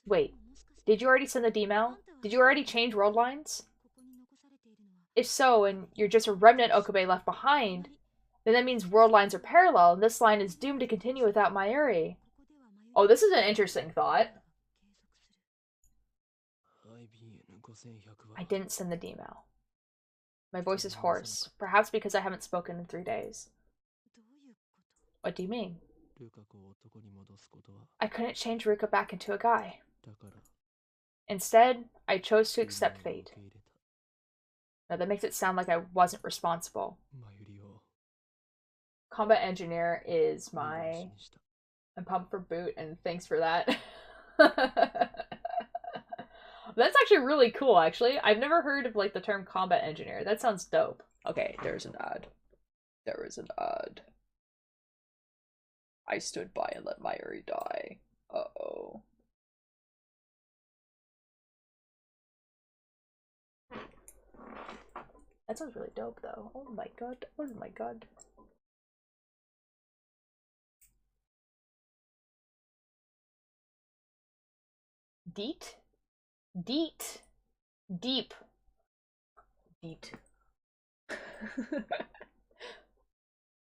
Wait. Did you already send the D-mail? Did you already change world lines? If so, and you're just a remnant Okabe left behind, then that means world lines are parallel, and this line is doomed to continue without Mayuri. Oh, this is an interesting thought. I didn't send the D-mail. My voice is hoarse, perhaps because I haven't spoken in 3 days. What do you mean? I couldn't change Ruka back into a guy. Instead, I chose to accept fate. Now that makes it sound like I wasn't responsible. Combat engineer is my... I'm pumped for boot, and thanks for that. That's actually really cool, actually. I've never heard of, like, the term combat engineer. That sounds dope. Okay, there's an ad. There is an ad. I stood by and let Mayuri die. Uh-oh. That sounds really dope, though. Oh my god. Oh my god. Deet? Deet. Deep. Deet.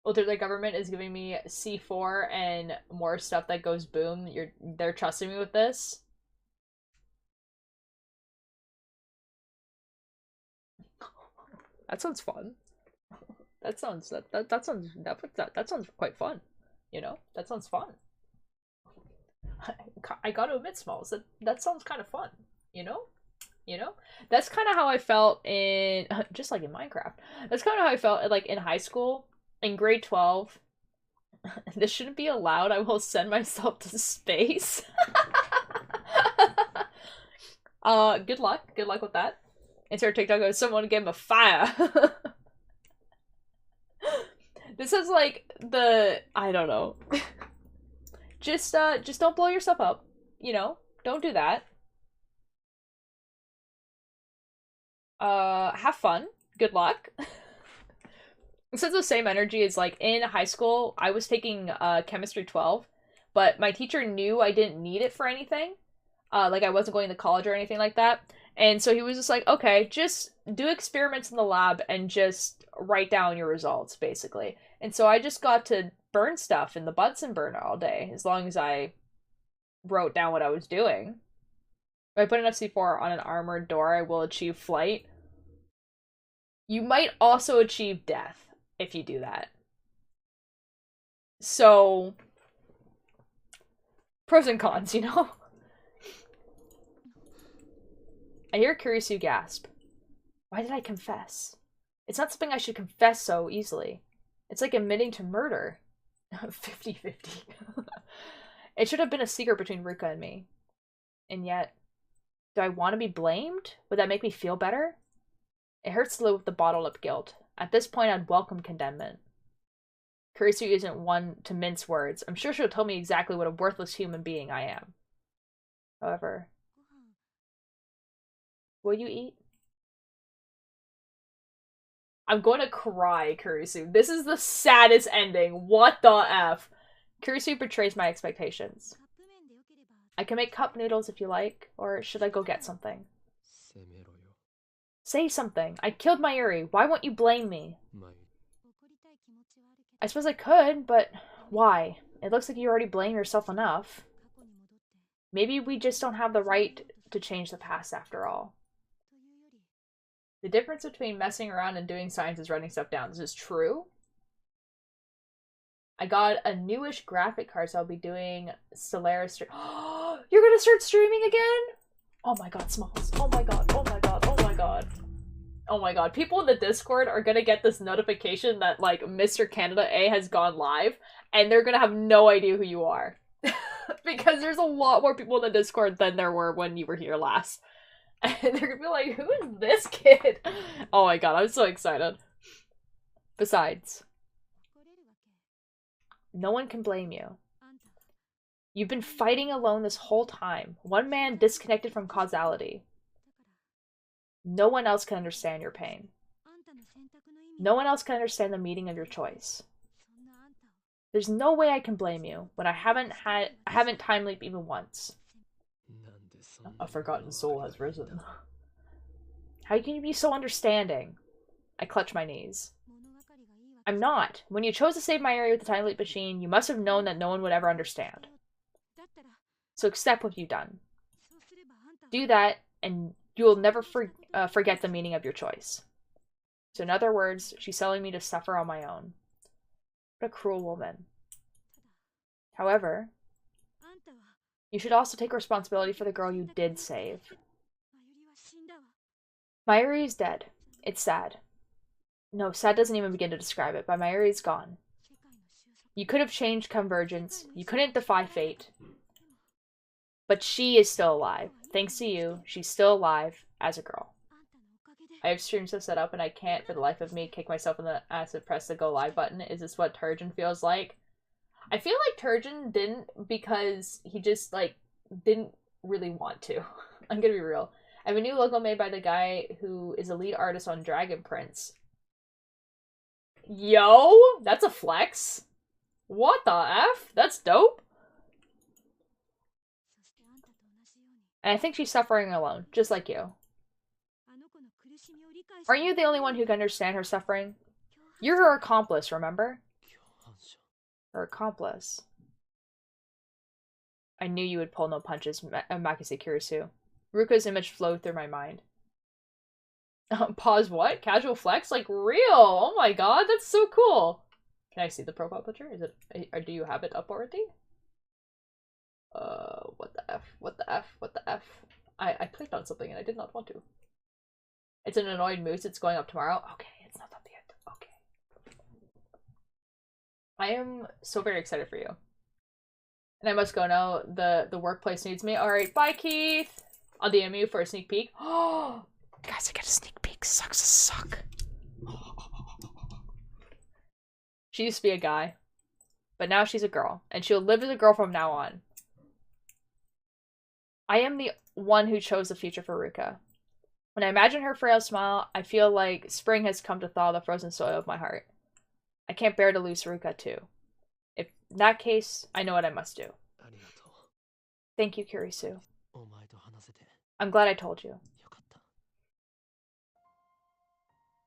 Well, the government is giving me C4 and more stuff that goes boom. They're trusting me with this. That sounds fun. That sounds quite fun. You know, that sounds fun. I gotta admit, Smalls, that sounds kind of fun. You know, that's kind of how I felt in just like in Minecraft. That's kind of how I felt like in high school. In grade 12, this shouldn't be allowed. I will send myself to space. Good luck. Good luck with that. Insert TikTok goes, someone give him a fire. This is like the, I don't know. Just don't blow yourself up. You know, don't do that. Have fun. Good luck. Since the same energy is like in high school, I was taking chemistry 12, but my teacher knew I didn't need it for anything. Like I wasn't going to college or anything like that. And so he was just like, okay, just do experiments in the lab and just write down your results, basically. And so I just got to burn stuff in the Bunsen burner all day, as long as I wrote down what I was doing. If I put enough C4 on an armored door, I will achieve flight. You might also achieve death if you do that. So, pros and cons, you know? I hear Kurisu gasp. Why did I confess? It's not something I should confess so easily. It's like admitting to murder. 50-50. It should have been a secret between Ruka and me. And yet, do I want to be blamed? Would that make me feel better? It hurts to live with the bottled up guilt. At this point, I'd welcome condemnment. Kurisu isn't one to mince words. I'm sure she'll tell me exactly what a worthless human being I am. However, will you eat? I'm going to cry, Kurisu. This is the saddest ending. What the F? Kurisu betrays my expectations. I can make cup noodles if you like, or should I go get something? Say something. I killed Mayuri. Why won't you blame me? I suppose I could, but why? It looks like you already blame yourself enough. Maybe we just don't have the right to change the past after all. The difference between messing around and doing science is writing stuff down. This is true. I got a newish graphic card, so I'll be doing Stellaris stream. You're gonna start streaming again? Oh my god, Smalls. Oh my god, oh my god, oh my god. Oh my god, people in the Discord are gonna get this notification that, like, Mr. Canada A has gone live, and they're gonna have no idea who you are. Because there's a lot more people in the Discord than there were when you were here last. And they're gonna be like, who is this kid? Oh my god, I'm so excited. Besides, no one can blame you. You've been fighting alone this whole time. One man disconnected from causality. No one else can understand your pain. No one else can understand the meaning of your choice. There's no way I can blame you when I haven't time leap even once. A forgotten soul has risen. How can you be so understanding? I clutch my knees. I'm not. When you chose to save my area with the time leap machine, you must have known that no one would ever understand. So accept what you've done. Do that, and you will never forget the meaning of your choice. So in other words, she's telling me to suffer on my own. What a cruel woman. However, you should also take responsibility for the girl you did save. Mayuri is dead. It's sad. No, sad doesn't even begin to describe it, but Mayuri is gone. You could have changed Convergence. You couldn't defy fate. But she is still alive. Thanks to you, she's still alive as a girl. I have streams to set up and I can't for the life of me kick myself in the ass and press the go live button. Is this what Turgeon feels like? I feel like Turgeon didn't because he just, like, didn't really want to. I'm gonna be real. I have a new logo made by the guy who is a lead artist on Dragon Prince. Yo! That's a flex. What the F? That's dope. And I think she's suffering alone, just like you. Aren't you the only one who can understand her suffering? You're her accomplice, remember? Her accomplice. I knew you would pull no punches, Makise Kurisu. Ruka's image flowed through my mind. Pause what? Casual flex? Like, real! Oh my god, that's so cool! Can I see the profile picture? Is it, or do you have it up already? What the F? What the F? What the F? I clicked on something and I did not want to. It's an annoyed moose. It's going up tomorrow. Okay, it's not up yet. Okay. I am so very excited for you. And I must go now. The workplace needs me. Alright, bye Keith! I'll DM you for a sneak peek. Oh, guys, I get a sneak peek. Sucks to suck. She used to be a guy. But now she's a girl. And she'll live as a girl from now on. I am the one who chose the future for Ruka. When I imagine her frail smile, I feel like spring has come to thaw the frozen soil of my heart. I can't bear to lose Ruka too. In that case, I know what I must do. Thank you, Kurisu. I'm glad I told you.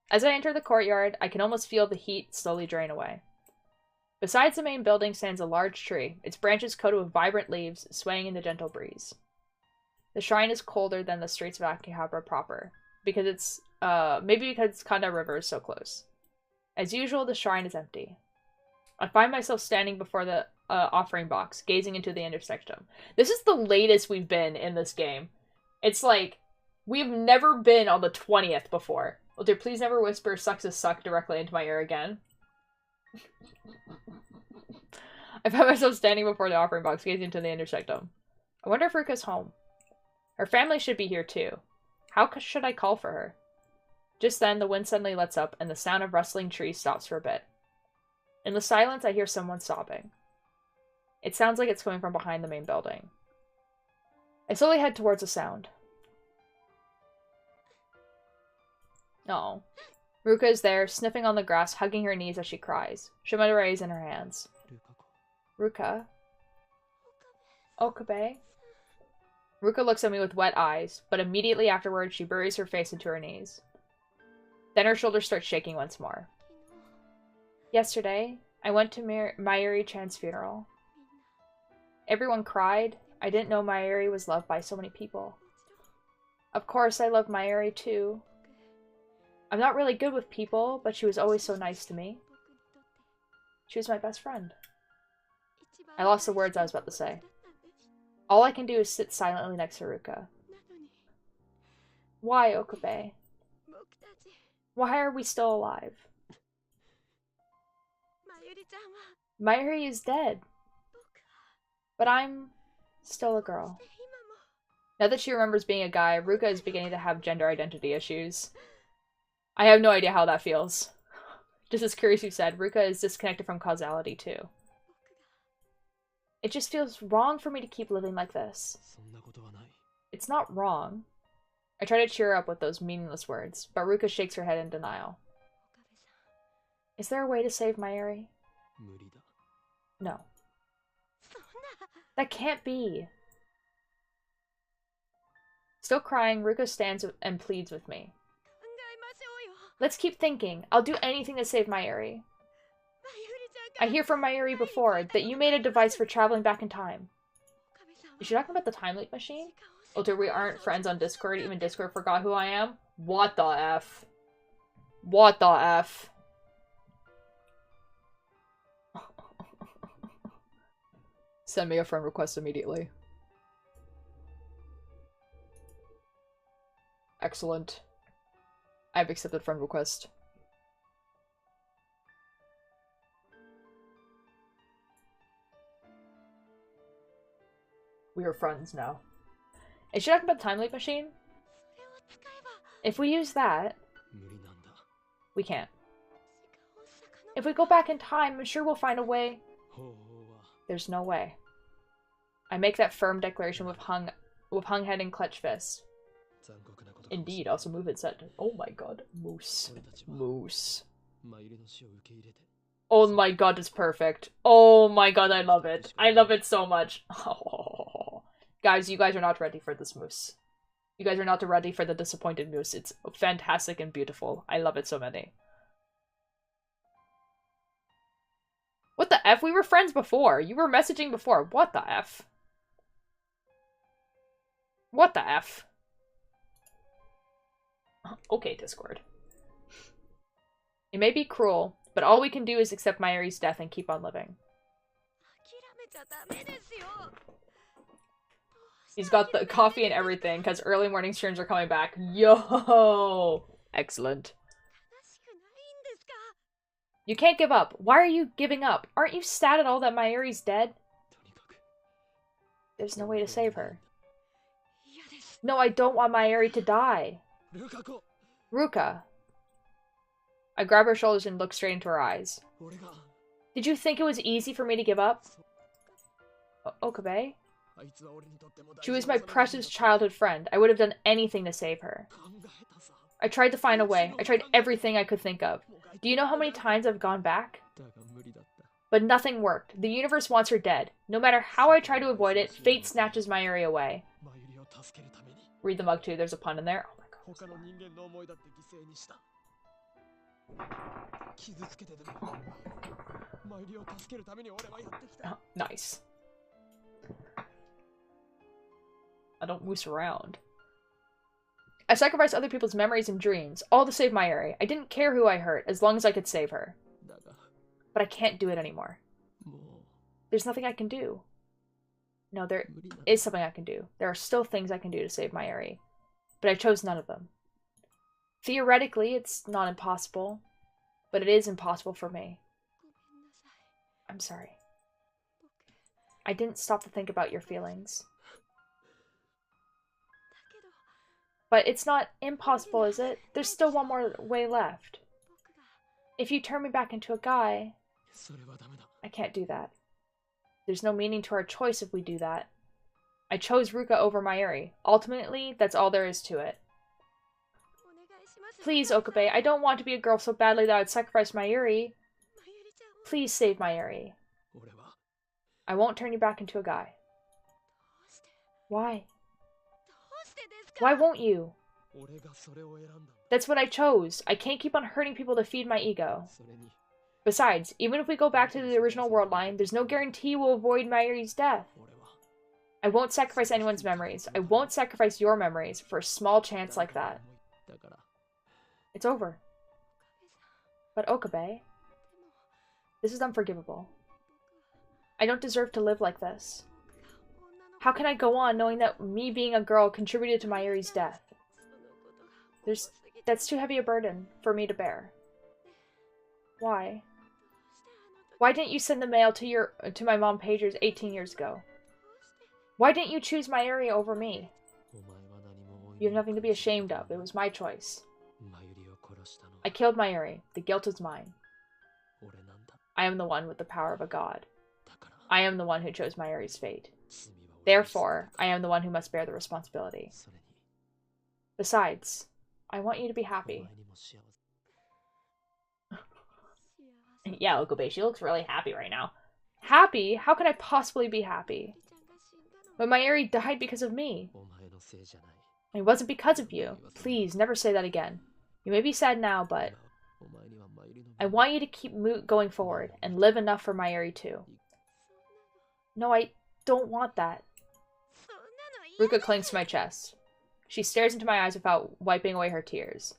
As I enter the courtyard, I can almost feel the heat slowly drain away. Besides the main building stands a large tree, its branches coated with vibrant leaves, swaying in the gentle breeze. The shrine is colder than the streets of Akihabara proper, because it's, maybe because Kanda River is so close. As usual, the shrine is empty. I find myself standing before the offering box, gazing into the intersection. This is the latest we've been in this game. It's like, we've never been on the 20th before. Will dear please never whisper sucks a suck directly into my ear again? I find myself standing before the offering box, gazing into the intersectum. I wonder if Ruka's home. Her family should be here too. How should I call for her? Just then, the wind suddenly lets up, and the sound of rustling trees stops for a bit. In the silence, I hear someone sobbing. It sounds like it's coming from behind the main building. I slowly head towards the sound. Oh. Ruka is there, sniffing on the grass, hugging her knees as she cries. Shimodora is in her hands. Ruka? Okabe? Ruka looks at me with wet eyes, but immediately afterwards she buries her face into her knees. Then her shoulders start shaking once more. Yesterday, I went to Mayuri-chan's funeral. Everyone cried. I didn't know Mayuri was loved by so many people. Of course, I love Mayuri too. I'm not really good with people, but she was always so nice to me. She was my best friend. I lost the words I was about to say. All I can do is sit silently next to Ruka. Why, Okabe? Why are we still alive? Mayuri is dead. But I'm still a girl. Now that she remembers being a guy, Ruka is beginning to have gender identity issues. I have no idea how that feels. Just as Kurisu said, Ruka is disconnected from causality too. It just feels wrong for me to keep living like this. It's not wrong. I try to cheer her up with those meaningless words, but Ruka shakes her head in denial. Is there a way to save Mayuri? No. That can't be. Still crying, Ruka stands and pleads with me. Let's keep thinking. I'll do anything to save Mayuri. I hear from Mayuri before that you made a device for traveling back in time. Is she talking about the time leap machine? Oh, we aren't friends on Discord. Even Discord forgot who I am? What the F? What the F? Send me a friend request immediately. Excellent. I've accepted friend request. We are friends now. Is she talking about the time leap machine? If we use that, we can't. If we go back in time, I'm sure we'll find a way. There's no way. I make that firm declaration with hung head and clutch fist. Indeed, also move it set. Oh my god. Moose. Moose. Oh my god, it's perfect. Oh my god, I love it. I love it so much. Oh. Guys, you guys are not ready for this moose. You guys are not ready for the disappointed moose. It's fantastic and beautiful. I love it so many. What the F? We were friends before. You were messaging before. What the F? What the F? Okay, Discord. It may be cruel, but all we can do is accept Mayuri's death and keep on living. He's got the coffee and everything, because early morning streams are coming back. Yo! Excellent. You can't give up. Why are you giving up? Aren't you sad at all that Mayuri's dead? There's no way to save her. No, I don't want Mayuri to die. Ruka. I grab her shoulders and look straight into her eyes. Did you think it was easy for me to give up? Okabe? She was my precious childhood friend. I would have done anything to save her. I tried to find a way. I tried everything I could think of. Do you know how many times I've gone back? But nothing worked. The universe wants her dead. No matter how I try to avoid it, fate snatches Mayuri away. Read the mug too. There's a pun in there. Oh my god. Nice. I don't moose around. I sacrificed other people's memories and dreams, all to save Mayuri. I didn't care who I hurt, as long as I could save her. But I can't do it anymore. There's nothing I can do. No, there is something I can do. There are still things I can do to save Mayuri. But I chose none of them. Theoretically, it's not impossible. But it is impossible for me. I'm sorry. I didn't stop to think about your feelings. But it's not impossible, is it? There's still one more way left. If you turn me back into a guy, I can't do that. There's no meaning to our choice if we do that. I chose Ruka over Mayuri. Ultimately, that's all there is to it. Please, Okabe, I don't want to be a girl so badly that I'd sacrifice Mayuri. Please save Mayuri. I won't turn you back into a guy. Why? Why won't you? That's what I chose. I can't keep on hurting people to feed my ego. Besides, even if we go back to the original world line, there's no guarantee we'll avoid Mayuri's death. I won't sacrifice anyone's memories. I won't sacrifice your memories for a small chance like that. It's over. But Okabe, this is unforgivable. I don't deserve to live like this. How can I go on knowing that me being a girl contributed to Mayuri's death? That's too heavy a burden for me to bear. Why? Why didn't you send the mail to my mom pagers 18 years ago? Why didn't you choose Mayuri over me? You have nothing to be ashamed of. It was my choice. I killed Mayuri. The guilt is mine. I am the one with the power of a god. I am the one who chose Mayuri's fate. Therefore, I am the one who must bear the responsibility. Besides, I want you to be happy. Yeah, Okabe, she looks really happy right now. Happy? How can I possibly be happy? But Mayuri died because of me. It wasn't because of you. Please, never say that again. You may be sad now, but I want you to keep going forward and live enough for Mayuri too. No, I don't want that. Ruka clings to my chest. She stares into my eyes without wiping away her tears.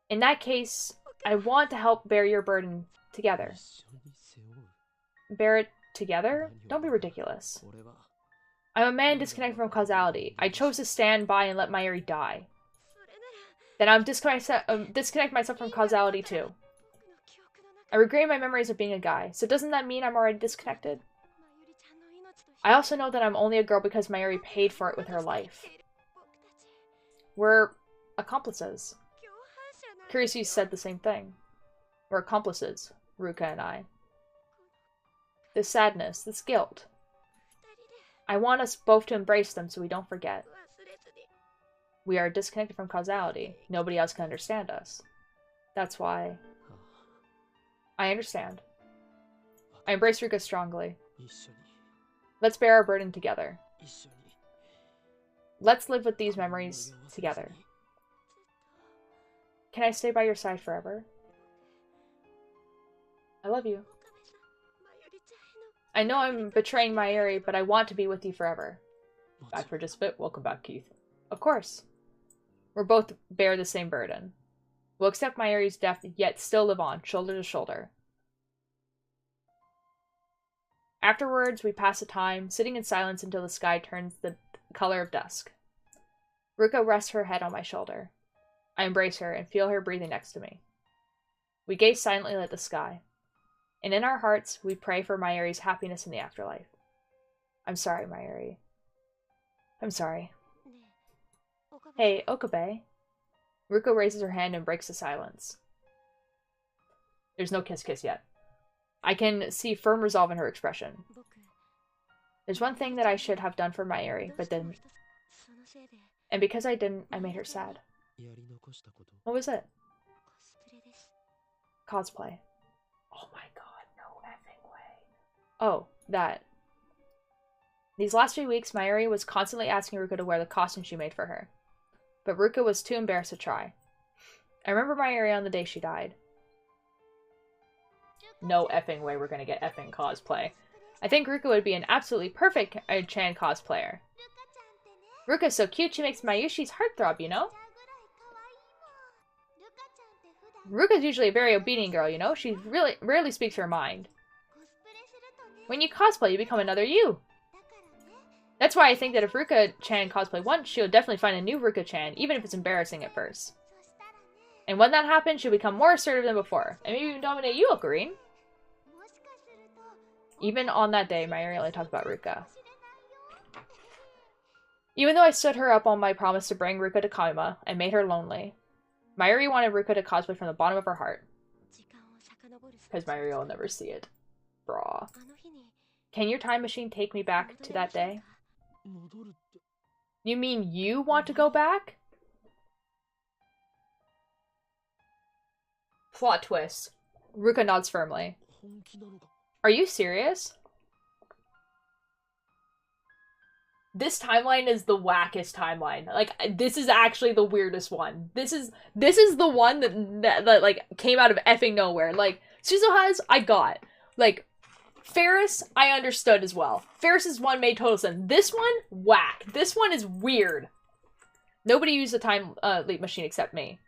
In that case, I want to help bear your burden together. Bear it Together? Don't be ridiculous. I'm a man disconnected from causality. I chose to stand by and let Mayuri die. Then I'm disconnect myself from causality too. I regain my memories of being a guy, so doesn't that mean I'm already disconnected? I also know that I'm only a girl because Mayuri paid for it with her life. We're accomplices. Kiryu said the same thing. We're accomplices, Ruka and I. This sadness, this guilt. I want us both to embrace them so we don't forget. We are disconnected from causality. Nobody else can understand us. That's why... I understand. I embrace Ruka strongly. Let's bear our burden together. Let's live with these memories together. Can I stay by your side forever? I love you. I know I'm betraying Mayuri, but I want to be with you forever. Back for just a bit. Welcome back, Keith. Of course. We're both bear the same burden. We'll accept Mayuri's death, yet still live on, shoulder to shoulder. Afterwards, we pass the time, sitting in silence until the sky turns the color of dusk. Ruka rests her head on my shoulder. I embrace her and feel her breathing next to me. We gaze silently at the sky. And in our hearts, we pray for Mayuri's happiness in the afterlife. I'm sorry, Mayuri. I'm sorry. Hey, Okabe. Ruka raises her hand and breaks the silence. There's no kiss-kiss yet. I can see firm resolve in her expression. There's one thing that I should have done for Mayuri, but didn't. And because I didn't, I made her sad. What was it? Cosplay. Oh my god, no effing way. Oh, that. These last few weeks, Mayuri was constantly asking Ruka to wear the costume she made for her. But Ruka was too embarrassed to try. I remember Mayuri on the day she died. No effing way we're gonna get effing cosplay. I think Ruka would be an absolutely perfect Chan cosplayer. Ruka's so cute, she makes Mayushi's heart throb, you know? Ruka's usually a very obedient girl, you know? She really rarely speaks her mind. When you cosplay, you become another you. That's why I think that if Ruka-chan cosplay once, she'll definitely find a new Ruka-chan, even if it's embarrassing at first. And when that happens, she'll become more assertive than before, and maybe even dominate you, Ocarine. Even on that day, Mayuri only talked about Ruka. Even though I stood her up on my promise to bring Ruka to Kaima, and made her lonely, Mayuri wanted Ruka to cosplay from the bottom of her heart. Because Mayuri will never see it. Bra. Can your time machine take me back to that day? You mean you want to go back? Plot twist. Ruka nods firmly. Are you serious? This timeline is the wackest timeline. Like, this is actually the weirdest one. This is the one that like, came out of effing nowhere. Like, Suzuha's, I got. Like, Ferris, I understood as well. Ferris's one made total sense. This one, whack. This one is weird. Nobody used the time leap machine except me.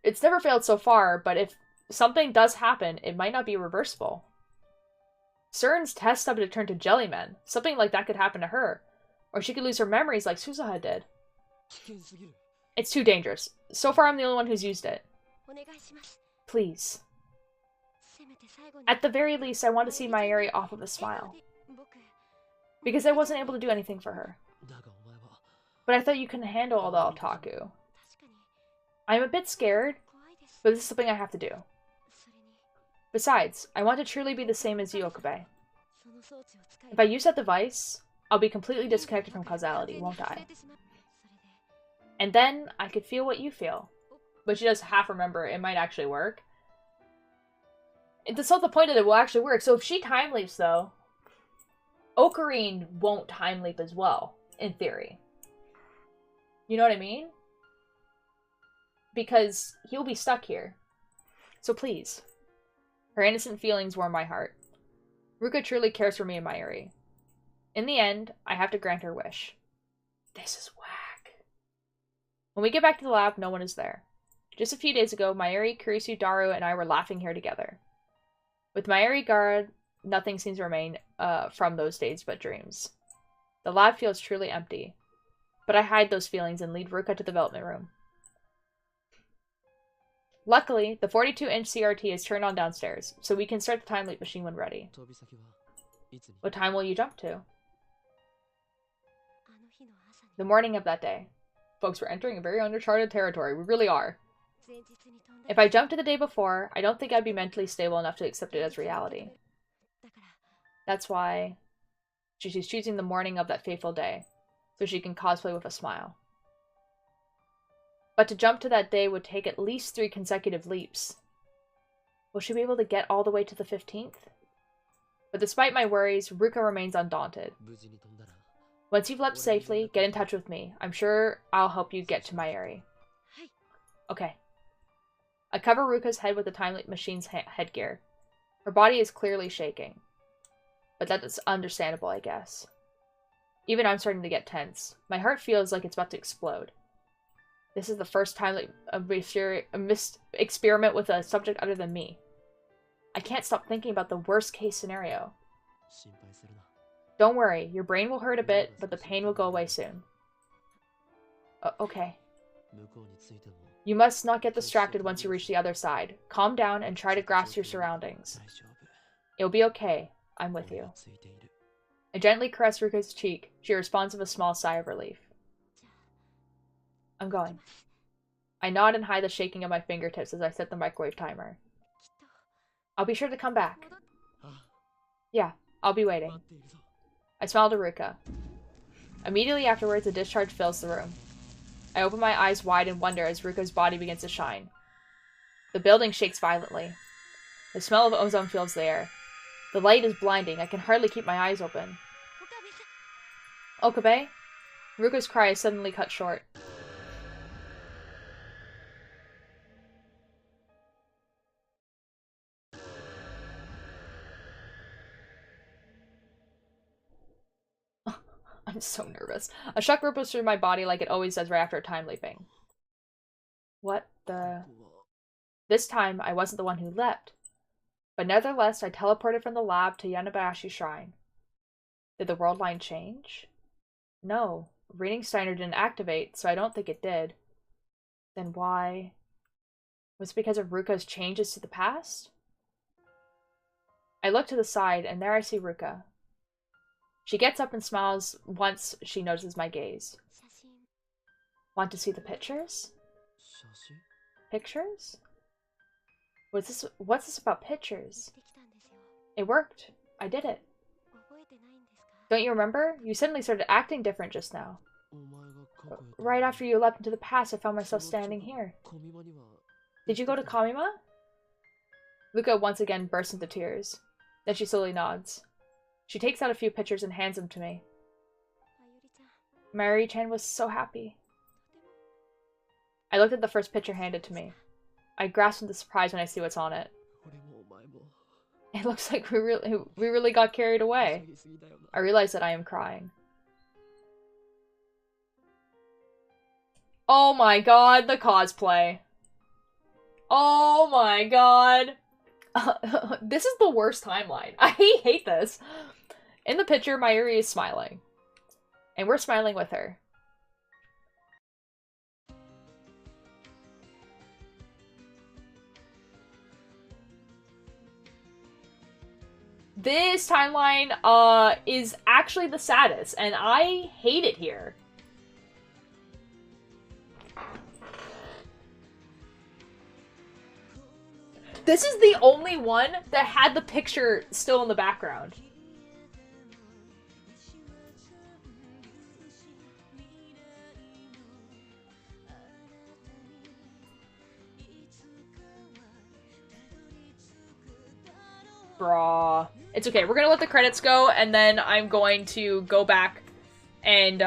It's never failed so far, but if something does happen, it might not be reversible. Surin's test stub to turn to Jellymen. Something like that could happen to her. Or she could lose her memories like Suzuha did. It's too dangerous. So far, I'm the only one who's used it. Please. At the very least, I want to see Mayuri off with a smile. Because I wasn't able to do anything for her. But I thought you couldn't handle all the otaku. I'm a bit scared, but this is something I have to do. Besides, I want to truly be the same as you, Okabe. If I use that device, I'll be completely disconnected from causality, won't I? And then, I could feel what you feel. But she does half remember it might actually work. That's not the point that it will actually work. So if she time leaps, though, Ocarine won't time leap as well, in theory. You know what I mean? Because he'll be stuck here. So please. Her innocent feelings warm my heart. Ruka truly cares for me and Mayuri. In the end, I have to grant her wish. This is whack. When we get back to the lab, no one is there. Just a few days ago, Mayuri, Kurisu, Daru, and I were laughing here together. With Mayuri, Gara, nothing seems to remain from those days but dreams. The lab feels truly empty. But I hide those feelings and lead Ruka to the development room. Luckily, the 42-inch CRT is turned on downstairs, so we can start the time leap machine when ready. What time will you jump to? The morning of that day. Folks, we're entering a very uncharted territory. We really are. If I jumped to the day before, I don't think I'd be mentally stable enough to accept it as reality. That's why she's choosing the morning of that fateful day, so she can cosplay with a smile. But to jump to that day would take at least 3 consecutive leaps. Will she be able to get all the way to the 15th? But despite my worries, Ruka remains undaunted. Once you've leapt safely, get in touch with me. I'm sure I'll help you get to my area. Okay. I cover Ruka's head with the time leap machine's headgear. Her body is clearly shaking. But that's understandable, I guess. Even I'm starting to get tense. My heart feels like it's about to explode. This is the first time a experiment with a subject other than me. I can't stop thinking about the worst case scenario. Don't worry, your brain will hurt a bit, but the pain will go away soon. Okay. You must not get distracted once you reach the other side. Calm down and try to grasp your surroundings. It'll be okay. I'm with you. I gently caress Ruka's cheek. She responds with a small sigh of relief. I'm going. I nod and hide the shaking of my fingertips as I set the microwave timer. I'll be sure to come back. Yeah, I'll be waiting. I smile to Ruka. Immediately afterwards, a discharge fills the room. I open my eyes wide in wonder as Ruka's body begins to shine. The building shakes violently. The smell of ozone fills the air. The light is blinding. I can hardly keep my eyes open. Okabe? Ruka's cry is suddenly cut short. I'm so nervous. A shock ripples through my body like it always does right after time leaping. What the... This time, I wasn't the one who leapt. But nevertheless, I teleported from the lab to Yanabayashi Shrine. Did the world line change? No. Reading Steiner didn't activate, so I don't think it did. Then why? Was it because of Ruka's changes to the past? I look to the side, and there I see Ruka. She gets up and smiles once she notices my gaze. Want to see the pictures? Pictures? What's this about pictures? It worked. I did it. Don't you remember? You suddenly started acting different just now. Right after you leapt into the past, I found myself standing here. Did you go to Kamima? Ruka once again bursts into tears. Then she slowly nods. She takes out a few pictures and hands them to me. Mayuri-chan was so happy. I looked at the first picture handed to me. I grasp into surprise when I see what's on it. It looks like we really got carried away. I realize that I am crying. Oh my god, the cosplay. Oh my god. This is the worst timeline. I hate this. In the picture, Mayuri is smiling. And we're smiling with her. This timeline is actually the saddest, and I hate it here. This is the only one that had the picture still in the background. Bruh. It's okay, we're gonna let the credits go, and then I'm going to go back and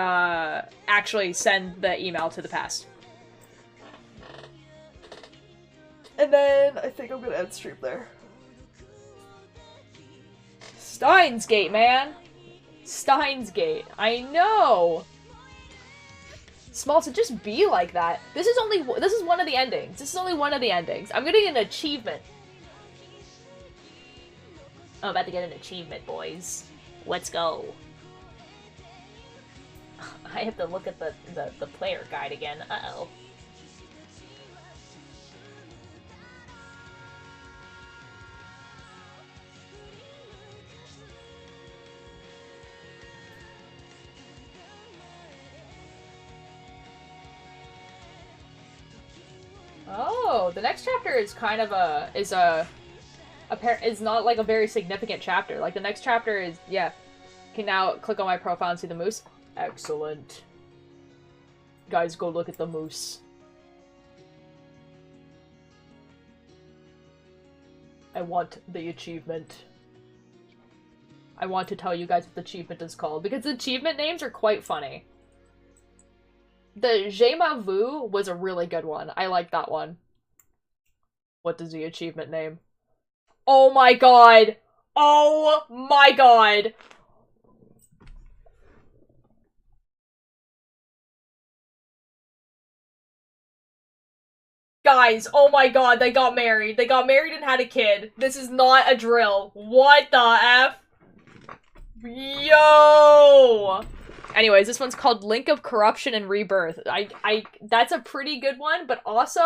actually send the email to the past. And then I think I'm gonna end stream there. Steins Gate, man! Steins Gate. I know! Small to just be like that. This is one of the endings. This is only one of the endings. I'm getting an achievement. I'm about to get an achievement, boys. Let's go. I have to look at the player guide again. Uh-oh. Oh, the next chapter is kind of is not like a very significant chapter. Like the next chapter is, yeah. Can now click on my profile and see the moose. Excellent. Guys, go look at the moose. I want the achievement. I want to tell you guys what the achievement is called, because the achievement names are quite funny. The Je m'en vu was a really good one. I like that one. What is the achievement name? Oh my god! Oh my god! Guys, oh my god, they got married. They got married and had a kid. This is not a drill. What the F? Yo! Anyways, this one's called Link of Corruption and Rebirth. That's a pretty good one, but also,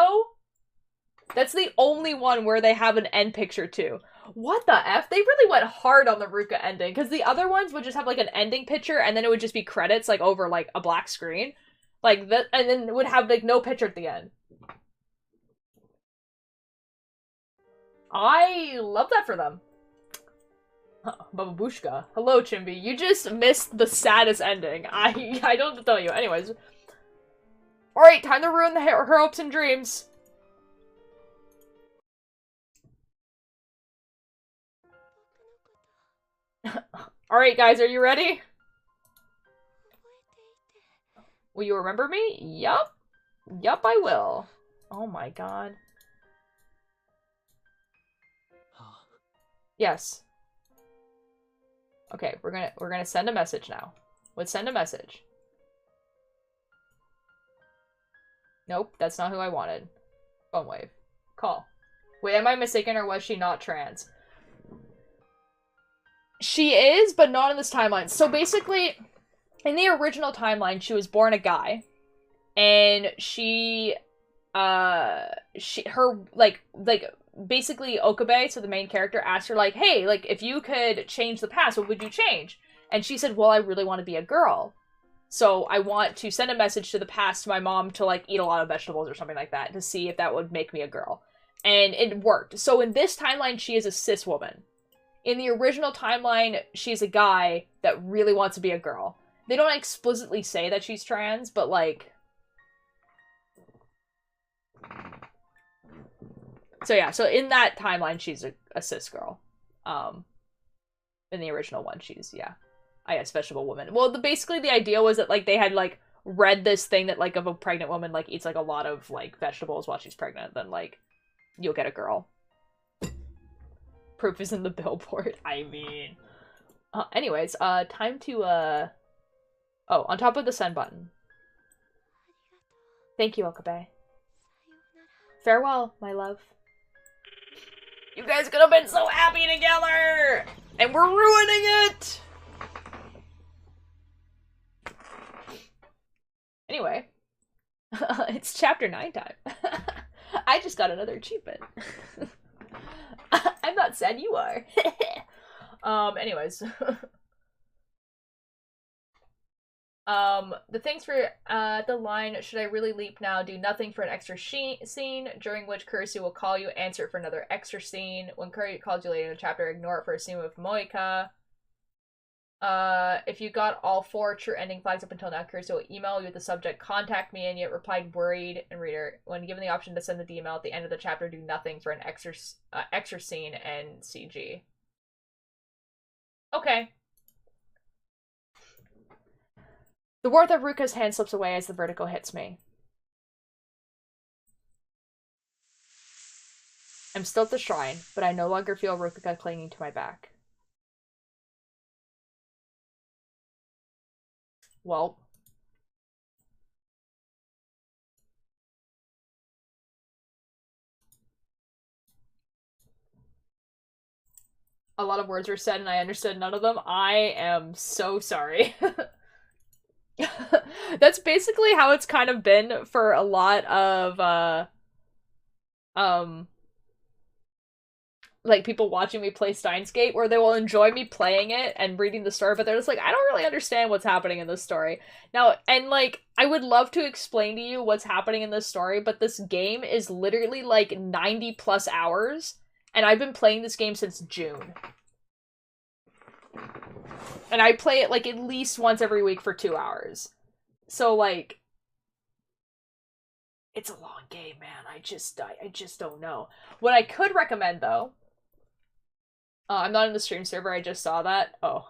that's the only one where they have an end picture too. What the F? They really went hard on the Ruka ending, because the other ones would just have like an ending picture and then it would just be credits like over like a black screen. Like that, and then it would have like no picture at the end. I love that for them. Bababushka. Hello, Chimby. You just missed the saddest ending. I don't have to tell you. Anyways. Alright, time to ruin her hopes and dreams. Alright, guys, are you ready? Will you remember me? Yup. Yup, I will. Oh my god. Yes. Okay, we're gonna send a message now. Let's send a message. Nope, that's not who I wanted. Phone wave. Call. Wait, am I mistaken or was she not trans? She is, but not in this timeline. So basically, in the original timeline, she was born a guy. And basically Okabe, so the main character, asked her, like, hey, like, if you could change the past, what would you change? And she said, well, I really want to be a girl. So I want to send a message to the past to my mom to, like, eat a lot of vegetables or something like that to see if that would make me a girl. And it worked. So in this timeline, she is a cis woman. In the original timeline, she's a guy that really wants to be a girl. They don't explicitly say that she's trans, but, like... So yeah, so in that timeline, she's a cis girl. In the original one, she's, yeah. I guess vegetable woman. Well, basically the idea was that, like, they had, like, read this thing that, like, if a pregnant woman, like, eats, like, a lot of, like, vegetables while she's pregnant, then, like, you'll get a girl. Proof is in the billboard. I mean... anyways, time to, Oh, on top of the send button. Thank you, Okabe. Farewell, my love. You guys could have been so happy together! And we're ruining it! Anyway. It's chapter 9 time. I just got another achievement. I'm not sad, you are. Anyways. The things for, the line, should I really leap now? Do nothing for an extra scene, during which Kurisu will call you, answer it for another extra scene. When Kurisu calls you later in the chapter, ignore it for a scene with Moika. If you got all 4 true ending flags up until now, Kurisu will email you with the subject, contact me, and yet replied worried and reader. When given the option to send the email at the end of the chapter, do nothing for an extra scene and CG. Okay. The warmth of Ruka's hand slips away as the vertigo hits me. I'm still at the shrine, but I no longer feel Ruka clinging to my back. Well. a lot of words were said and I understood none of them. I am so sorry. That's basically how it's kind of been for a lot of um like people watching me play Steins Gate, where they will enjoy me playing it and reading the story, but they're just like, I don't really understand what's happening in this story. Now, and like, I would love to explain to you what's happening in this story, but this game is literally like 90 plus hours, and I've been playing this game since June. And I play it like at least once every week for 2 hours. So like, it's a long game, man. I just don't know. What I could recommend though, I'm not in the stream server. I just saw that. Oh,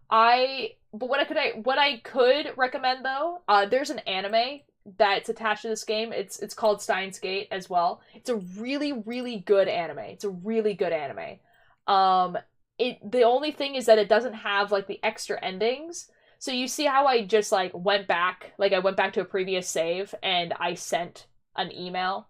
but what I could recommend though, there's an anime that's attached to this game. It's called Steins Gate as well. It's a really, really good anime. It's a really good anime. The only thing is that it doesn't have like the extra endings. So you see how I just like went back to a previous save and I sent an email.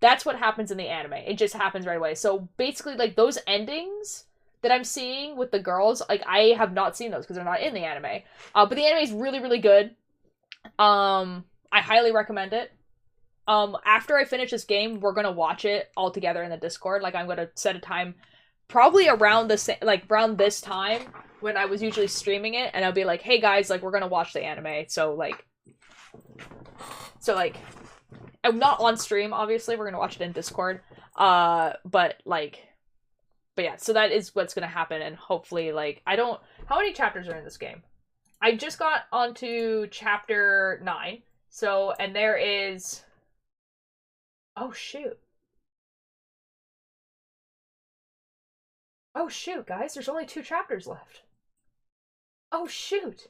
That's what happens in the anime. It just happens right away. So basically, like, those endings that I'm seeing with the girls, like, I have not seen those because they're not in the anime. But the anime is really, really good. I highly recommend it. After I finish this game, we're gonna watch it all together in the Discord. Like, I'm gonna set a time probably around this time when I was usually streaming it, and I'll be like, hey guys, like, we're gonna watch the anime. So like I'm not on stream, obviously. We're gonna watch it in Discord. But yeah, so that is what's gonna happen, and hopefully, like, how many chapters are in this game? I just got onto chapter 9, so, and there is... Oh, shoot. Oh, shoot, guys, there's only 2 chapters left. Oh, shoot.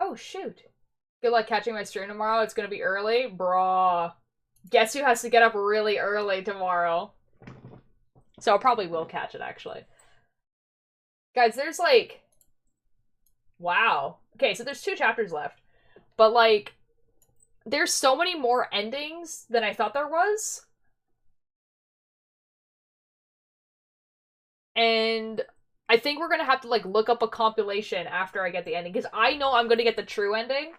Oh, shoot. Good luck catching my stream tomorrow. It's gonna be early. Bruh. Guess who has to get up really early tomorrow? So I probably will catch it, actually. Guys, there's, like... Wow. Okay, so there's 2 chapters left. But, like, there's so many more endings than I thought there was. And I think we're gonna have to, like, look up a compilation after I get the ending. Because I know I'm gonna get the true ending.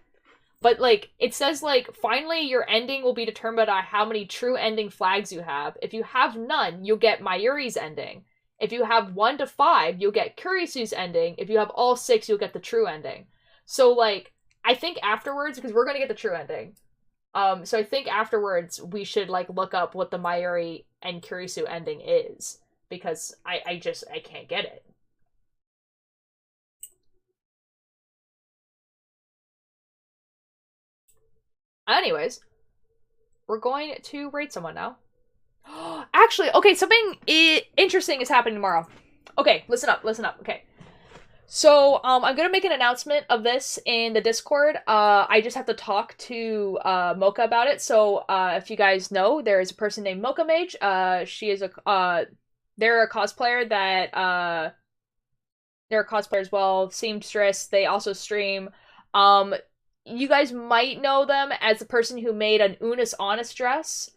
But, like, it says, like, finally your ending will be determined by how many true ending flags you have. If you have none, you'll get Mayuri's ending. If you have 1 to 5, you'll get Kurisu's ending. If you have all 6, you'll get the true ending. So, like, I think afterwards, because we're gonna get the true ending, so I think afterwards we should, like, look up what the Mayuri and Kurisu ending is. Because I can't get it. Anyways, we're going to rate someone now. Actually, okay, something interesting is happening tomorrow. Okay, listen up, okay. So, I'm gonna make an announcement of this in the Discord. I just have to talk to, Mocha about it. So, if you guys know, there is a person named Mocha Mage. She is they're a cosplayer that, they're a cosplayer as well, seamstress. They also stream. You guys might know them as the person who made an Unis Honest dress.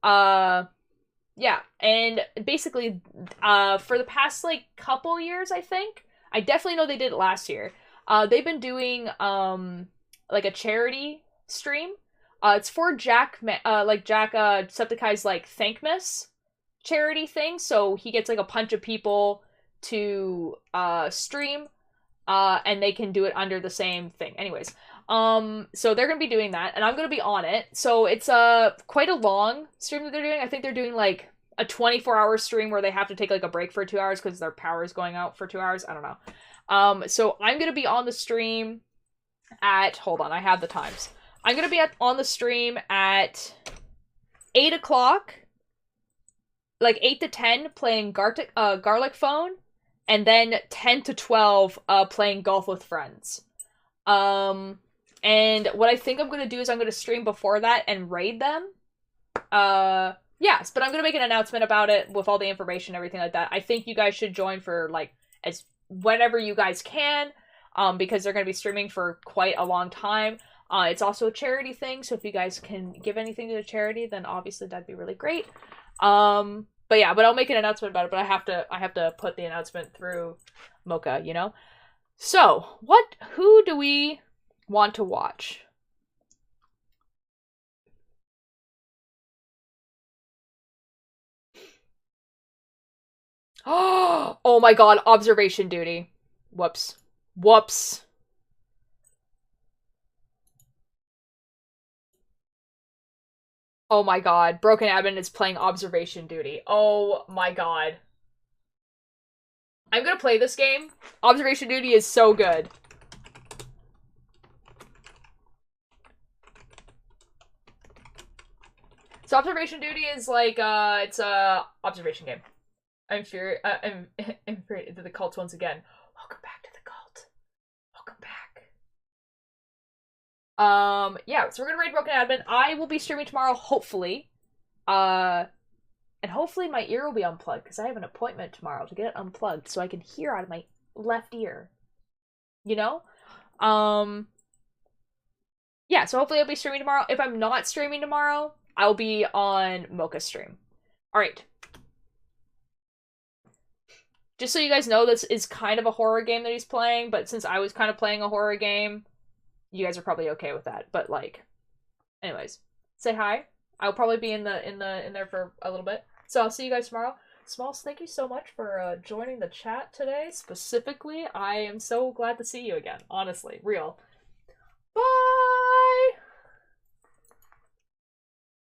Yeah, and basically, for the past, like, couple years, I think, I definitely know they did it last year. They've been doing, like, a charity stream. It's for Jack Septicai's, like, Thankmas charity thing, so he gets, like, a bunch of people to, stream, and they can do it under the same thing. Anyways, so they're gonna be doing that, and I'm gonna be on it. So it's quite a long stream that they're doing. I think they're doing like a 24-hour stream where they have to take like a break for 2 hours because their power is going out for 2 hours. I don't know. So I'm gonna be on the stream at, hold on, I have the times. I'm gonna be on the stream at 8 o'clock, like 8 to 10, playing Garlic Phone, and then 10 to 12, playing Golf with Friends. And what I think I'm gonna do is I'm gonna stream before that and raid them. Yes, but I'm gonna make an announcement about it with all the information and everything like that. I think you guys should join for like as whenever you guys can, because they're gonna be streaming for quite a long time. It's also a charity thing, so if you guys can give anything to the charity, then obviously that'd be really great. But yeah, but I'll make an announcement about it. But I have to put the announcement through Mocha, you know. So who do we want to watch? Oh my god, observation duty. Whoops. Whoops. Oh my god, Broken Admin is playing observation duty. Oh my god. I'm gonna play this game. Observation duty is so good. So observation duty is like, it's a observation game. I'm infuriated to the cult once again. Welcome back to the cult. Welcome back. Yeah, so we're gonna raid Broken Admin. I will be streaming tomorrow, hopefully. And hopefully my ear will be unplugged, because I have an appointment tomorrow to get it unplugged so I can hear out of my left ear. You know? Yeah, so hopefully I'll be streaming tomorrow. If I'm not streaming tomorrow, I'll be on Mocha's stream. Alright. Just so you guys know, this is kind of a horror game that he's playing, but since I was kind of playing a horror game, you guys are probably okay with that. But like, anyways, say hi. I'll probably be in there for a little bit. So I'll see you guys tomorrow. Smalls, thank you so much for joining the chat today. Specifically, I am so glad to see you again. Honestly, real.